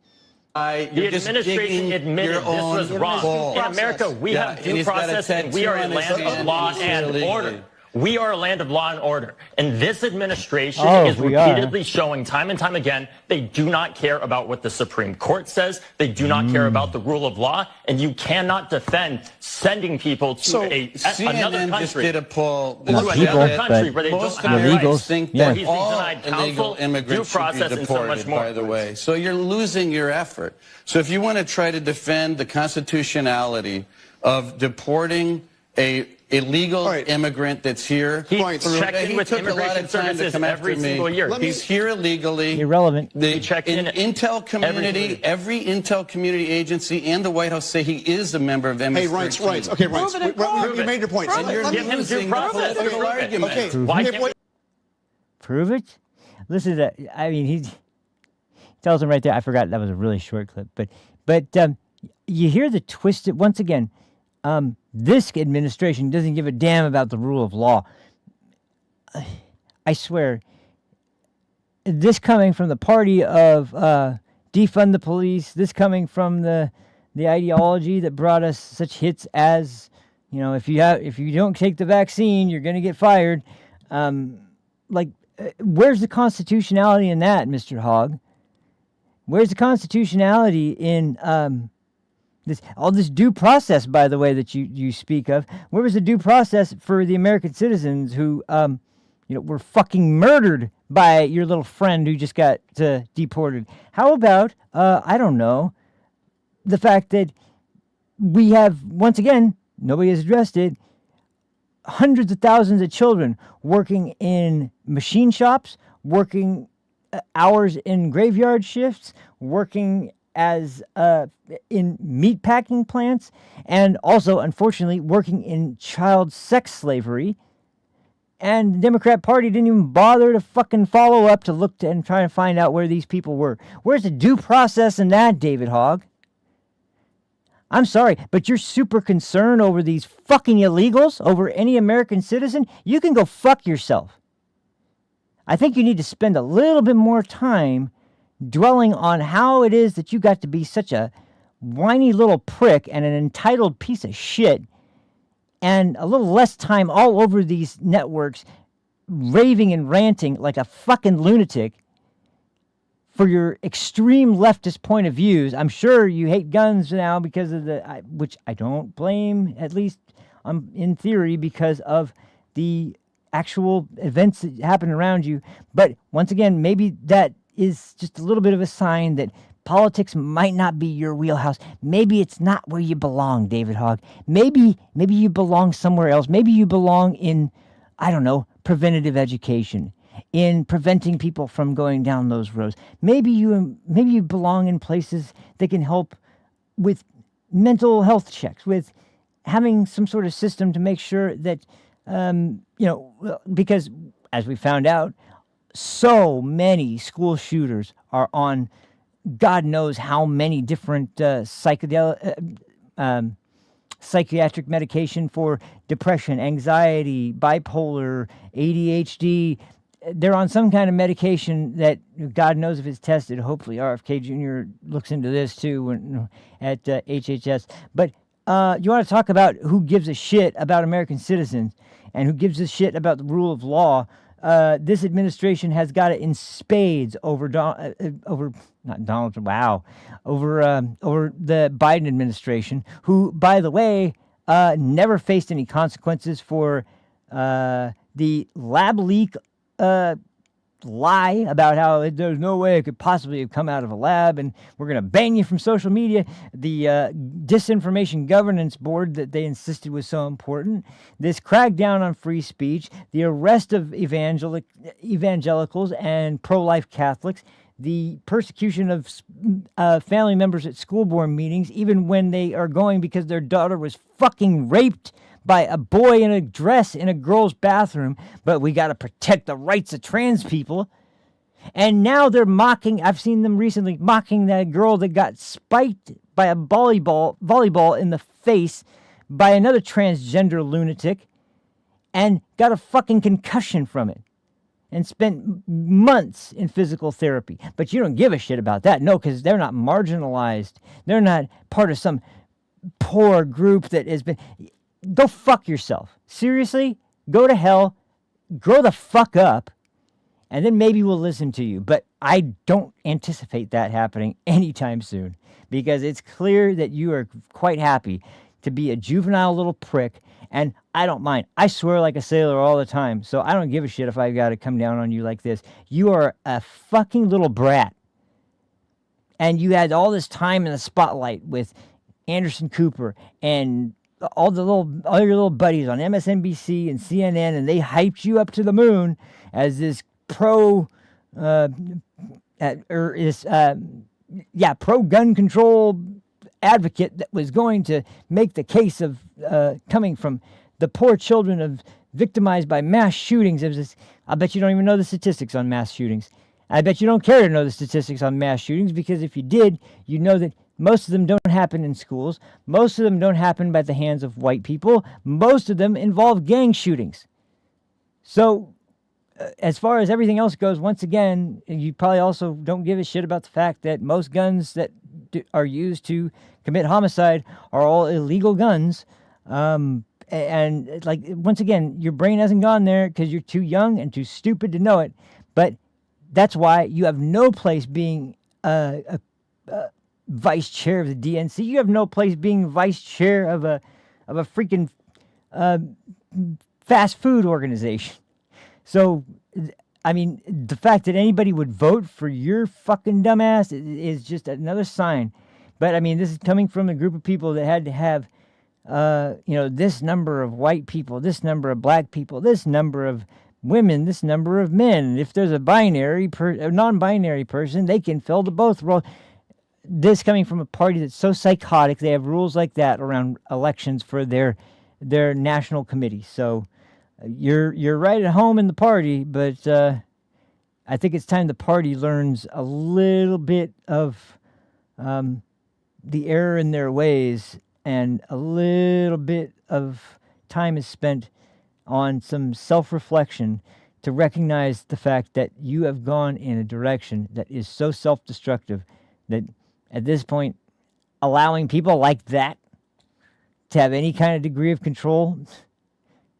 The administration admitted this was wrong. In America, we have due process, and we are a land of law and order. We are a land of law and order. And this administration is repeatedly showing time and time again they do not care about what the Supreme Court says. They do not care about the rule of law. And you cannot defend sending people to another country. Just did a poll. To another country where they don't have rights. Think that that all denied illegal immigrants due process should be and so much deported, more. by the way. So you're losing your effort. So if you want to try to defend the constitutionality of deporting a illegal immigrant that's here, He checked in with immigration services every single year. He's here illegally. Irrelevant. The checked in Intel community, every Intel community agency and the White House say he is a member of MS-13. Hey, Reince. Okay, Reince. You made your point. And you're losing the political argument. Okay. Prove it? Listen to that. I mean, he tells him right there. I forgot that was a really short clip. But you hear the twisted, once again, this administration doesn't give a damn about the rule of law. I swear, this coming from the party of defund the police, this coming from the ideology that brought us such hits as, if you don't take the vaccine, you're going to get fired. Where's the constitutionality in that, Mr. Hogg? Where's the constitutionality in this due process, by the way, that you speak of? Where was the due process for the American citizens who, were fucking murdered by your little friend who just got deported? How about, I don't know, the fact that we have, once again, nobody has addressed it, hundreds of thousands of children working in machine shops, working hours in graveyard shifts, working as in meat packing plants, and also, unfortunately, working in child sex slavery. And the Democrat Party didn't even bother to fucking follow up to look and try to find out where these people were. Where's the due process in that, David Hogg? I'm sorry, but you're super concerned over these fucking illegals, over any American citizen? You can go fuck yourself. I think you need to spend a little bit more time dwelling on how it is that you got to be such a whiny little prick and an entitled piece of shit, and a little less time all over these networks raving and ranting like a fucking lunatic for your extreme leftist point of views. I'm sure you hate guns now because of which I don't blame, at least in theory, because of the actual events that happen around you. But once again, maybe that is just a little bit of a sign that politics might not be your wheelhouse. Maybe it's not where you belong, David Hogg. Maybe you belong somewhere else. Maybe you belong in, I don't know, preventative education, in preventing people from going down those roads. Maybe you belong in places that can help with mental health checks, with having some sort of system to make sure that, because as we found out, so many school shooters are on God knows how many different psychiatric medication for depression, anxiety, bipolar, ADHD. They're on some kind of medication that God knows if it's tested. Hopefully RFK Jr. looks into this too at HHS. But you want to talk about who gives a shit about American citizens and who gives a shit about the rule of law. This administration has got it in spades over the Biden administration, who, by the way, never faced any consequences for the lab leak lie about how there's no way it could possibly have come out of a lab and we're going to ban you from social media. The disinformation governance board that they insisted was so important. This crackdown on free speech, the arrest of evangelicals and pro-life Catholics, the persecution of family members at school board meetings, even when they are going because their daughter was fucking raped by a boy in a dress in a girl's bathroom, but we got to protect the rights of trans people. And now they're mocking, I've seen them recently, mocking that girl that got spiked by a volleyball in the face by another transgender lunatic and got a fucking concussion from it and spent months in physical therapy. But you don't give a shit about that. No, because they're not marginalized. They're not part of some poor group that has been... Go fuck yourself. Seriously? Go to hell. Grow the fuck up. And then maybe we'll listen to you. But I don't anticipate that happening anytime soon. Because it's clear that you are quite happy to be a juvenile little prick. And I don't mind. I swear like a sailor all the time. So I don't give a shit if I got to come down on you like this. You are a fucking little brat. And you had all this time in the spotlight with Anderson Cooper and all your little buddies on MSNBC and CNN, and they hyped you up to the moon as this pro-gun control advocate that was going to make the case of coming from the poor children of victimized by mass shootings. I bet you don't even know the statistics on mass shootings. I bet you don't care to know the statistics on mass shootings, because if you did, you know that most of them don't happen in schools. Most of them don't happen by the hands of white people. Most of them involve gang shootings. So as far as everything else goes, once again, you probably also don't give a shit about the fact that most guns that are used to commit homicide are all illegal guns. And like, once again, your brain hasn't gone there because you're too young and too stupid to know it. But that's why you have no place being a vice chair of the DNC. You have no place being vice chair of a freaking fast food organization. So, I mean, the fact that anybody would vote for your fucking dumbass is just another sign. But I mean, this is coming from a group of people that had to have, this number of white people, this number of black people, this number of women, this number of men. And if there's a non-binary person, they can fill the both roles. This coming from a party that's so psychotic, they have rules like that around elections for their national committee. So you're right at home in the party, but I think it's time the party learns a little bit of the error in their ways, and a little bit of time is spent on some self-reflection to recognize the fact that you have gone in a direction that is so self-destructive that at this point, allowing people like that to have any kind of degree of control,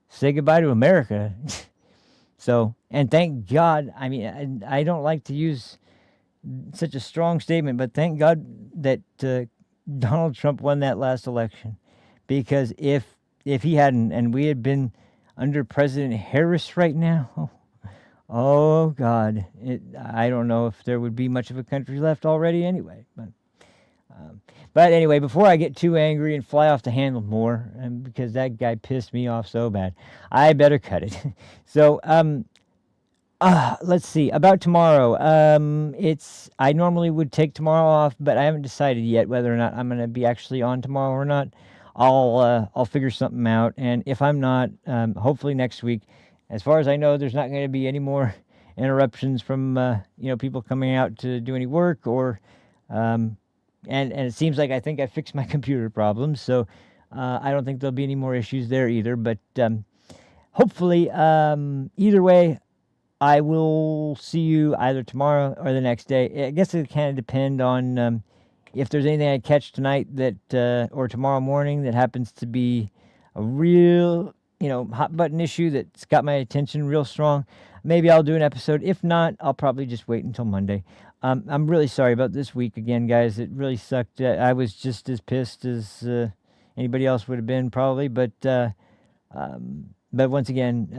say goodbye to America. So, and thank God, I mean, I don't like to use such a strong statement, but thank God that Donald Trump won that last election. Because if if he hadn't, and we had been under President Harris right now, oh God, I don't know if there would be much of a country left already anyway. But anyway, before I get too angry and fly off the handle more, and because that guy pissed me off so bad, I better cut it. So, let's see about tomorrow. I normally would take tomorrow off, but I haven't decided yet whether or not I'm going to be actually on tomorrow or not. I'll figure something out, and if I'm not, hopefully next week. As far as I know, there's not going to be any more interruptions from people coming out to do any work, or and it seems like I think I fixed my computer problems, so I don't think there'll be any more issues there either. But hopefully, either way, I will see you either tomorrow or the next day. I guess it kind of depend on if there's anything I catch tonight that or tomorrow morning that happens to be a real, hot button issue that's got my attention real strong. Maybe I'll do an episode. If not, I'll probably just wait until Monday. I'm really sorry about this week again, guys. It really sucked. I was just as pissed as anybody else would have been probably, but once again,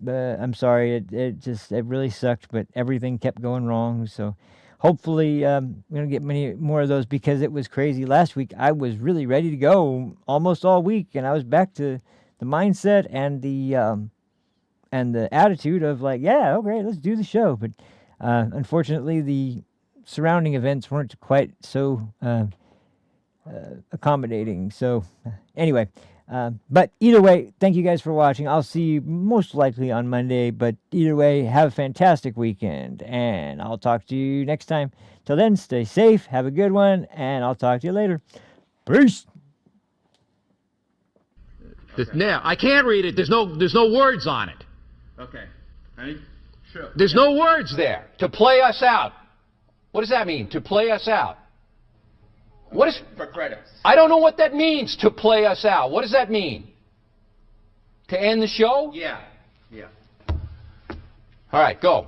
I'm sorry. It really sucked, but everything kept going wrong. So hopefully we're gonna get many more of those, because it was crazy last week. I was really ready to go almost all week, and I was back to the mindset and the attitude of like, yeah, okay, let's do the show. But unfortunately, the surrounding events weren't quite so accommodating. So anyway. But either way, thank you guys for watching. I'll see you most likely on Monday, but either way, have a fantastic weekend, and I'll talk to you next time. Till then, stay safe, have a good one, and I'll talk to you later. Peace. Now, I can't read it. There's no words on it. Okay. Ready? Sure. There's no words there. To play us out. What does that mean? To play us out. What is for credits? I don't know what that means, to play us out. What does that mean? To end the show? Yeah. Yeah. All right, go.